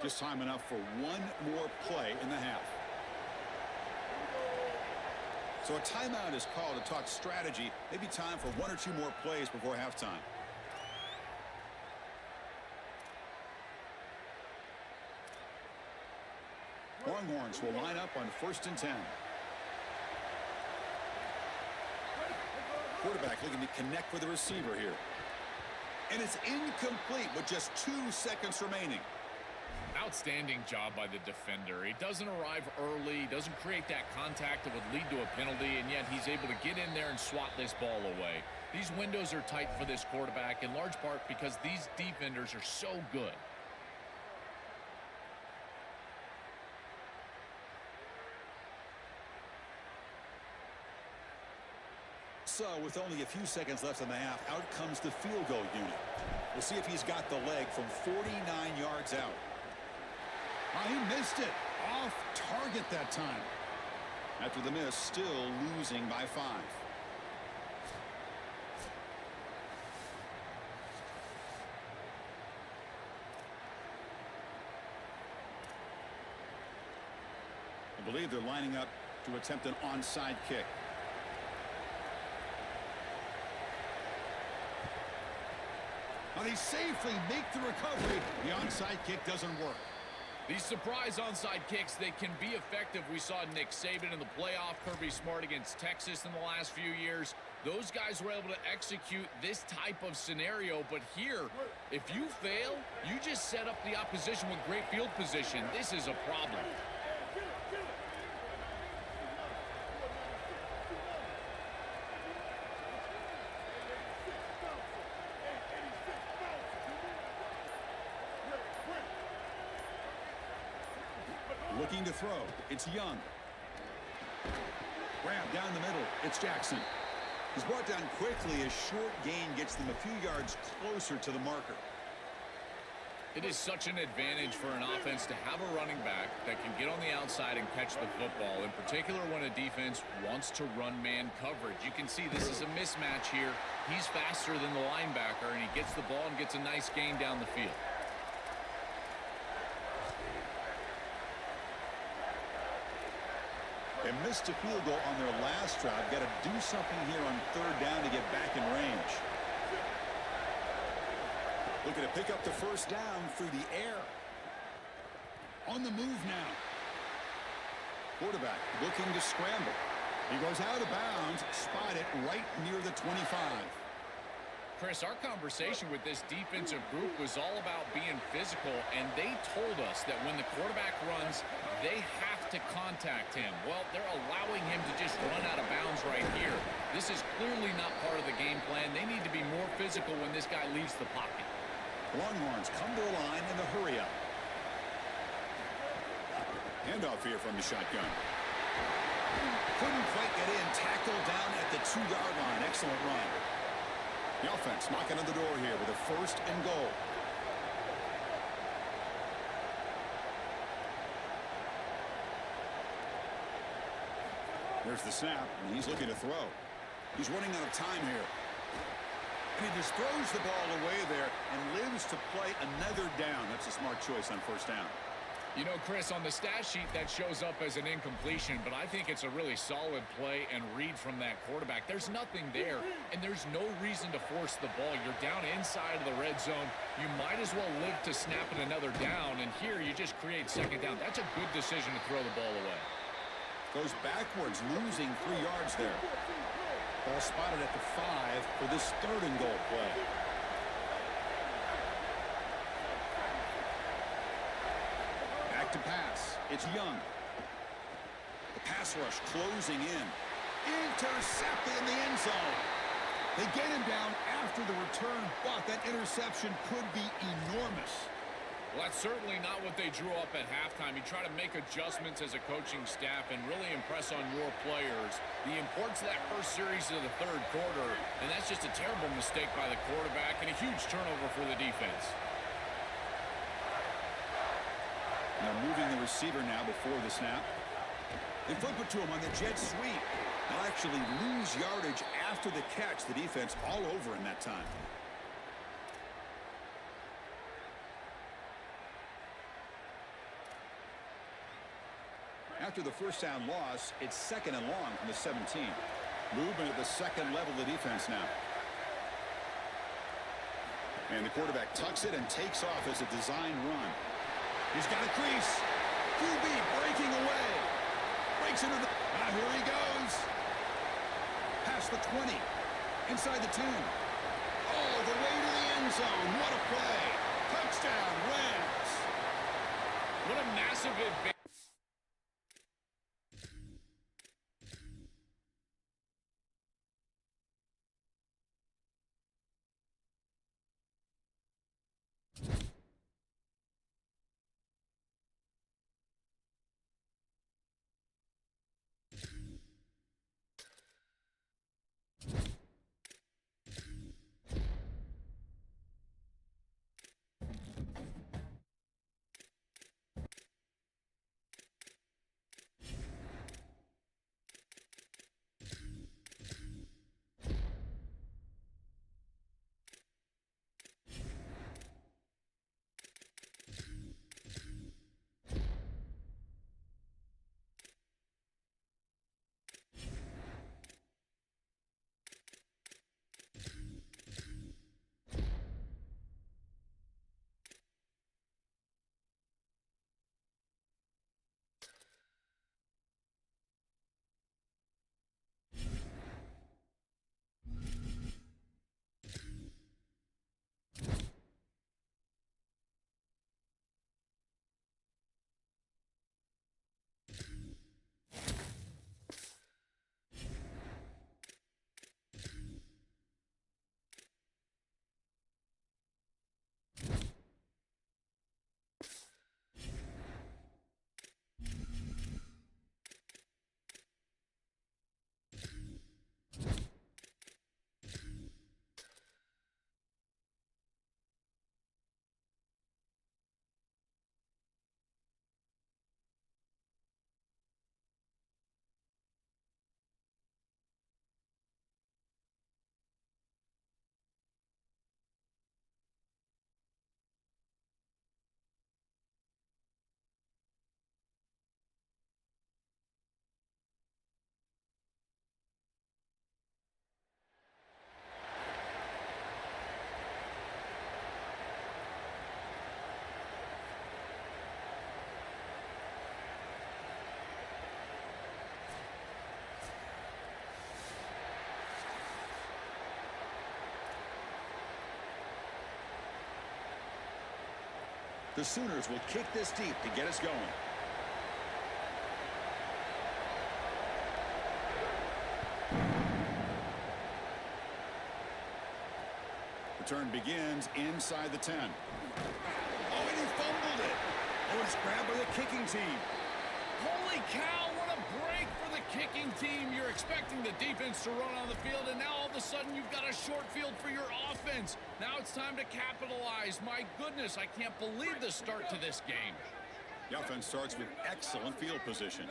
Just time enough for 1 more play in the half. So a timeout is called to talk strategy. Maybe time for 1 or 2 more plays before halftime. Longhorns will line up on 1st and 10. Quarterback looking to connect with the receiver here. And it's incomplete with just 2 seconds remaining. Outstanding job by the defender. He doesn't arrive early, doesn't create that contact that would lead to a penalty, and yet he's able to get in there and swat this ball away. These windows are tight for this quarterback, in large part because these defenders are so good. So, with only a few seconds left in the half, out comes the field goal unit. We'll see if he's got the leg from 49 yards out. He missed it. Off target that time. After the miss, still losing by 5. I believe they're lining up to attempt an onside kick. Now they safely make the recovery. The onside kick doesn't work. These surprise onside kicks, they can be effective. We saw Nick Saban in the playoff, Kirby Smart against Texas in the last few years. Those guys were able to execute this type of scenario, but here, if you fail, you just set up the opposition with great field position. This is a problem. Looking to throw. It's Young. Grab down the middle. It's Jackson. He's brought down quickly as short gain gets them a few yards closer to the marker. It is such an advantage for an offense to have a running back that can get on the outside and catch the football, in particular when a defense wants to run man coverage. You can see this is a mismatch here. He's faster than the linebacker, and he gets the ball and gets a nice gain down the field. They missed a field goal on their last drive. Got to do something here on 3rd down to get back in range. Looking to pick up the first down through the air. On the move now. Quarterback looking to scramble. He goes out of bounds, spotted right near the 25. Chris, our conversation with this defensive group was all about being physical, and they told us that when the quarterback runs, they have to contact him. Well, they're allowing him to just run out of bounds right here. This is clearly not part of the game plan. They need to be more physical when this guy leaves the pocket. Longhorns come to the line in the hurry up. Handoff here from the shotgun. Couldn't quite get in. Tackled down at the 2-yard line. Excellent run. The offense knocking on the door here with a 1st and goal. There's the snap, and he's looking to throw. He's running out of time here. And he just throws the ball away there and lives to play another down. That's a smart choice on 1st down. You know, Chris, on the stat sheet, that shows up as an incompletion, but I think it's a really solid play and read from that quarterback. There's nothing there, and there's no reason to force the ball. You're down inside of the red zone. You might as well live to snapping another down, and here you just create 2nd down. That's a good decision to throw the ball away. Goes backwards, losing 3 yards there. Ball spotted at the 5 for this 3rd and goal play. To pass. It's Young. The pass rush closing in. Intercepted in the end zone. They get him down after the return, but that interception could be enormous. Well, that's certainly not what they drew up at halftime. You try to make adjustments as a coaching staff and really impress on your players. The importance of that first series of the 3rd quarter, and that's just a terrible mistake by the quarterback and a huge turnover for the defense. Now moving the receiver now before the snap. They flip it to him on the jet sweep. They'll actually lose yardage after the catch. The defense all over in that time. After the first down loss, it's 2nd and long from the 17. Movement at the 2nd level of the defense now. And the quarterback tucks it and takes off as a design run. He's got a crease. QB breaking away. Breaks into the... here he goes. Past the 20. Inside the 10. Oh, the way to the end zone. What a play. Touchdown, Rams. What a massive advantage. The Sooners will kick this deep to get us going. Return begins inside the 10. Oh, and he fumbled it. Oh, it's grabbed by the kicking team. Holy cow, what a break for the kicking team. You're expecting the defense to run on the field, and now all of a sudden you've got a short field for your offense. Now it's time to capitalize. My goodness, I can't believe the start to this game. The offense starts with excellent field position.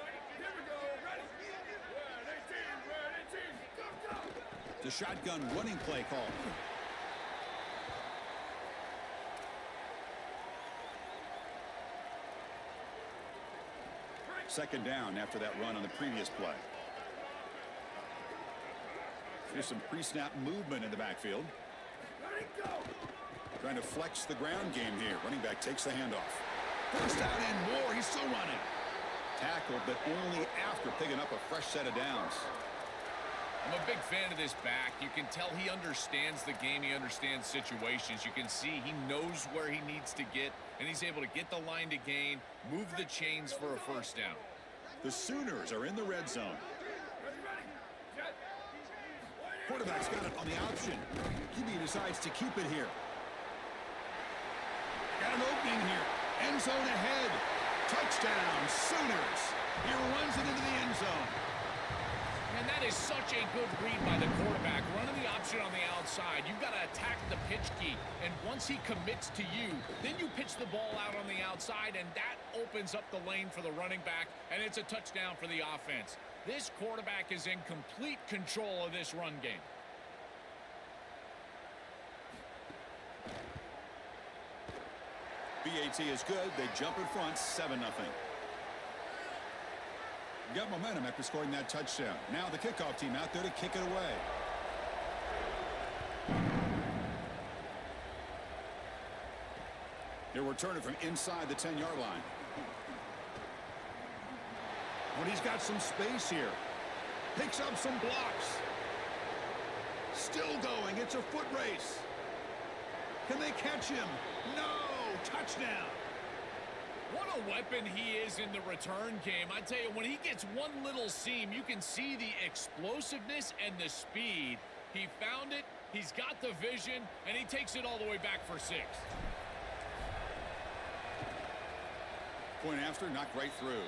The shotgun running play call. Second down after that run on the previous play. Here's some pre-snap movement in the backfield. Trying to flex the ground game here. Running back takes the handoff. First down and more. He's still running. Tackled, but only after picking up a fresh set of downs. I'm a big fan of this back. You can tell he understands the game. He understands situations. You can see he knows where he needs to get, and he's able to get the line to gain, move the chains for a first down. The Sooners are in the red zone. Quarterback's got it on the option. QB decides to keep it here. Got an opening here. End zone ahead. Touchdown, Sooners. He runs it into the end zone. And that is such a good read by the quarterback. Running the option on the outside. You've got to attack the pitch key. And once he commits to you, then you pitch the ball out on the outside, and that opens up the lane for the running back, and it's a touchdown for the offense. This quarterback is in complete control of this run game. BAT is good. They jump in front, 7-0. Got momentum after scoring that touchdown. Now the kickoff team out there to kick it away. They're returning from inside the 10-yard line. But he's got some space here. Picks up some blocks. Still going. It's a foot race. Can they catch him? No! Touchdown! What a weapon he is in the return game. I tell you, when he gets one little seam, you can see the explosiveness and the speed. He found it, he's got the vision, and he takes it all the way back for 6. Point after, knocked right through.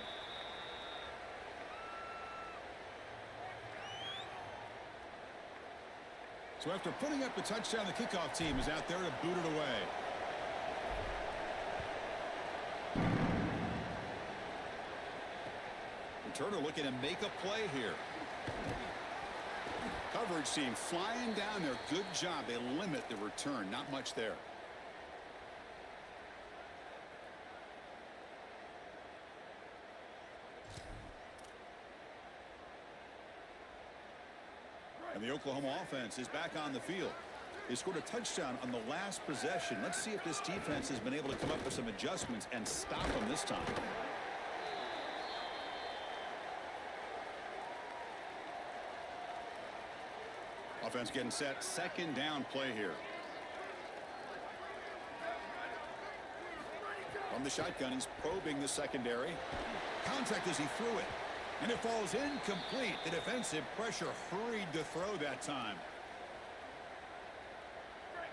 So after putting up a touchdown, the kickoff team is out there to boot it away. Returner looking to make a play here. Coverage team flying down there. Good job. They limit the return. Not much there. And the Oklahoma offense is back on the field. They scored a touchdown on the last possession. Let's see if this defense has been able to come up with some adjustments and stop them this time. Offense getting set. Second down play here. From the shotgun, he's probing the secondary. Contact as he threw it. And it falls incomplete. The defensive pressure hurried to throw that time.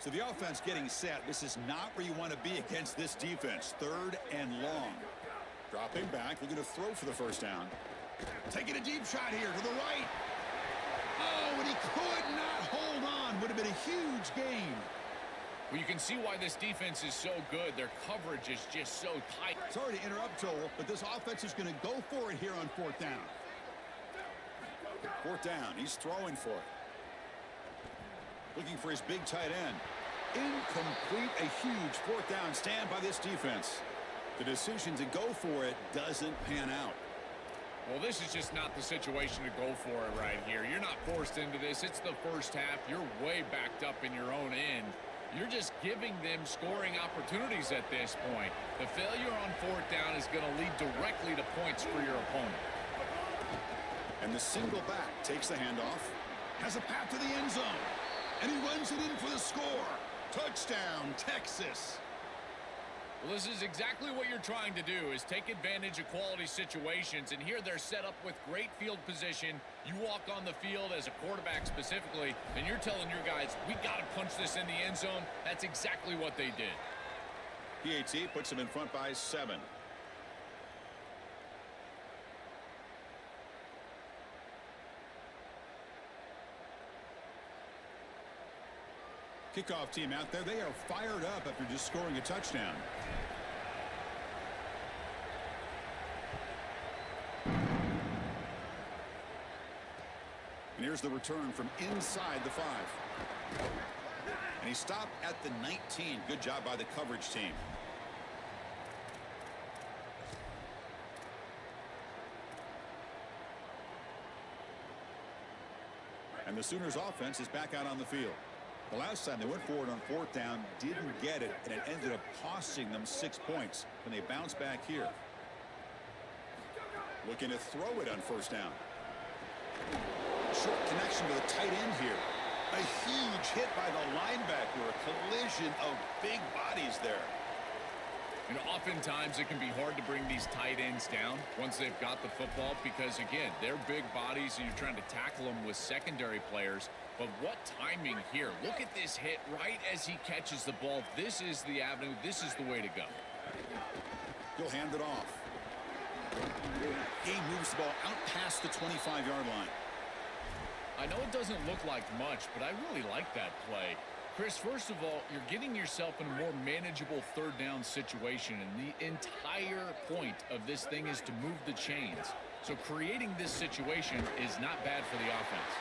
So the offense getting set. This is not where you want to be against this defense. 3rd and long. Dropping back, looking to throw for the first down. Taking a deep shot here to the right. Oh, and he could not hold on. Would have been a huge gain. Well, you can see why this defense is so good. Their coverage is just so tight. Sorry to interrupt, Joel, but this offense is going to go for it here on 4th down. 4th down, he's throwing for it. Looking for his big tight end. Incomplete, a huge 4th down stand by this defense. The decision to go for it doesn't pan out. Well, this is just not the situation to go for it right here. You're not forced into this. It's the first half. You're way backed up in your own end. You're just giving them scoring opportunities at this point. The failure on 4th down is going to lead directly to points for your opponent. And the single back takes the handoff. Has a path to the end zone. And he runs it in for the score. Touchdown, Texas. Well, this is exactly what you're trying to do, is take advantage of quality situations. And here they're set up with great field position. You walk on the field as a quarterback specifically, and you're telling your guys, we got to punch this in the end zone. That's exactly what they did. PAT puts them in front by 7. Kickoff team out there. They are fired up after just scoring a touchdown. And here's the return from inside the 5. And he stopped at the 19. Good job by the coverage team. And the Sooners offense is back out on the field. The last time they went forward on 4th down, didn't get it, and it ended up costing them 6 points. And they bounce back here. Looking to throw it on 1st down. Short connection to the tight end here. A huge hit by the linebacker. A collision of big bodies there. You know, oftentimes it can be hard to bring these tight ends down once they've got the football because, again, they're big bodies and you're trying to tackle them with secondary players. But what timing here. Look at this hit right as he catches the ball. This is the avenue. This is the way to go. He'll hand it off. He moves the ball out past the 25-yard line. I know it doesn't look like much, but I really like that play. Chris, first of all, you're getting yourself in a more manageable 3rd down situation, and the entire point of this thing is to move the chains. So creating this situation is not bad for the offense.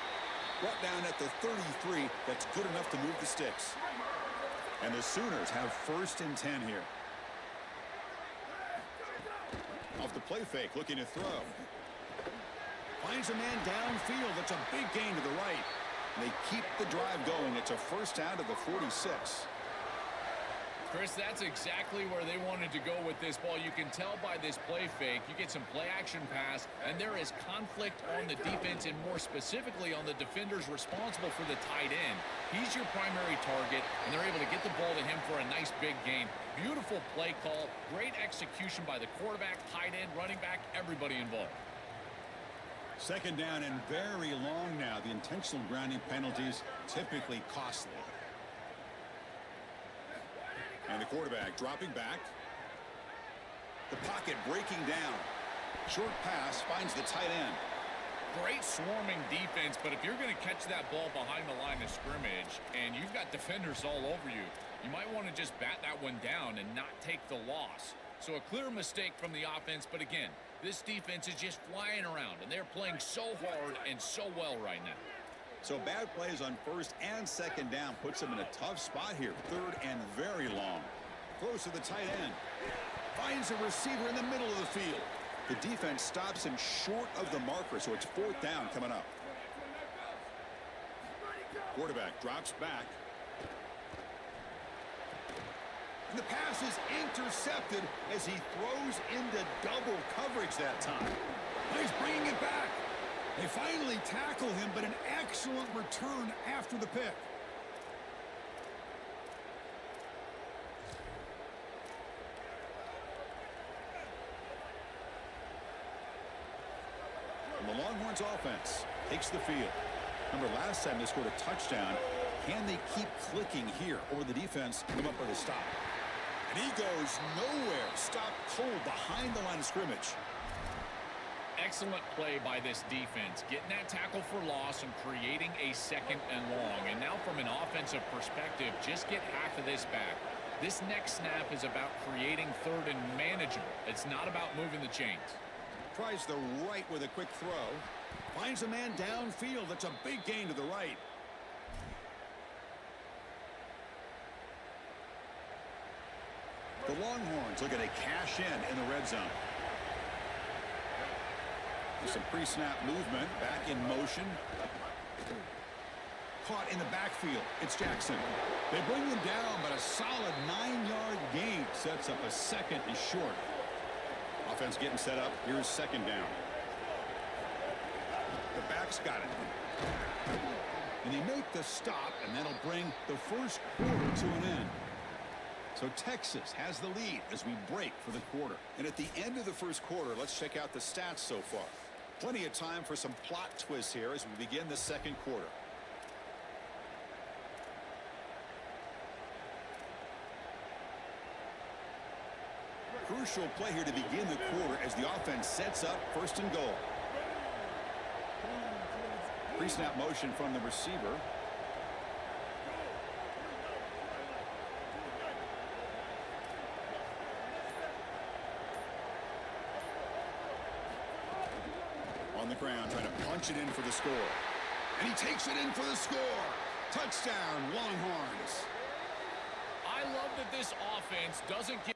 Brought down at the 33. That's good enough to move the sticks. And the Sooners have 1st and 10 here. Off the play fake, looking to throw. Finds a man downfield. That's a big gain to the right. They keep the drive going. It's a 1st down to the 46. Chris, that's exactly where they wanted to go with this ball. You can tell by this play fake. You get some play action pass, and there is conflict on the defense and more specifically on the defenders responsible for the tight end. He's your primary target, and they're able to get the ball to him for a nice big gain. Beautiful play call, great execution by the quarterback, tight end, running back, everybody involved. Second down and very long now. The intentional grounding penalties typically costly. And the quarterback dropping back. The pocket breaking down. Short pass finds the tight end. Great swarming defense, but if you're going to catch that ball behind the line of scrimmage and you've got defenders all over you, you might want to just bat that one down and not take the loss. So a clear mistake from the offense, but again, this defense is just flying around, and they're playing so hard and so well right now. So bad plays on first and second down puts them in a tough spot here. Third and very long. Throws to the tight end. Finds a receiver in the middle of the field. The defense stops him short of the marker, so it's fourth down coming up. Quarterback drops back. And the pass is intercepted as he throws into double coverage that time. He's bringing it back. They finally tackle him, but an excellent return after the pick. And the Longhorns offense takes the field. Remember, last time they scored a touchdown. Can they keep clicking here, or the defense come up with a stop? And he goes nowhere. Stopped cold behind the line of scrimmage. Excellent play by this defense, getting that tackle for loss and creating a second and long. And now from an offensive perspective, just get half of this back. This next snap is about creating third and manageable. It's not about moving the chains. Tries the right with a quick throw. Finds a man downfield. That's a big gain to the right. The Longhorns looking to cash in the red zone. Some pre-snap movement, back in motion. Caught in the backfield. It's Jackson. They bring him down, but a solid 9-yard gain sets up a second and short. Offense getting set up. Here's second down. The back's got it. And they make the stop, and that'll bring the first quarter to an end. So Texas has the lead as we break for the quarter. And at the end of the first quarter, let's check out the stats so far. Plenty of time for some plot twists here as we begin the second quarter. Crucial play here to begin the quarter as the offense sets up first and goal. Pre-snap motion from the receiver. On the ground, trying to punch it in for the score. And he takes it in for the score. Touchdown, Longhorns. I love that this offense doesn't get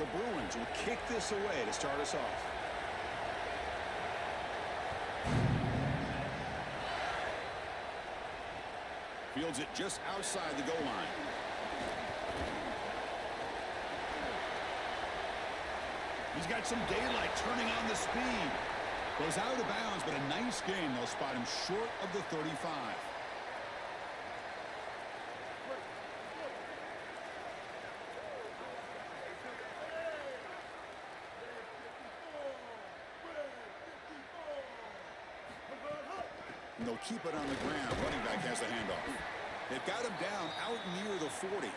the Bruins will kick this away to start us off. Fields it just outside the goal line. He's got some daylight turning on the speed. Goes out of bounds, but a nice game. They'll spot him short of the 35. And they'll keep it on the ground. Running back has the handoff. They've got him down out near the 40.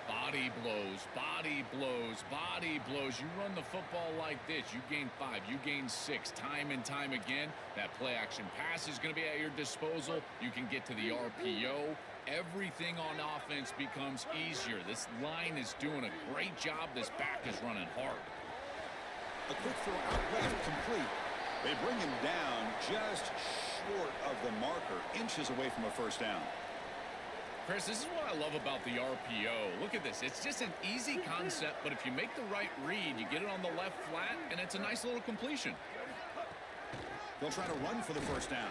Body blows, body blows, body blows. You run the football like this, you gain 5, you gain 6, time and time again. That play action pass is going to be at your disposal. You can get to the RPO. Everything on offense becomes easier. This line is doing a great job. This back is running hard. A quick throw out left, complete. They bring him down just short of the marker, inches away from a first down. Chris, this is what I love about the RPO. Look at this. It's just an easy concept, but if you make the right read, you get it on the left flat, and it's a nice little completion. They'll try to run for the first down.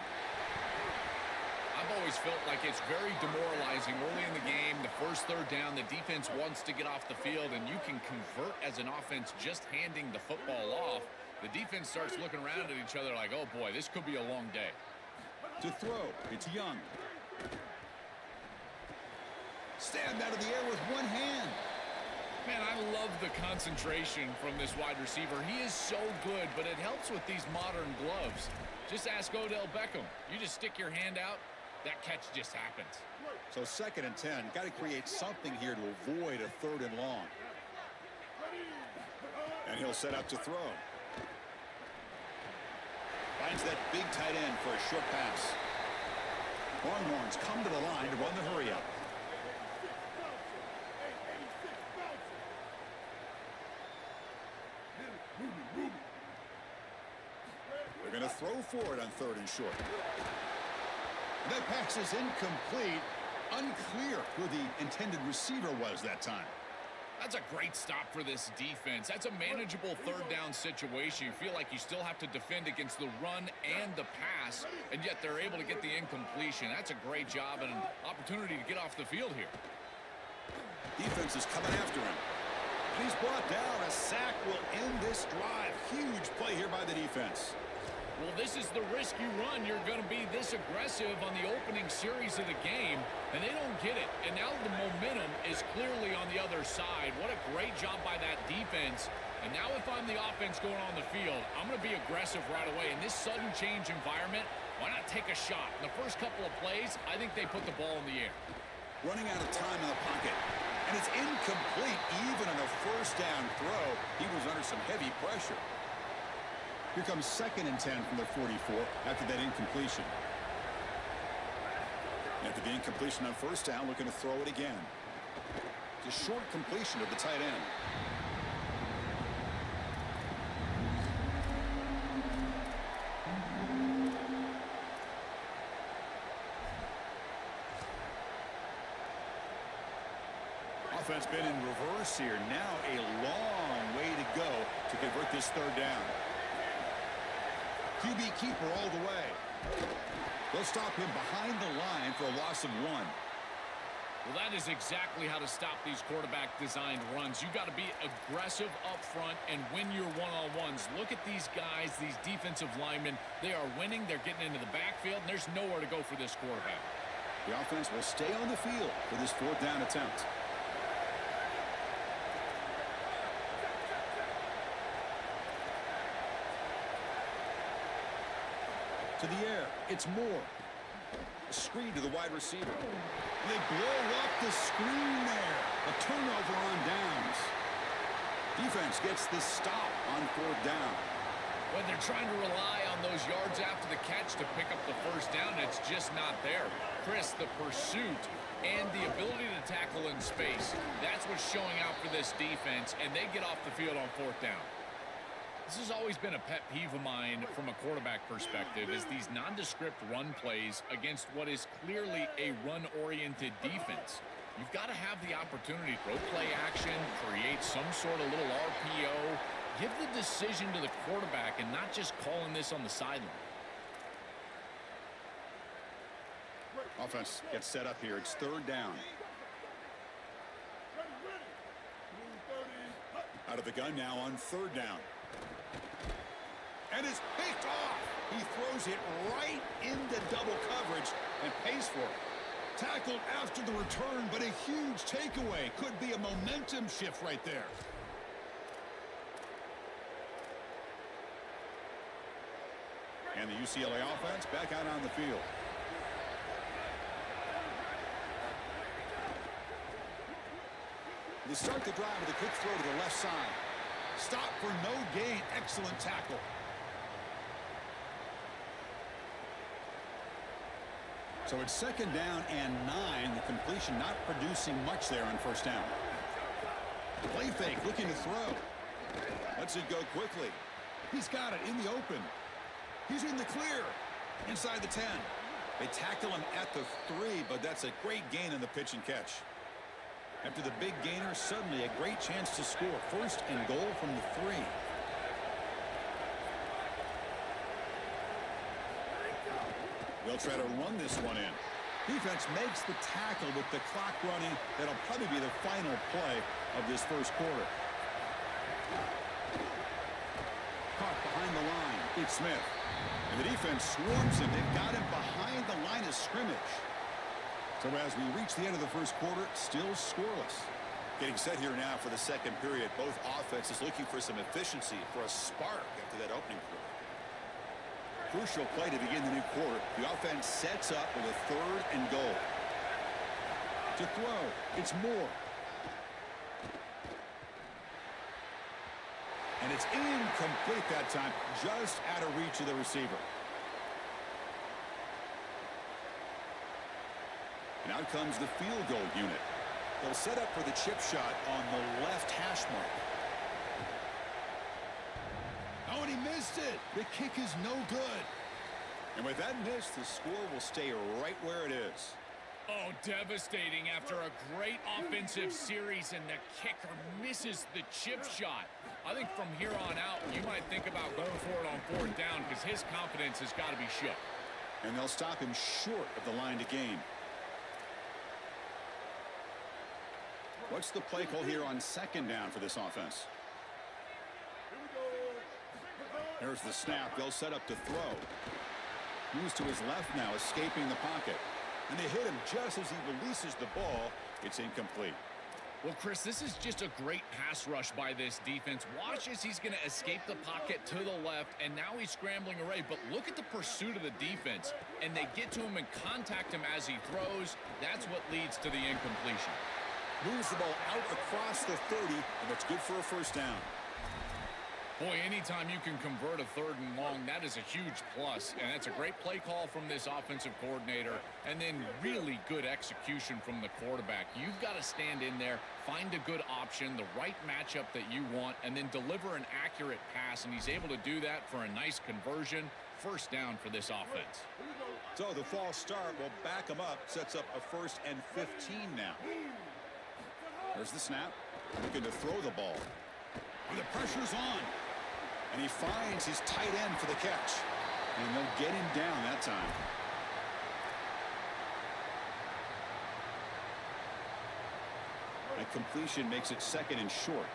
I've always felt like it's very demoralizing early in the game. The first third down, the defense wants to get off the field, and you can convert as an offense just handing the football off. The defense starts looking around at each other like, oh boy, this could be a long day. To throw, it's Young. Stabbed out of the air with one hand. Man, I love the concentration from this wide receiver. He is so good, but it helps with these modern gloves. Just ask Odell Beckham. You just stick your hand out, that catch just happens. So 2nd and 10. Got to create something here to avoid a 3rd and long. And he'll set up to throw. Finds that big tight end for a short pass. Longhorns come to the line to run the hurry up. They're going to throw for it on 3rd and short. That pass is incomplete. Unclear who the intended receiver was that time. That's a great stop for this defense. That's a manageable 3rd down situation. You feel like you still have to defend against the run and the pass, and yet they're able to get the incompletion. That's a great job and an opportunity to get off the field here. Defense is coming after him. And he's brought down. A sack will end this drive. Huge play here by the defense. Well, this is the risk you run. You're going to be this aggressive on the opening series of the game, and they don't get it. And now the momentum is clearly on the other side. What a great job by that defense. And now if I'm the offense going on the field, I'm going to be aggressive right away. In this sudden change environment, why not take a shot? In the first couple of plays, I think they put the ball in the air. Running out of time in the pocket. And it's incomplete even on a first down throw. He was under some heavy pressure. Here comes 2nd and 10 from the 44 after that incompletion. After the incompletion on first down, looking to throw it again. It's a short completion to the tight end. Offense been in reverse here. Now a long way to go to convert this 3rd down. QB keeper all the way. They'll stop him behind the line for a loss of 1. Well, that is exactly how to stop these quarterback-designed runs. You got to be aggressive up front and win your one-on-ones. Look at these guys, these defensive linemen. They are winning. They're getting into the backfield, and there's nowhere to go for this quarterback. The offense will stay on the field for this 4th down attempt. To the air, it's Moore. A screen to the wide receiver. They blow up the screen there. A turnover on downs. Defense gets the stop on 4th down. When they're trying to rely on those yards after the catch to pick up the first down, it's just not there. Chris, the pursuit and the ability to tackle in space, that's what's showing out for this defense, and they get off the field on 4th down. This has always been a pet peeve of mine from a quarterback perspective, is these nondescript run plays against what is clearly a run-oriented defense. You've got to have the opportunity to throw play action, create some sort of little RPO, give the decision to the quarterback and not just calling this on the sideline. Offense gets set up here. It's third down. Out of the gun now on third down. And it's picked off. He throws it right into double coverage and pays for it. Tackled after the return, but a huge takeaway. Could be a momentum shift right there. And the UCLA offense back out on the field. They start the drive with a quick throw to the left side. Stop for no gain. Excellent tackle. So it's second down and 9. The completion not producing much there on first down. Play fake, looking to throw. Lets it go quickly. He's got it in the open. He's in the clear. Inside the 10. They tackle him at the 3, but that's a great gain in the pitch and catch. After the big gainer, suddenly a great chance to score. First and goal from the 3. They'll try to run this one in. Defense makes the tackle with the clock running. That'll probably be the final play of this first quarter. Caught behind the line. It's Smith. And the defense swarms him. They've got him behind the line of scrimmage. So as we reach the end of the first quarter, still scoreless. Getting set here now for the second period. Both offenses looking for some efficiency, for a spark after that opening quarter. Crucial play to begin the new quarter. The offense sets up with a third and goal. To throw, it's Moore. And it's incomplete that time, just out of reach of the receiver. And out comes the field goal unit. They'll set up for the chip shot on the left hash mark. Oh, and he missed it. The kick is no good. And with that miss, the score will stay right where it is. Oh, devastating after a great offensive series, and the kicker misses the chip shot. I think from here on out, you might think about going for it on fourth down because his confidence has got to be shook. And they'll stop him short of the line to gain. What's the play call here on second down for this offense? There's the snap. They'll set up to throw. Moves to his left now, escaping the pocket. And they hit him just as he releases the ball. It's incomplete. Well, Chris, this is just a great pass rush by this defense. Watch as he's going to escape the pocket to the left, and now he's scrambling away. But look at the pursuit of the defense. And they get to him and contact him as he throws. That's what leads to the incompletion. Moves the ball out across the 30, and it's good for a first down. Boy, anytime you can convert a third and long, that is a huge plus. And that's a great play call from this offensive coordinator. And then really good execution from the quarterback. You've got to stand in there, find a good option, the right matchup that you want, and then deliver an accurate pass. And he's able to do that for a nice conversion. First down for this offense. So the false start will back him up. Sets up a first and 15 now. There's the snap. Looking to throw the ball. And the pressure's on. And he finds his tight end for the catch. And they'll get him down that time. That completion makes it second and short.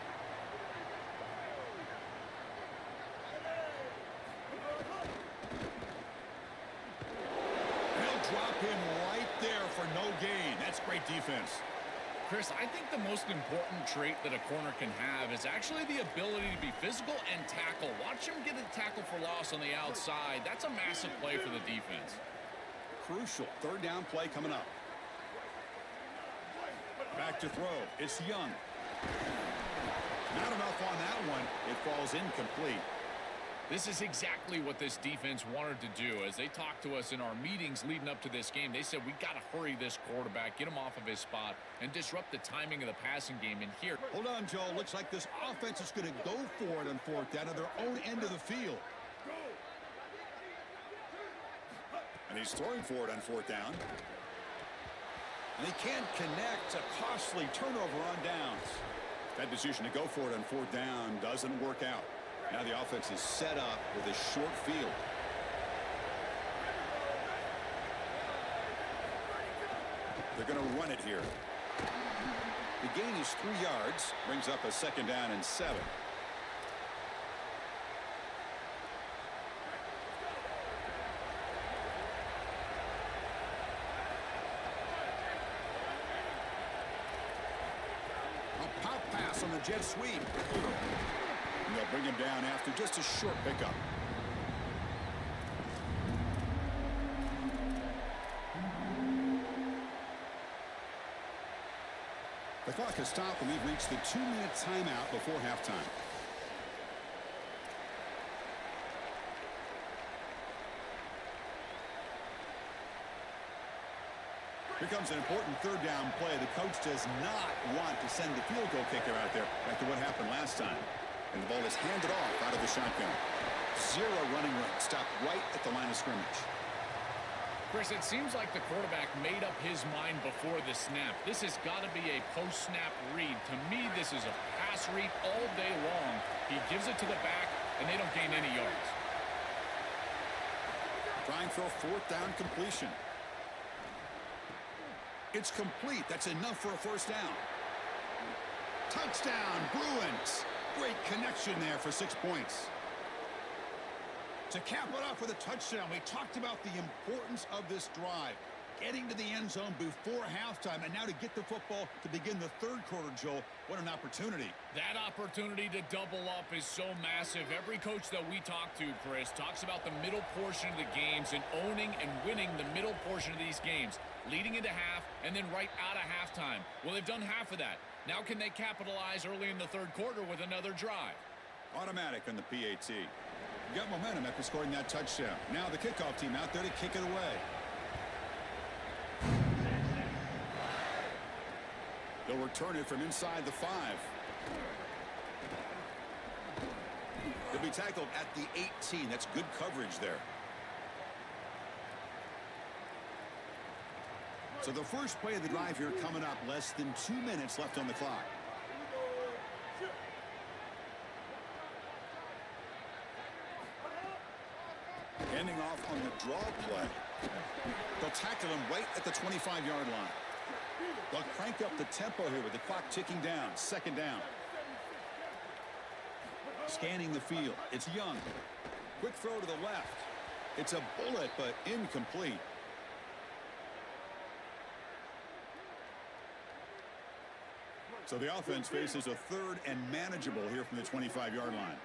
They'll drop him right there for no gain. That's great defense. Chris, I think the most important trait that a corner can have is actually the ability to be physical and tackle. Watch him get a tackle for loss on the outside. That's a massive play for the defense. Crucial third down play coming up. Back to throw. It's Young. Not enough on that one. It falls incomplete. This is exactly what this defense wanted to do. As they talked to us in our meetings leading up to this game, they said we got to hurry this quarterback, get him off of his spot, and disrupt the timing of the passing game. And here, hold on, Joe. Looks like this offense is going to go for it on fourth down at their own end of the field. And he's throwing for it on fourth down. And he can't connect. A costly turnover on downs. That decision to go for it on fourth down doesn't work out. Now the offense is set up with a short field. They're going to run it here. The gain is 3 yards. Brings up a second down and 7. A pop pass on the jet sweep. And they'll bring him down after just a short pickup. The clock has stopped, and we've reached the 2-minute timeout before halftime. Here comes an important third down play. The coach does not want to send the field goal kicker out there after what happened last time. And the ball is handed off out of the shotgun. 0 running room. Stopped right at the line of scrimmage. Chris, it seems like the quarterback made up his mind before the snap. This has got to be a post-snap read. To me, this is a pass read all day long. He gives it to the back, and they don't gain any yards. Trying for a fourth down completion. It's complete. That's enough for a first down. Touchdown, Bruins. Great connection there for 6 points. To cap it off with a touchdown, we talked about the importance of this drive. Getting to the end zone before halftime, and now to get the football to begin the third quarter, Joel. What an opportunity. That opportunity to double up is so massive. Every coach that we talk to, Chris, talks about the middle portion of the games and owning and winning the middle portion of these games, leading into half and then right out of halftime. Well, they've done half of that. Now can they capitalize early in the third quarter with another drive? Automatic on the PAT. Got momentum after scoring that touchdown. Now the kickoff team out there to kick it away. They'll return it from inside the 5. They'll be tackled at the 18. That's good coverage there. So the first play of the drive here coming up. Less than 2 minutes left on the clock. Ending off on the draw play. They'll tackle him right at the 25-yard line. They'll crank up the tempo here with the clock ticking down. Second down. Scanning the field. It's Young. Quick throw to the left. It's a bullet, but incomplete. So the offense faces a third and manageable here from the 25-yard line.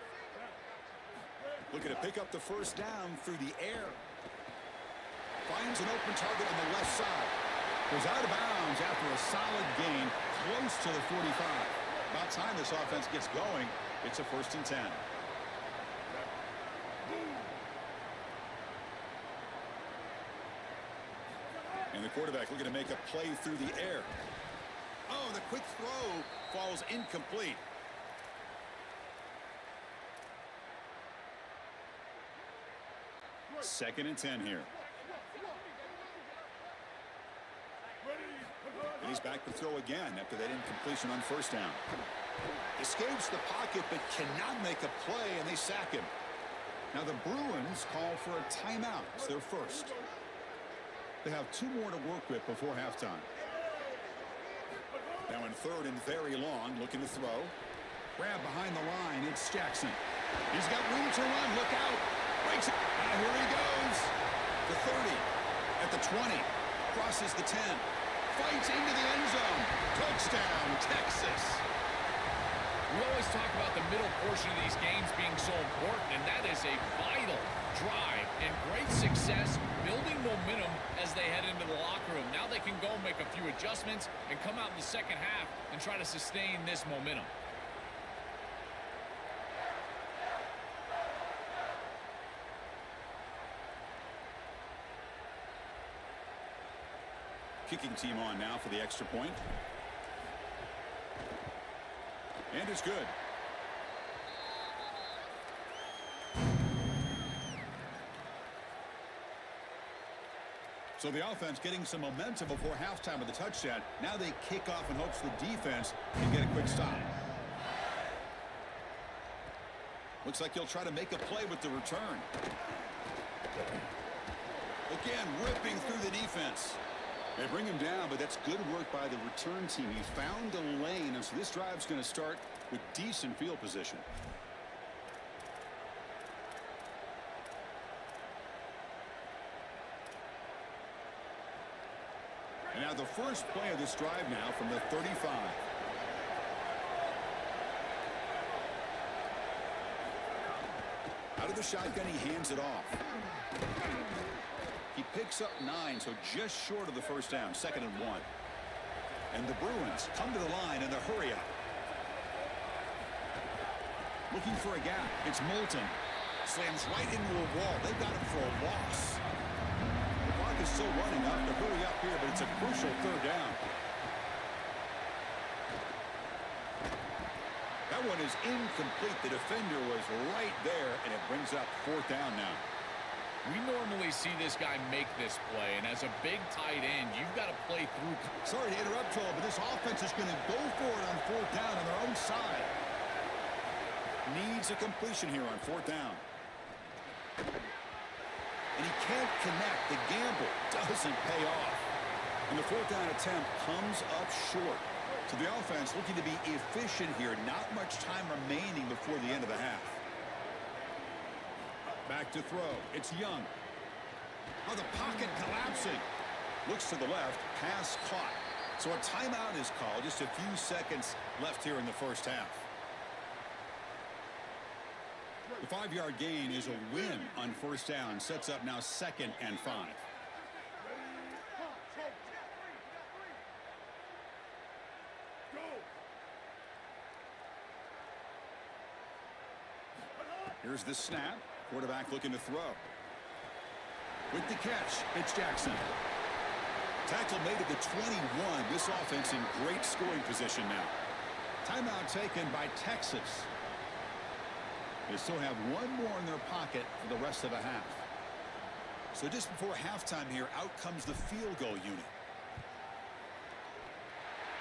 Looking to pick up the first down through the air. Finds an open target on the left side. Goes out of bounds after a solid gain close to the 45. About time this offense gets going. It's a 1st and 10. And the quarterback looking to make a play through the air. Oh, the quick throw falls incomplete. Second and 10 here. And he's back to throw again after that incompletion on first down. Escapes the pocket but cannot make a play, and they sack him. Now the Bruins call for a timeout. It's their first. They have 2 more to work with before halftime. Now in third and very long, looking to throw. Grab behind the line. It's Jackson. He's got room to run. Look out. Breaks it. And here he goes. The 30. At the 20. Crosses the 10. Fights into the end zone. Touchdown, Texas. We always talk about the middle portion of these games being so important, and that is a vital drive and great success, building momentum as they head into the locker room. Now they can go make a few adjustments and come out in the second half and try to sustain this momentum. Kicking team on now for the extra point. And it's good. So the offense getting some momentum before halftime with the touchdown. Now they kick off in hopes the defense can get a quick stop. Looks like he'll try to make a play with the return. Again, ripping through the defense. They bring him down, but that's good work by the return team. He found a lane, and so this drive's going to start with decent field position. And now the first play of this drive now from the 35. Out of the shotgun, he hands it off. He picks up 9, so just short of the first down, 2nd and 1. And the Bruins come to the line in a hurry-up. Looking for a gap. It's Moulton. Slams right into a wall. They've got him for a loss. The clock is still running up to hurry up here, but it's a crucial 3rd down. That one is incomplete. The defender was right there, and it brings up 4th down now. We normally see this guy make this play, and as a big tight end, you've got to play through. Sorry to interrupt, Joel, but this offense is going to go for it on 4th down on their own side. Needs a completion here on 4th down. And he can't connect. The gamble doesn't pay off. And the 4th down attempt comes up short. So the offense looking to be efficient here. Not much time remaining before the end of the half. Back to throw. It's Young. Oh, the pocket collapsing. Looks to the left. Pass caught. So a timeout is called. Just a few seconds left here in the first half. The 5-yard gain is a win on 1st down. Sets up now 2nd and 5. Here's the snap. Quarterback looking to throw. With the catch, it's Jackson. Tackle made at the 21. This offense in great scoring position now. Timeout taken by Texas. They still have one more in their pocket for the rest of the half. So just before halftime here, out comes the field goal unit.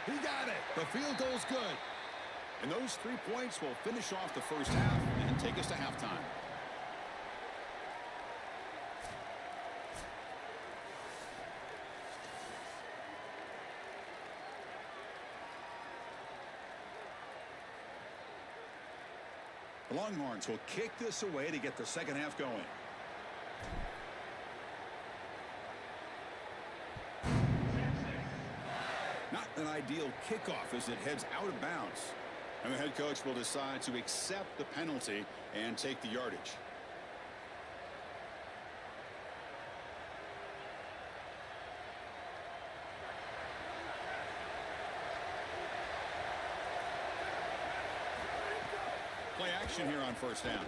He got it. The field goal's good. And those 3 points will finish off the first half and take us to halftime. The Longhorns will kick this away to get the second half going. Not an ideal kickoff as it heads out of bounds. And the head coach will decide to accept the penalty and take the yardage. Play action here on 1st down.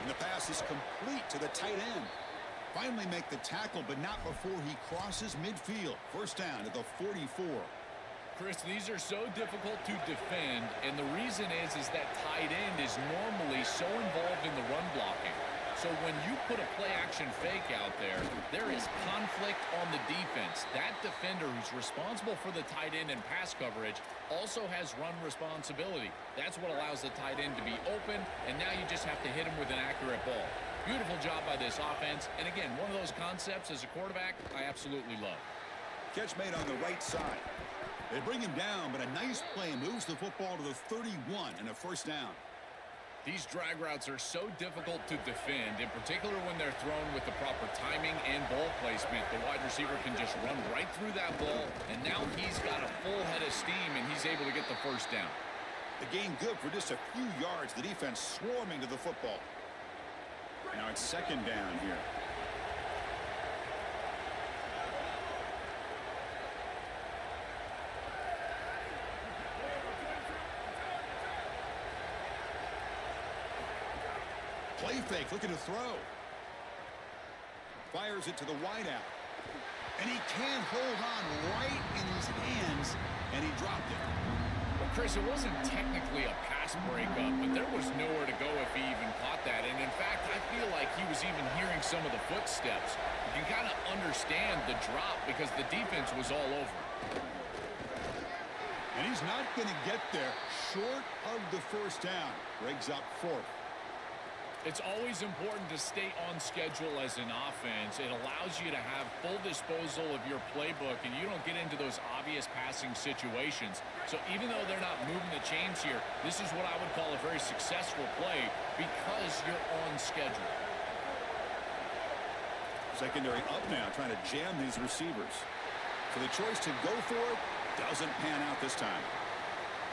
And the pass is complete to the tight end. Finally make the tackle, but not before he crosses midfield. 1st down at the 44. Chris, these are so difficult to defend, and the reason is that tight end is normally so involved in the run blocking. So when you put a play-action fake out there, there is conflict on the defense. That defender who's responsible for the tight end and pass coverage also has run responsibility. That's what allows the tight end to be open, and now you just have to hit him with an accurate ball. Beautiful job by this offense, and again, one of those concepts as a quarterback I absolutely love. Catch made on the right side. They bring him down, but a nice play moves the football to the 31 and a 1st down. These drag routes are so difficult to defend, in particular when they're thrown with the proper timing and ball placement. The wide receiver can just run right through that ball, and now he's got a full head of steam, and he's able to get the 1st down. The gain good for just a few yards. The defense swarming to the football. Now it's 2nd down here. Play fake, looking to throw. Fires it to the wideout. And he can't hold on right in his hands, and he dropped it. Well, Chris, it wasn't technically a pass breakup, but there was nowhere to go if he even caught that. And in fact, I feel like he was even hearing some of the footsteps. You can kind of understand the drop because the defense was all over. And he's not going to get there short of the first down. Briggs up 4th. It's always important to stay on schedule as an offense. It allows you to have full disposal of your playbook, and you don't get into those obvious passing situations. So even though they're not moving the chains here, this is what I would call a very successful play because you're on schedule. Secondary up now, trying to jam these receivers. So the choice to go for it doesn't pan out this time.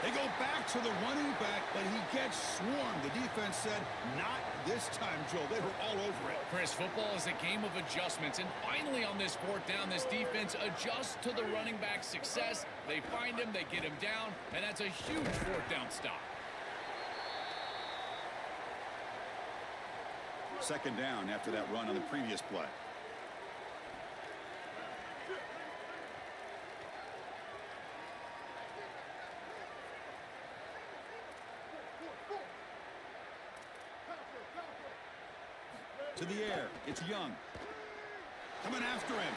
They go back to the running back, but he gets swarmed. The defense said, not this time, Joe. They were all over it. Chris, football is a game of adjustments, and finally on this 4th down, this defense adjusts to the running back's success. They find him, they get him down, and that's a huge 4th down stop. Second down after that run on the previous play. To the air, it's Young. Coming after him.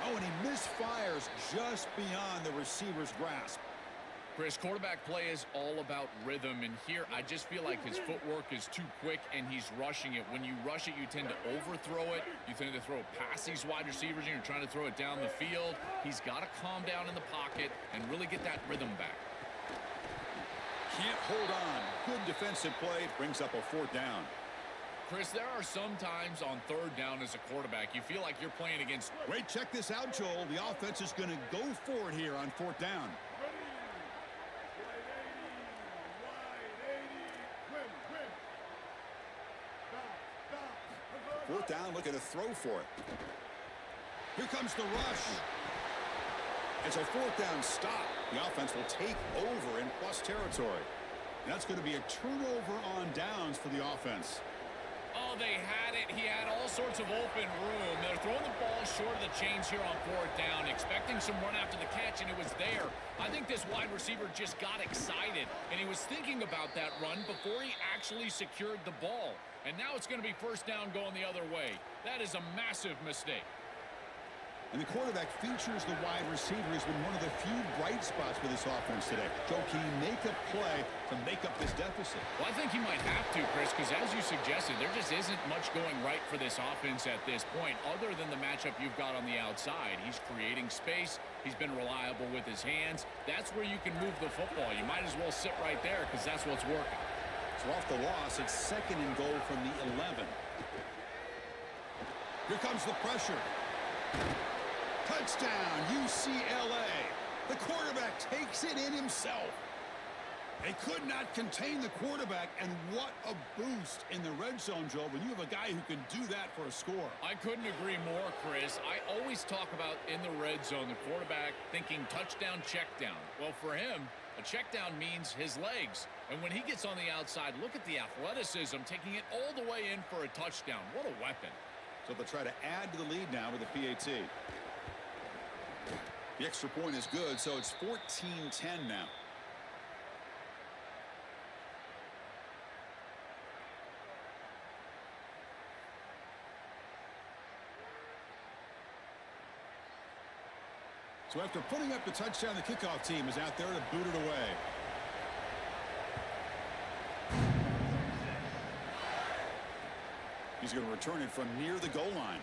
Oh, and he misfires just beyond the receiver's grasp. Chris, quarterback play is all about rhythm, and here I just feel like his footwork is too quick and he's rushing it. When you rush it, you tend to overthrow it. You tend to throw it past these wide receivers, and you're trying to throw it down the field. He's got to calm down in the pocket and really get that rhythm back. Can't hold on. Good defensive play. Brings up a 4th down. Chris, there are some times on 3rd down as a quarterback, you feel like you're playing against... Wait, check this out, Joel. The offense is going to go for it here on 4th down. Fourth down, looking to throw for it. Here comes the rush. It's a 4th down stop. The offense will take over in plus territory. That's going to be a turnover on downs for the offense. Oh, they had it. He had all sorts of open room. They're throwing the ball short of the chains here on 4th down, expecting some run after the catch, and it was there. I think this wide receiver just got excited, and he was thinking about that run before he actually secured the ball. And now it's going to be 1st down going the other way. That is a massive mistake. And the quarterback features the wide receiver. Has been one of the few bright spots for this offense today. Joe, can he make a play to make up this deficit? Well, I think he might have to, Chris, because as you suggested, there just isn't much going right for this offense at this point, other than the matchup you've got on the outside. He's creating space. He's been reliable with his hands. That's where you can move the football. You might as well sit right there because that's what's working. So off the loss, it's 2nd and goal from the 11. Here comes the pressure. Touchdown, UCLA. The quarterback takes it in himself. They could not contain the quarterback, and what a boost in the red zone, Joe, when you have a guy who can do that for a score. I couldn't agree more, Chris. I always talk about in the red zone, the quarterback thinking touchdown, check down. Well, for him, a check down means his legs. And when he gets on the outside, look at the athleticism, taking it all the way in for a touchdown. What a weapon. So they'll try to add to the lead now with a PAT. The extra point is good, so it's 14-10 now. So after putting up the touchdown, the kickoff team is out there to boot it away. He's going to return it from near the goal line.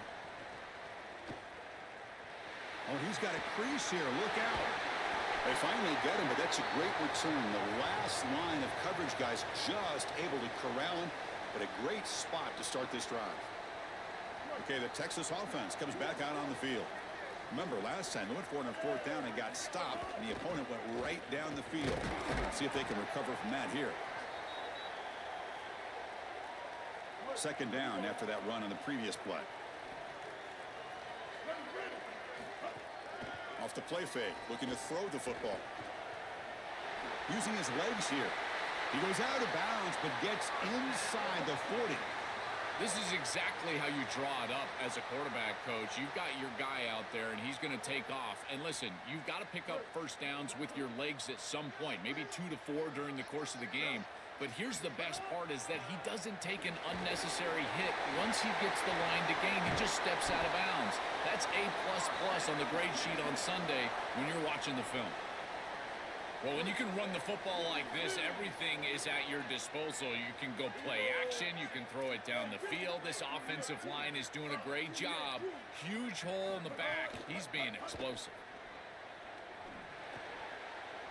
Oh, he's got a crease here. Look out. They finally get him, but that's a great return. The last line of coverage guys just able to corral him, but a great spot to start this drive. Okay, the Texas offense comes back out on the field. Remember, last time they went for it on 4th down and got stopped, and the opponent went right down the field. Let's see if they can recover from that here. 2nd down after that run on the previous play. Off the play fake, looking to throw the football. Using his legs here. He goes out of bounds, but gets inside the 40. This is exactly how you draw it up as a quarterback, coach. You've got your guy out there, and he's going to take off. And listen, you've got to pick up first downs with your legs at some point, maybe 2 to 4 during the course of the game. But here's the best part is that he doesn't take an unnecessary hit. Once he gets the line to gain, he just steps out of bounds. That's A++ on the grade sheet on Sunday when you're watching the film. Well, when you can run the football like this, everything is at your disposal. You can go play action. You can throw it down the field. This offensive line is doing a great job. Huge hole in the back. He's being explosive.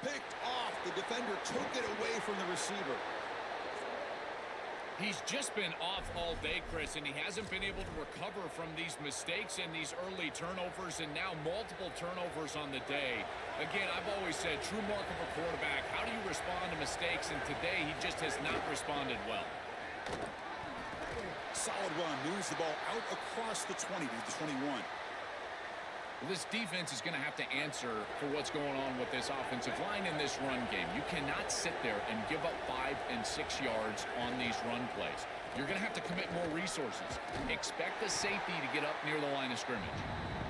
Picked off. The defender took it away from the receiver. He's just been off all day, Chris, and he hasn't been able to recover from these mistakes and these early turnovers, and now multiple turnovers on the day. Again, I've always said, true mark of a quarterback, how do you respond to mistakes? And today, he just has not responded well. Solid run, moves the ball out across the 20 to the 21. Well, this defense is going to have to answer for what's going on with this offensive line in this run game. You cannot sit there and give up 5 and 6 yards on these run plays. You're going to have to commit more resources. Expect the safety to get up near the line of scrimmage.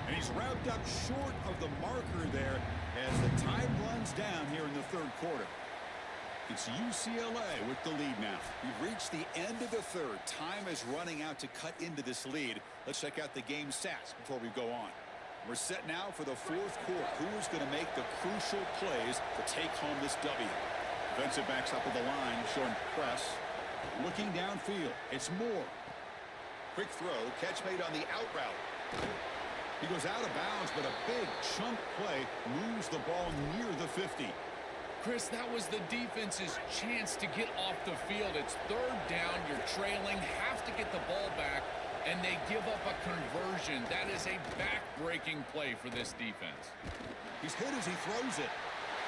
And he's wrapped up short of the marker there as the time runs down here in the third quarter. It's UCLA with the lead now. We've reached the end of the third. Time is running out to cut into this lead. Let's check out the game stats before we go on. We're set now for the fourth quarter. Who is going to make the crucial plays to take home this W? Defensive backs up at the line, showing press. Looking downfield, it's Moore. Quick throw, catch made on the out route. He goes out of bounds, but a big chunk play moves the ball near the 50. Chris, that was the defense's chance to get off the field. It's third down, you're trailing, have to get the ball back, and they give up a conversion. That is a back-breaking play for this defense. He's hit as he throws it.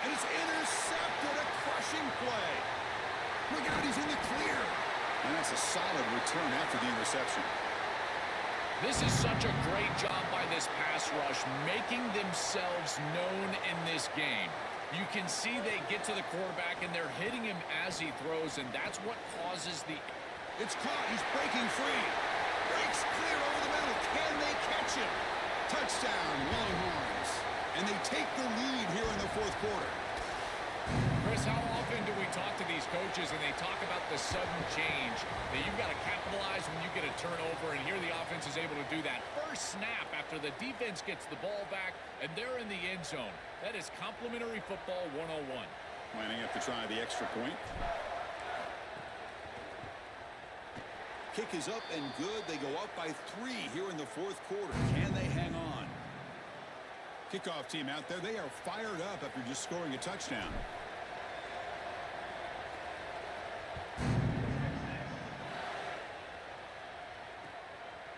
And it's intercepted, a crushing play. Look out, he's in the clear. And that's a solid return after the interception. This is such a great job by this pass rush, making themselves known in this game. You can see they get to the quarterback, and they're hitting him as he throws, and that's what causes the... It's caught, he's breaking free. Breaks clear over the middle. Can they catch him? Touchdown, Longhorns. And they take the lead here in the fourth quarter. Chris, how often do we talk to these coaches and they talk about the sudden change, that you've got to capitalize when you get a turnover, and here the offense is able to do that. First snap after the defense gets the ball back, and they're in the end zone. That is complimentary football 101. Lining up to try the extra point. Kick is up and good. They go up by 3 here in the fourth quarter. Can they hang on? Kickoff team out there. They are fired up after just scoring a touchdown.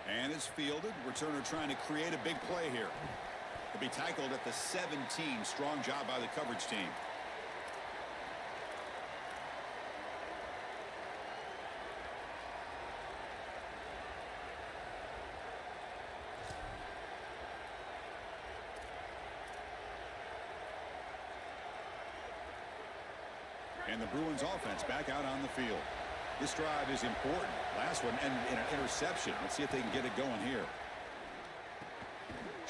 And it's fielded. Returner trying to create a big play here. He'll be tackled at the 17. Strong job by the coverage team. And the Bruins offense back out on the field. This drive is important. Last one and an interception. Let's see if they can get it going here.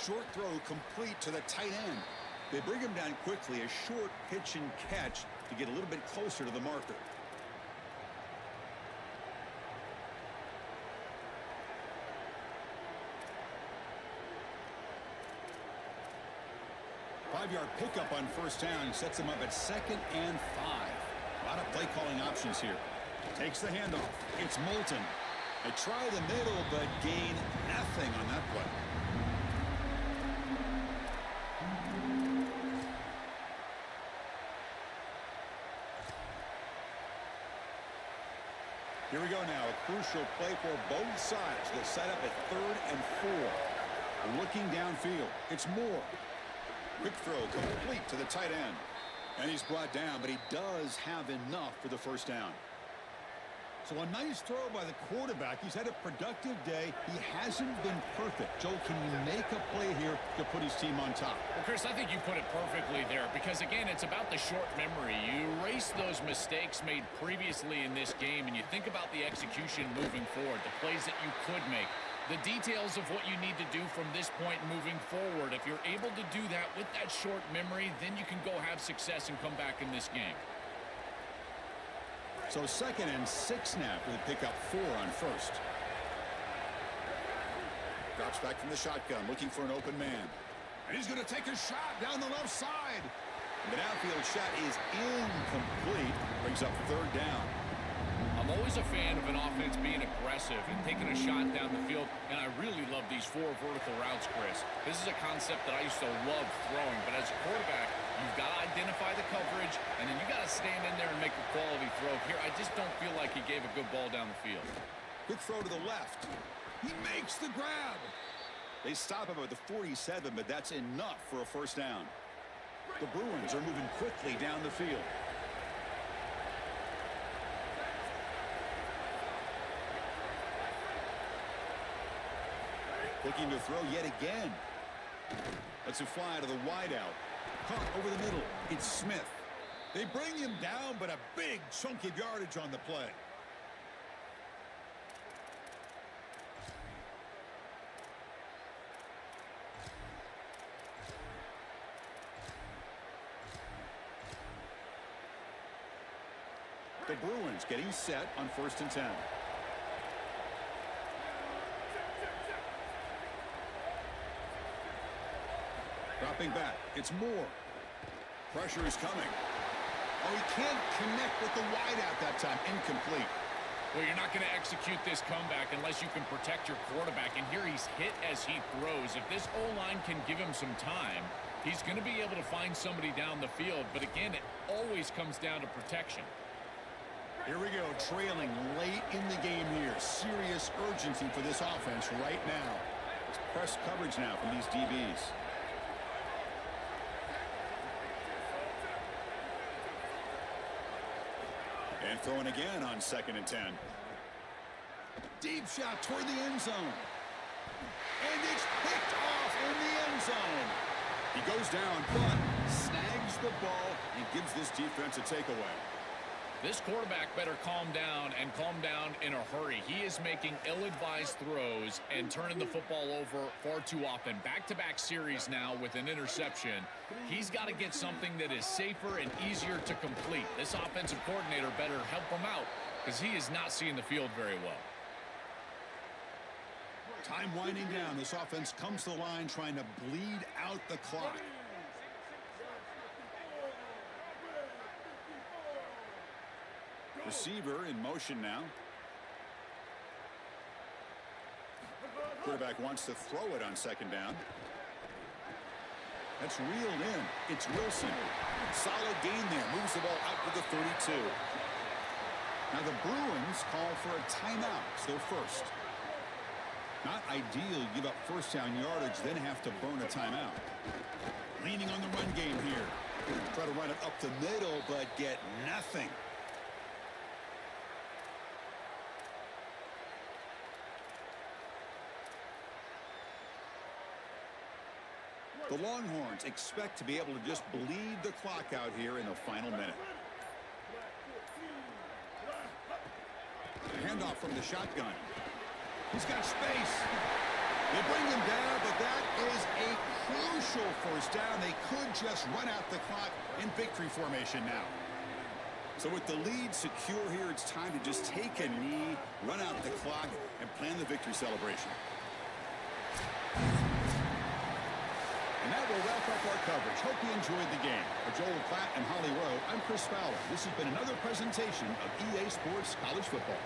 Short throw complete to the tight end. They bring him down quickly. A short pitch and catch to get a little bit closer to the marker. Five-yard pickup on first down sets them up at 2nd and 5. A lot of play calling options here. Takes the handoff. It's Moulton. They try the middle, but gain nothing on that play. Here we go now. A crucial play for both sides. They'll set up at 3rd and 4. Looking downfield. It's Moore. Quick throw complete to the tight end. And he's brought down, but he does have enough for the first down. So a nice throw by the quarterback. He's had a productive day. He hasn't been perfect. Joe, can he make a play here to put his team on top? Well, Chris, I think you put it perfectly there because, again, it's about the short memory. You erase those mistakes made previously in this game, and you think about the execution moving forward, the plays that you could make, the details of what you need to do from this point moving forward. If you're able to do that with that short memory, then you can go have success and come back in this game. So 2nd and 6 now for the pickup 4 on first. Drops back from the shotgun, looking for an open man. And he's going to take a shot down the left side. The downfield shot is incomplete. Brings up 3rd down. I'm always a fan of an offense being aggressive and taking a shot down the field, and I really love these 4 vertical routes, Chris. This is a concept that I used to love throwing, but as a quarterback, you've got to identify the coverage, and then you got to stand in there and make a quality throw. Here, I just don't feel like he gave a good ball down the field. Quick throw to the left. He makes the grab. They stop him at the 47, but that's enough for a 1st down. The Bruins are moving quickly down the field. Looking to throw yet again. That's a fly to the wideout. Caught over the middle. It's Smith. They bring him down, but a big chunk of yardage on the play. The Bruins getting set on 1st and 10. Dropping back. It's Moore. Pressure is coming. Oh, he can't connect with the wideout that time. Incomplete. Well, you're not going to execute this comeback unless you can protect your quarterback, and here he's hit as he throws. If this O-line can give him some time, he's going to be able to find somebody down the field. But again, it always comes down to protection. Here we go, trailing late in the game here. Serious urgency for this offense right now. It's press coverage now from these DBs. And throwing again on 2nd and 10. Deep shot toward the end zone. And it's picked off in the end zone. He goes down, but snags the ball and gives this defense a takeaway. This quarterback better calm down and calm down in a hurry. He is making ill-advised throws and turning the football over far too often. Back-to-back series now with an interception. He's got to get something that is safer and easier to complete. This offensive coordinator better help him out because he is not seeing the field very well. Time winding down. This offense comes to the line trying to bleed out the clock. Receiver in motion now. Quarterback wants to throw it on 2nd down. That's reeled in. It's Wilson. Solid gain there. Moves the ball out to the 32. Now the Bruins call for a timeout. It's their first. Not ideal. You give up 1st down yardage, then have to burn a timeout. Leaning on the run game here. Try to run it up the middle, but get nothing. The Longhorns expect to be able to just bleed the clock out here in the final minute. Handoff from the shotgun. He's got space. They bring him down, but that is a crucial 1st down. They could just run out the clock in victory formation now. So with the lead secure here, it's time to just take a knee, run out the clock, and plan the victory celebration. And that will wrap up our coverage. Hope you enjoyed the game. For Joel Platt and Holly Rowe, I'm Chris Fowler. This has been another presentation of EA Sports College Football.